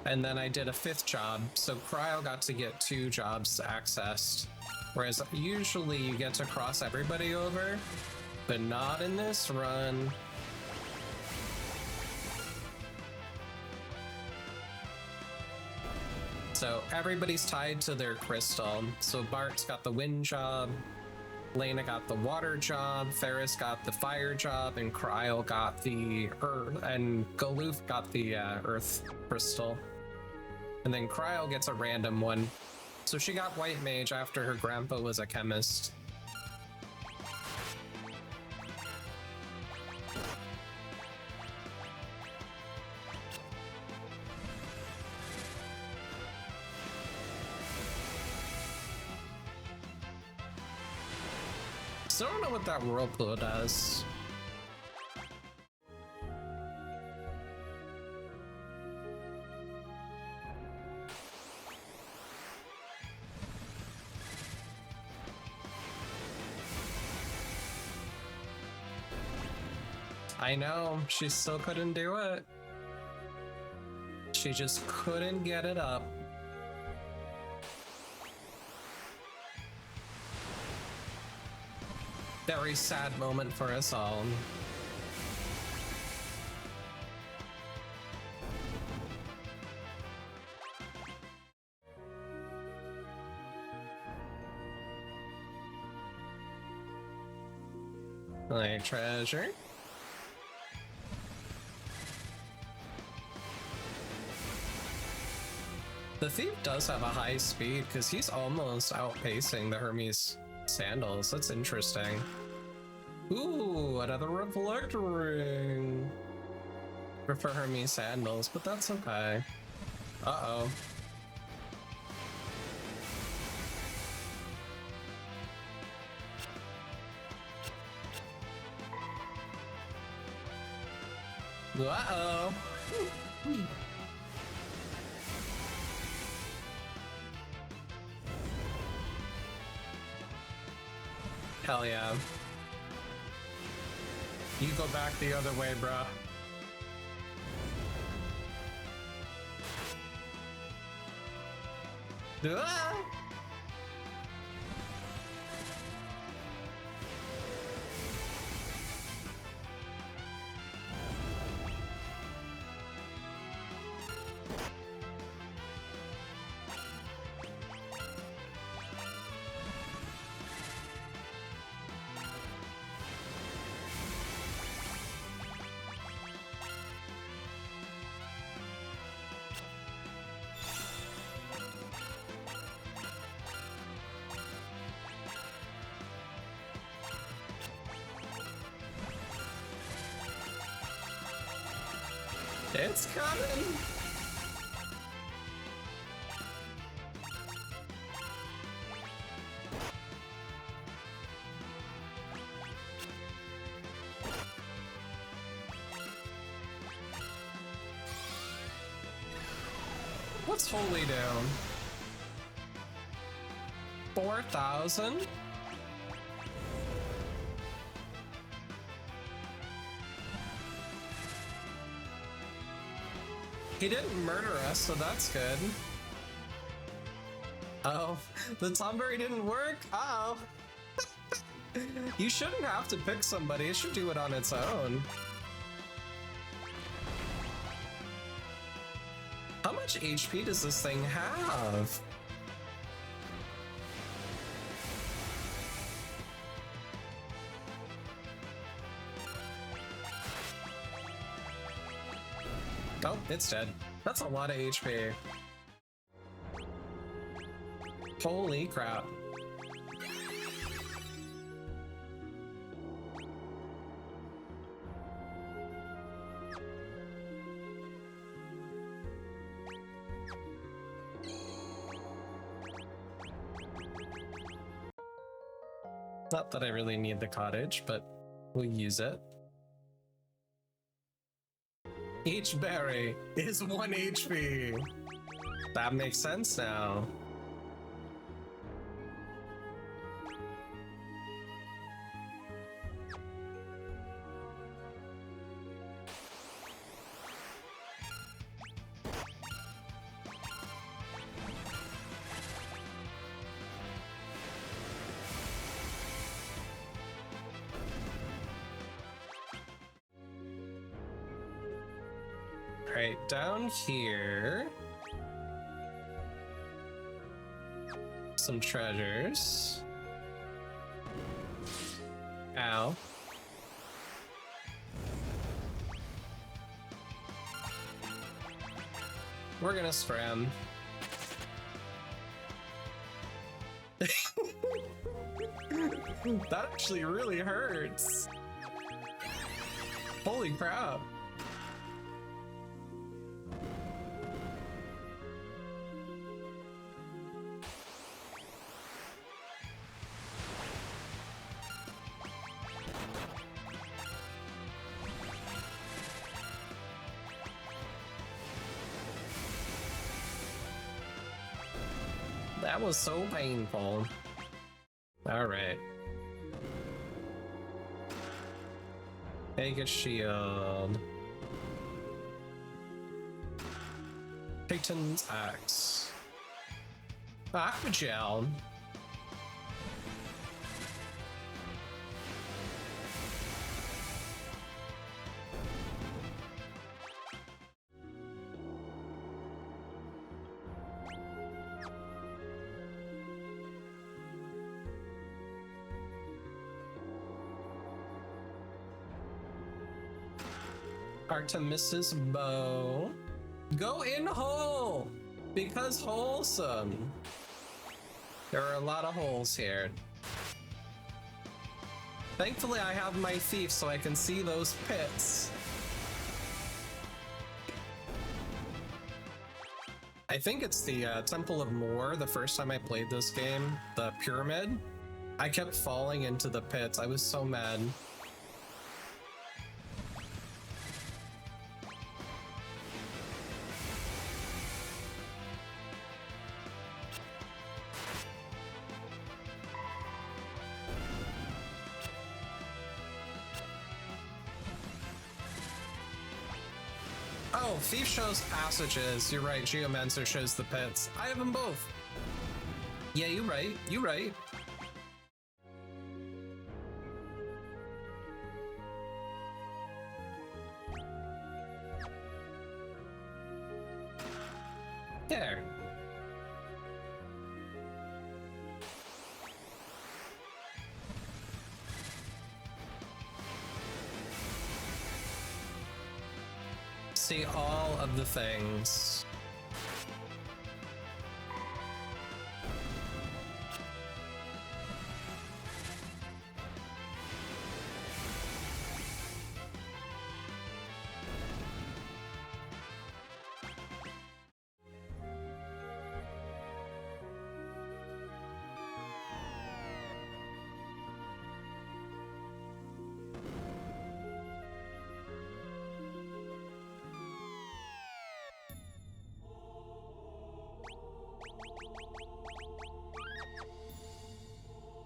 And then I did a 5th job, so Cryo got to get 2 jobs accessed. Whereas usually you get to cross everybody over, but not in this run. So everybody's tied to their crystal. So Bart's got the wind job, Lena got the water job, Ferris got the fire job, and Cryo got the earth, and Galoof got the earth crystal. And then Cryo gets a random one. So she got White Mage after her grandpa was a chemist. Still don't know what that whirlpool does. I know, she still couldn't do it. She just couldn't get it up. Very sad moment for us all. My treasure. The Thief does have a high speed because he's almost outpacing the Hermes sandals. That's interesting. Ooh, another reflect ring. Prefer Hermes sandals, but that's okay. Uh-oh. Uh-oh. Hell yeah. You go back the other way, bruh. Ah! It's coming! What's Holy down? 4,000? He didn't murder us, so that's good. Oh, the Tomberry didn't work? Uh oh. You shouldn't have to pick somebody, it should do it on its own. How much HP does this thing have? Oh, it's dead. That's a lot of HP. Holy crap. Not that I really need the cottage, but we'll use it. Each berry is 1 HP. That makes sense now. Right down here. Some treasures. Ow. We're gonna scram. That actually really hurts. Holy crap. That was so painful. All right. Take a shield. Titan's axe. Aquagel. Artemis's bow. Go in hole! Because wholesome. There are a lot of holes here. Thankfully I have my thief so I can see those pits. I think it's the Temple of Moor, the first time I played this game, the pyramid. I kept falling into the pits, I was so mad. Oh, Thief shows passages. You're right, Geomancer shows the pits. I have them both. Yeah, you right. You right. There. See all of the things.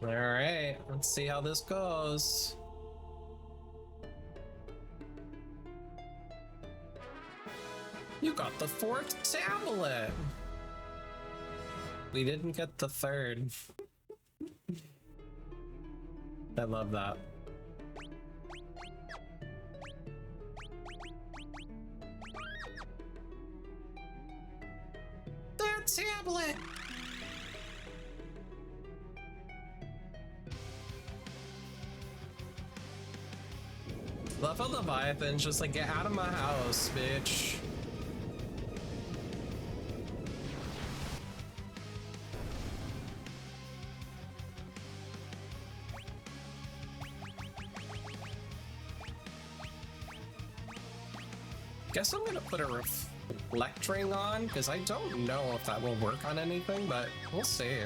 All right, let's see how this goes. You got the 4th tablet. We didn't get the 3rd. I love that. That tablet. Love how Leviathan's just like, get out of my house, bitch. Guess I'm gonna put a reflect ring on, because I don't know if that will work on anything, but we'll see.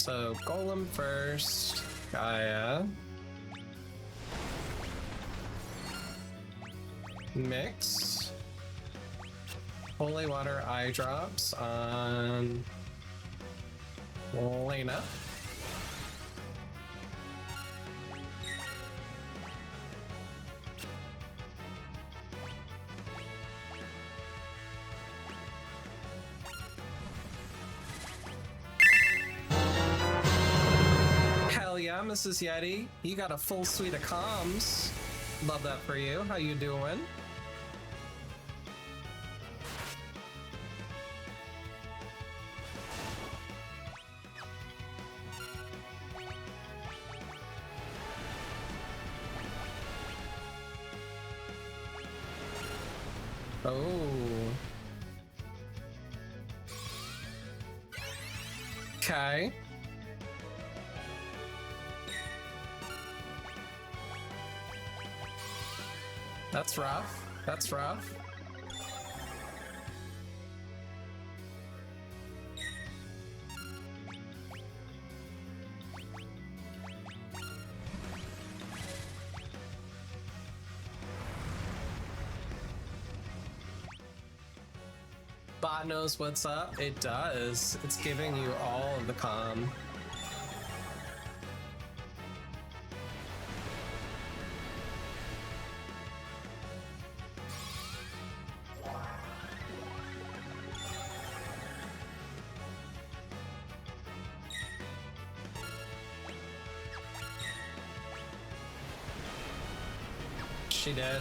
So, Golem first, Gaia. Mix. Holy Water Eye Drops on Lena. Hell yeah, Mrs. Yeti. You got a full suite of comms. Love that for you. How you doing? Oh. Okay. That's rough. That's rough. Bot knows what's up. It does. It's giving you all of the comm. She did.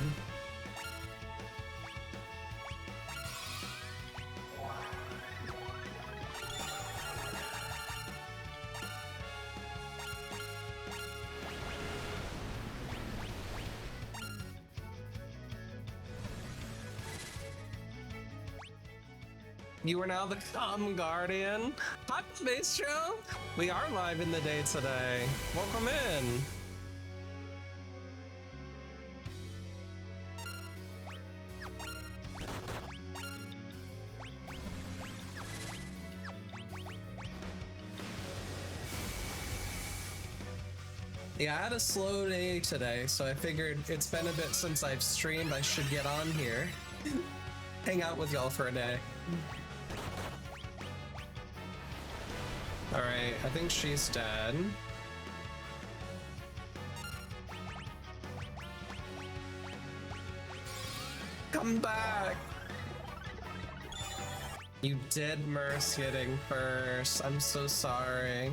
You are now the comm guardian. Hi, Maestro. We are live in the day today. Welcome in. Yeah, I had a slow day today, so I figured it's been a bit since I've streamed. I should get on here, hang out with y'all for a day. All right, I think she's dead. Come back. You did Merce getting first. I'm so sorry.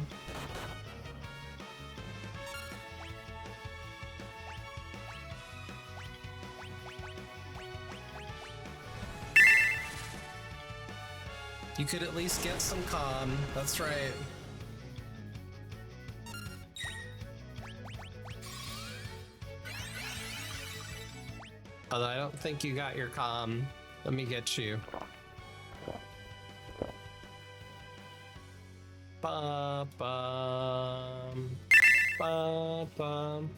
You could at least get some calm. That's right. Although I don't think you got your calm. Let me get you. Ba bum. Ba bum.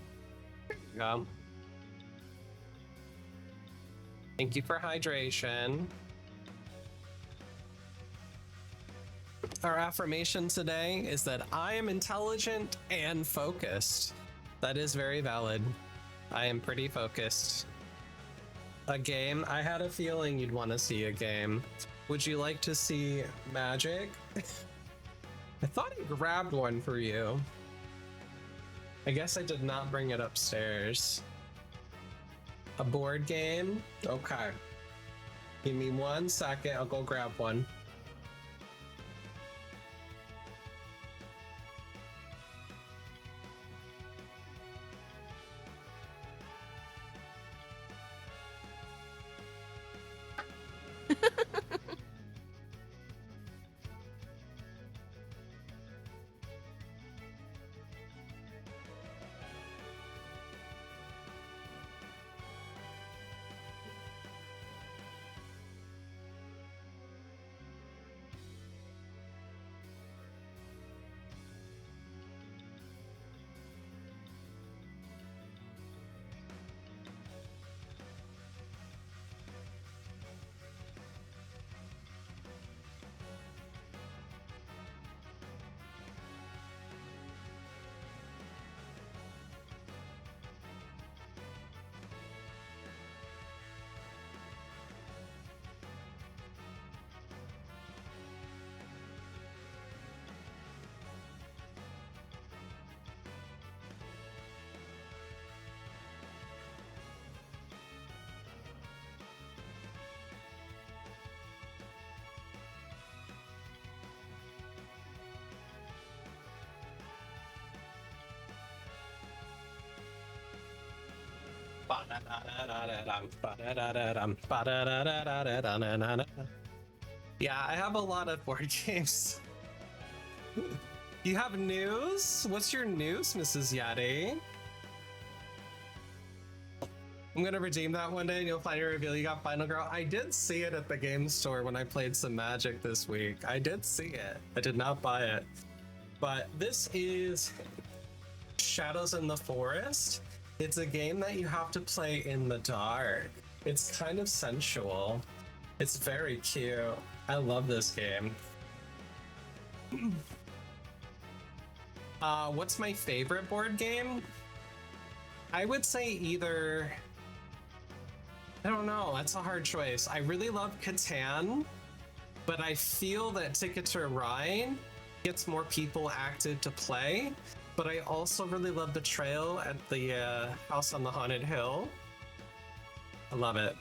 There you go. Thank you for hydration. Our affirmation today is that I am intelligent and focused. That is very valid. I am pretty focused. A game? I had a feeling you'd want to see a game. Would you like to see Magic? I thought I grabbed one for you. I guess I did not bring it upstairs. A board game? Okay. Give me 1 second, I'll go grab one. Yeah, I have a lot of board games. You have news? What's your news, Mrs. Yeti? I'm gonna redeem that one day and you'll finally reveal you got Final Girl. I did see it at the game store when I played some Magic this week. I did see it. I did not buy it. But this is Shadows in the Forest. It's a game that you have to play in the dark. It's kind of sensual. It's very cute. I love this game. What's my favorite board game? I would say either... I don't know, that's a hard choice. I really love Catan, but I feel that Ticket to Ride gets more people active to play. But I also really love Betrayal at the House on the Haunted Hill. I love it.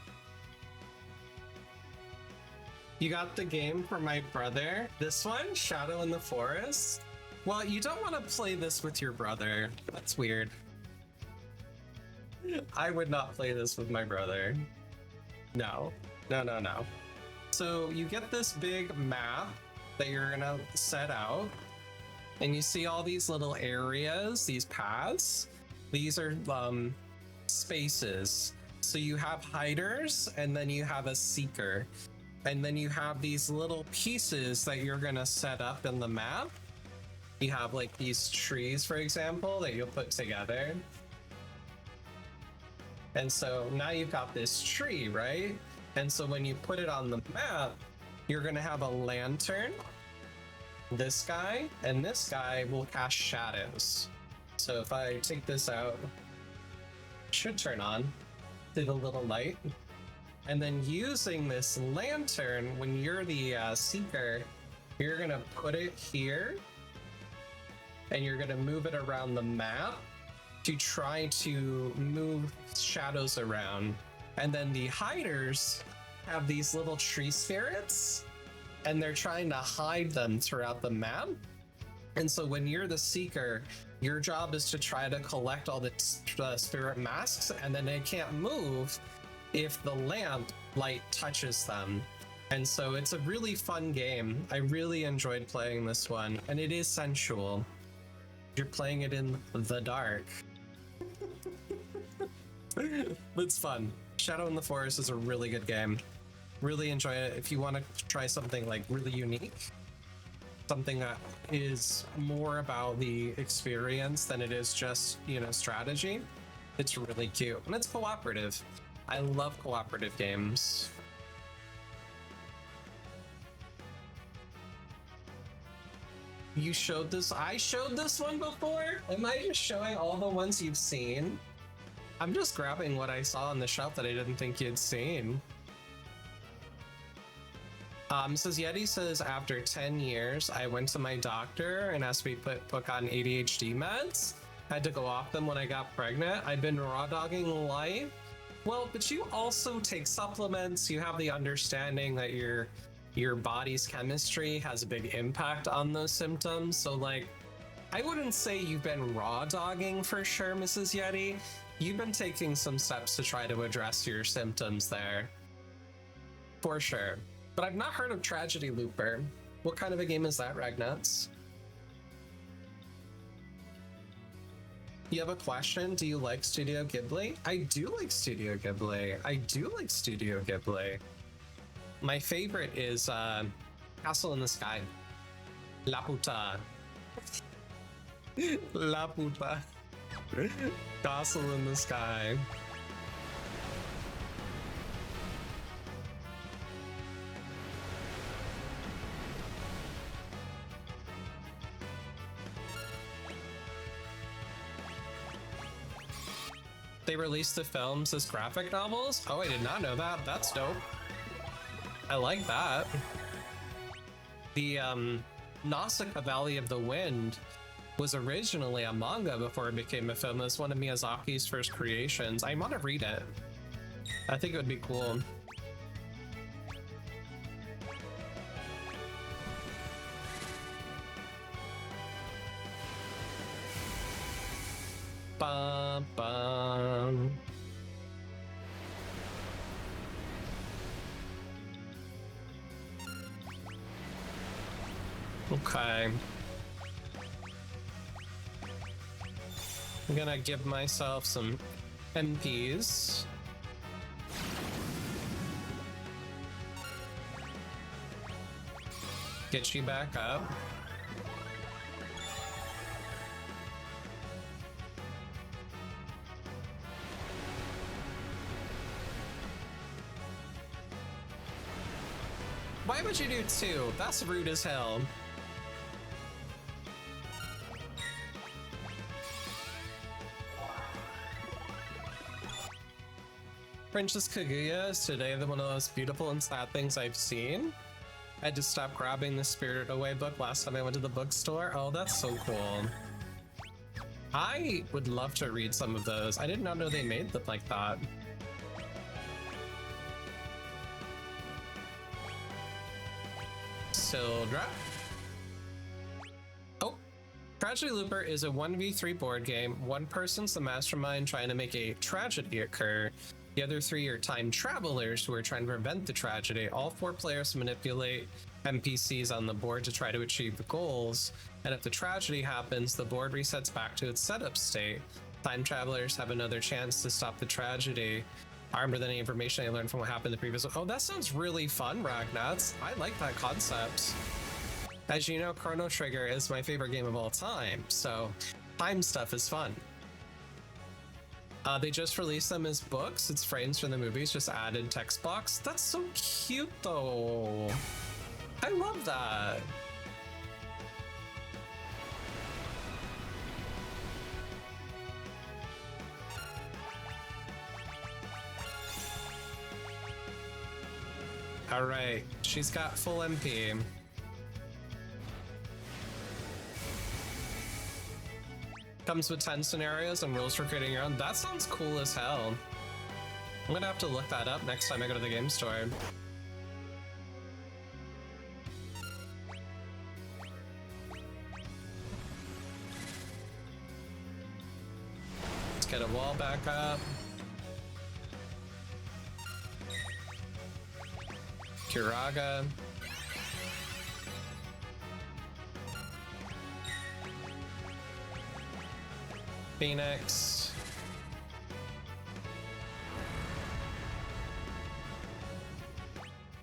You got the game for my brother. This one, Shadow in the Forest. Well, you don't want to play this with your brother. That's weird. I would not play this with my brother. No. No, no, no. So you get this big map that you're gonna set out. And you see all these little areas, these paths. These are spaces. So you have hiders, and then you have a seeker. And then you have these little pieces that you're gonna set up in the map. You have like these trees, for example, that you'll put together. And so now you've got this tree, right? And so when you put it on the map, you're gonna have a lantern. This guy and this guy will cast shadows. So if I take this out, it should turn on. See the little light? And then using this lantern, when you're the seeker, you're gonna put it here and you're gonna move it around the map to try to move shadows around. And then the hiders have these little tree spirits, and they're trying to hide them throughout the map. And so when you're the seeker, your job is to try to collect all the spirit masks, and then they can't move if the lamp light touches them. And so it's a really fun game. I really enjoyed playing this one, and it is sensual. You're playing it in the dark. It's fun. Shadow in the Forest is a really good game. Really enjoy it. If you want to try something like really unique, something that is more about the experience than it is just, you know, strategy, it's really cute. And it's cooperative. I love cooperative games. You showed this? I showed this one before? Am I just showing all the ones you've seen? I'm just grabbing what I saw on the shelf that I didn't think you'd seen. Says Yeti says, after 10 years, I went to my doctor and asked me to put on ADHD meds. Had to go off them when I got pregnant. I've been raw dogging life. Well, but you also take supplements. You have the understanding that your body's chemistry has a big impact on those symptoms. So like, I wouldn't say you've been raw dogging for sure, Mrs. Yeti. You've been taking some steps to try to address your symptoms there. For sure. But I've not heard of Tragedy Looper. What kind of a game is that, Ragnuts? You have a question? Do you like Studio Ghibli? I do like Studio Ghibli. I do like Studio Ghibli. My favorite is Castle in the Sky. La Puta. La Puta. Castle in the Sky. They released the films as graphic novels? Oh, I did not know that. That's dope. I like that. The Nausicaa Valley of the Wind was originally a manga before it became a film. It was one of Miyazaki's first creations. I want to read it. I think it would be cool. Bum, bum. Okay. I'm gonna give myself some MPs. Get you back up. Why would you do two? That's rude as hell. Princess Kaguya is today one of the most beautiful and sad things I've seen. I had to stop grabbing the Spirited Away book last time I went to the bookstore. Oh, that's so cool. I would love to read some of those. I did not know they made them like that. Sildra. Oh, Tragedy Looper is a 1v3 board game. One person's the mastermind trying to make a tragedy occur. The other three are time travelers who are trying to prevent the tragedy. All four players manipulate NPCs on the board to try to achieve the goals. And if the tragedy happens, the board resets back to its setup state. Time travelers have another chance to stop the tragedy, armed with any information they learned from what happened in the previous one. Oh, that sounds really fun, Ragnuts. I like that concept. As you know, Chrono Trigger is my favorite game of all time, so time stuff is fun. They just released them as books. It's frames from the movies, just added text box. That's so cute, though. I love that. All right, she's got full MP. Comes with 10 scenarios and rules for creating your own. That sounds cool as hell. I'm gonna have to look that up next time I go to the game store. Let's get a wall back up. Kiraga. Phoenix.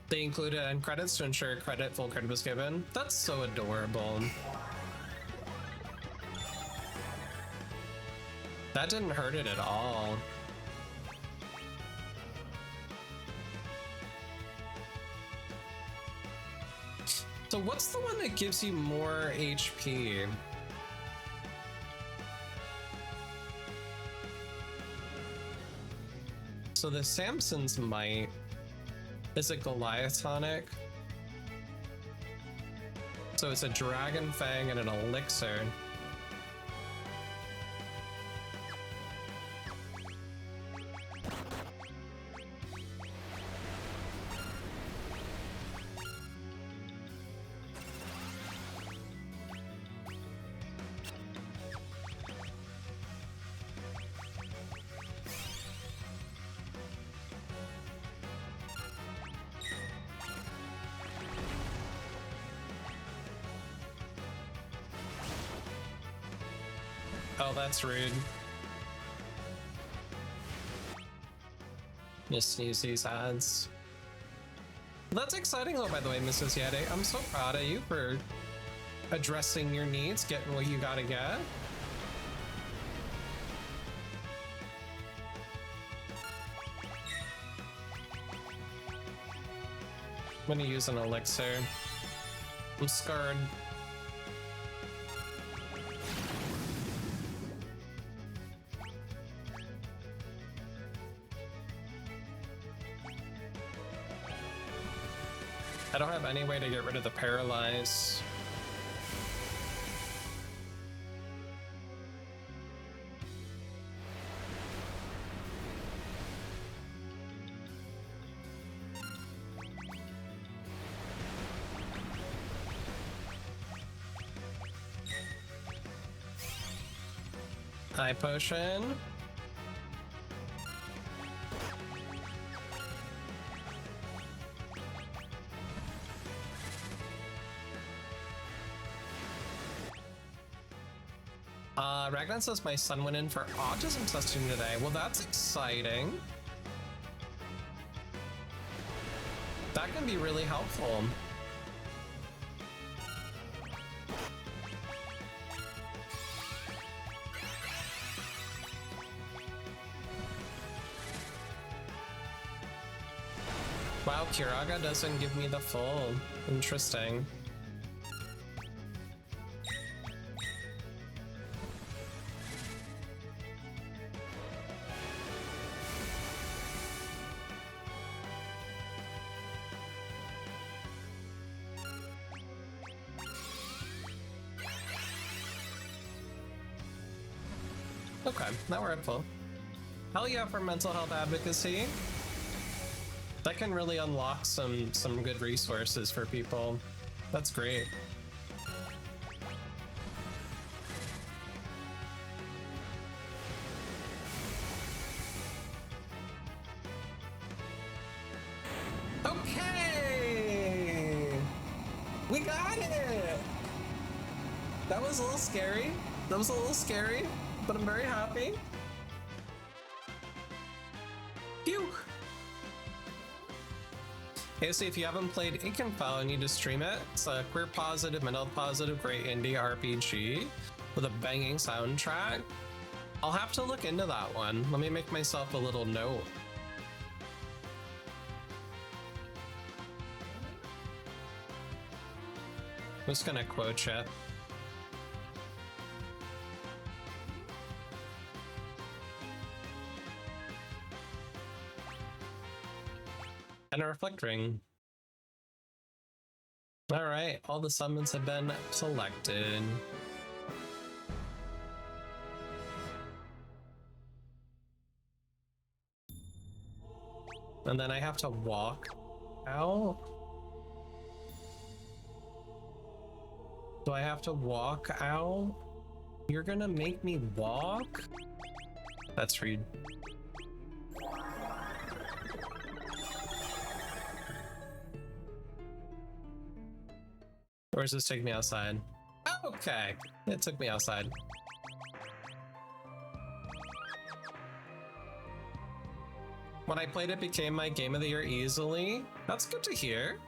They included end credits to ensure full credit was given. That's so adorable. That didn't hurt it at all. So what's the one that gives you more HP? So the Samson's Might is a Goliathonic. So it's a Dragon Fang and an Elixir. Oh, that's rude. Just sneeze these ads. That's exciting though, by the way, Mrs. Yeti. I'm so proud of you for addressing your needs, getting what you gotta get. I'm gonna use an elixir. I'm scared. I don't have any way to get rid of the paralyze. High potion. Ragnar says my son went in for autism testing today. Well, that's exciting. That can be really helpful. Wow, Kiraga doesn't give me the full. Interesting. Okay, now we're at full. Hell yeah for mental health advocacy. That can really unlock some good resources for people. That's great. Okay! We got it! That was a little scary. That was a little scary, but I'm very happy. Phew! Hey, so if you haven't played Ikenfell and you need to stream it, it's a queer positive, mental positive, great indie RPG with a banging soundtrack. I'll have to look into that one. Let me make myself a little note. I'm just gonna quote you. And a reflect ring. All right, all the summons have been selected. And then I have to walk out. Do I have to walk out? You're gonna make me walk? That's rude. Or does this take me outside? Okay, it took me outside. When I played it, became my game of the year easily. That's good to hear.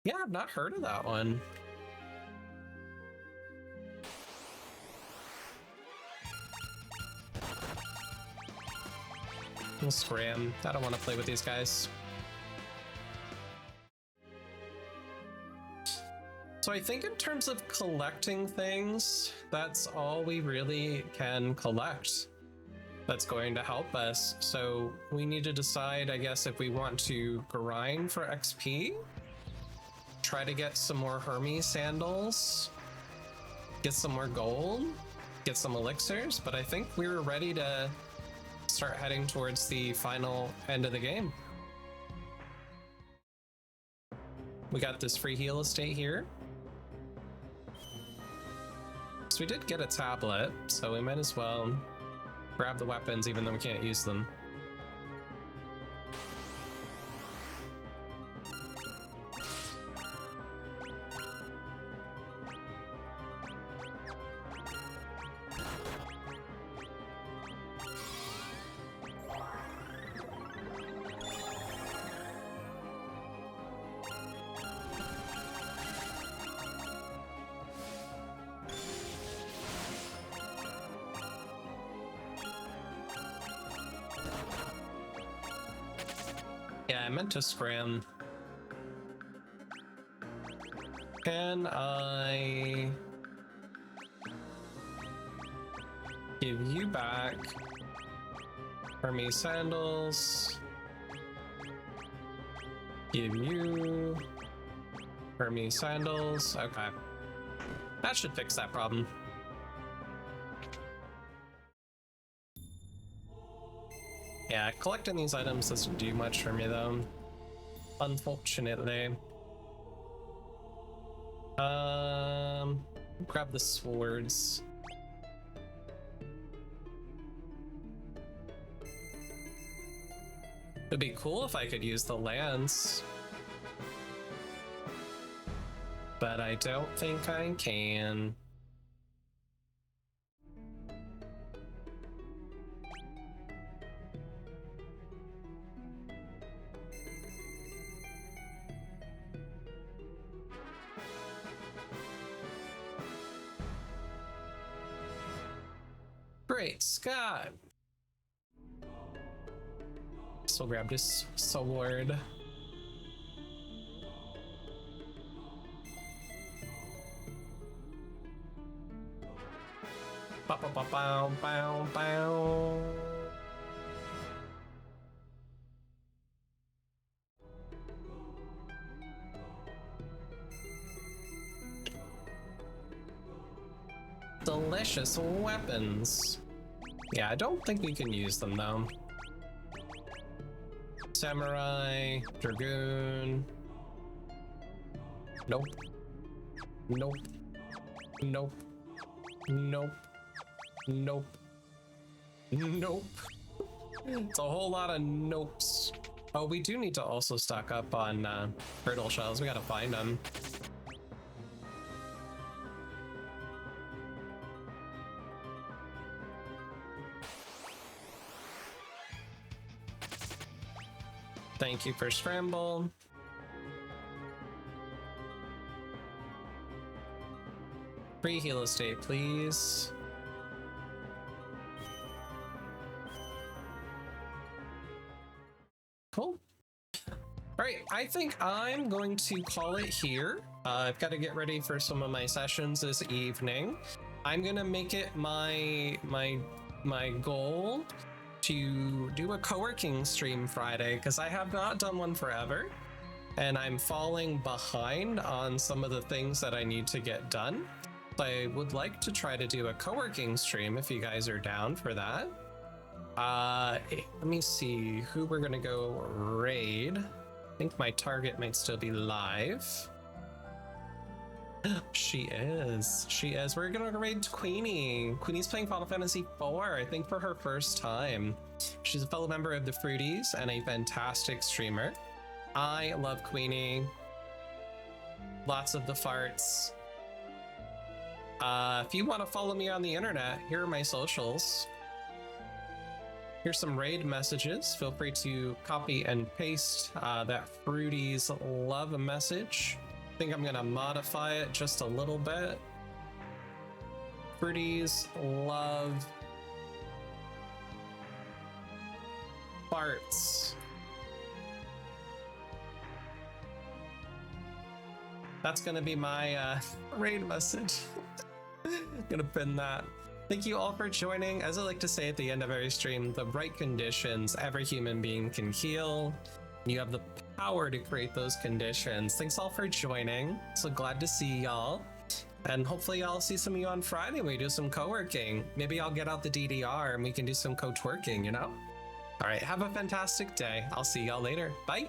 Yeah, I've not heard of that one. We'll scram. I don't want to play with these guys. So I think in terms of collecting things, that's all we really can collect that's going to help us. So we need to decide, I guess, if we want to grind for XP, try to get some more Hermes sandals, get some more gold, get some elixirs, but I think we were ready to start heading towards the final end of the game. We got this free heal estate here. So we did get a tablet, so we might as well grab the weapons even though we can't use them. Yeah, I meant to scram. Can I give you back Hermes sandals? Give you Hermes sandals. Okay. That should fix that problem. Yeah, collecting these items doesn't do much for me though, unfortunately. Grab the swords. It'd be cool if I could use the lance, but I don't think I can. Great Scott! So grab this sword. Bow, bow, bow, bow, bow, bow. Delicious weapons. Yeah, I don't think we can use them though. Samurai, Dragoon. Nope. Nope. Nope. Nope. Nope. Nope. It's a whole lot of nopes. Oh, we do need to also stock up on turtle shells. We gotta find them. Thank you for scramble. Free heal estate, please. Cool. Alright, I think I'm going to call it here. I've got to get ready for some of my sessions this evening. I'm gonna make it my goal to do a co-working stream Friday, because I have not done one forever and I'm falling behind on some of the things that I need to get done. So I would like to try to do a co-working stream if you guys are down for that. Let me see who we're gonna go raid. I think my target might still be live. She is. We're gonna raid Queenie. Queenie's playing Final Fantasy IV, I think for her first time. She's a fellow member of the Fruities and a fantastic streamer. I love Queenie. Lots of the farts. If you want to follow me on the internet, here are my socials. Here's some raid messages. Feel free to copy and paste that Fruities love message. I think I'm gonna modify it just a little bit. Fruities love farts. That's gonna be my raid message. Gonna pin that. Thank you all for joining. As I like to say at the end of every stream, the right conditions, every human being can heal. You have the power to create those conditions. Thanks all for joining. So glad to see y'all. And hopefully I'll see some of you on Friday. We do some co-working. Maybe I'll get out the DDR and we can do some co-twerking, you know? All right, have a fantastic day. I'll see y'all later. Bye.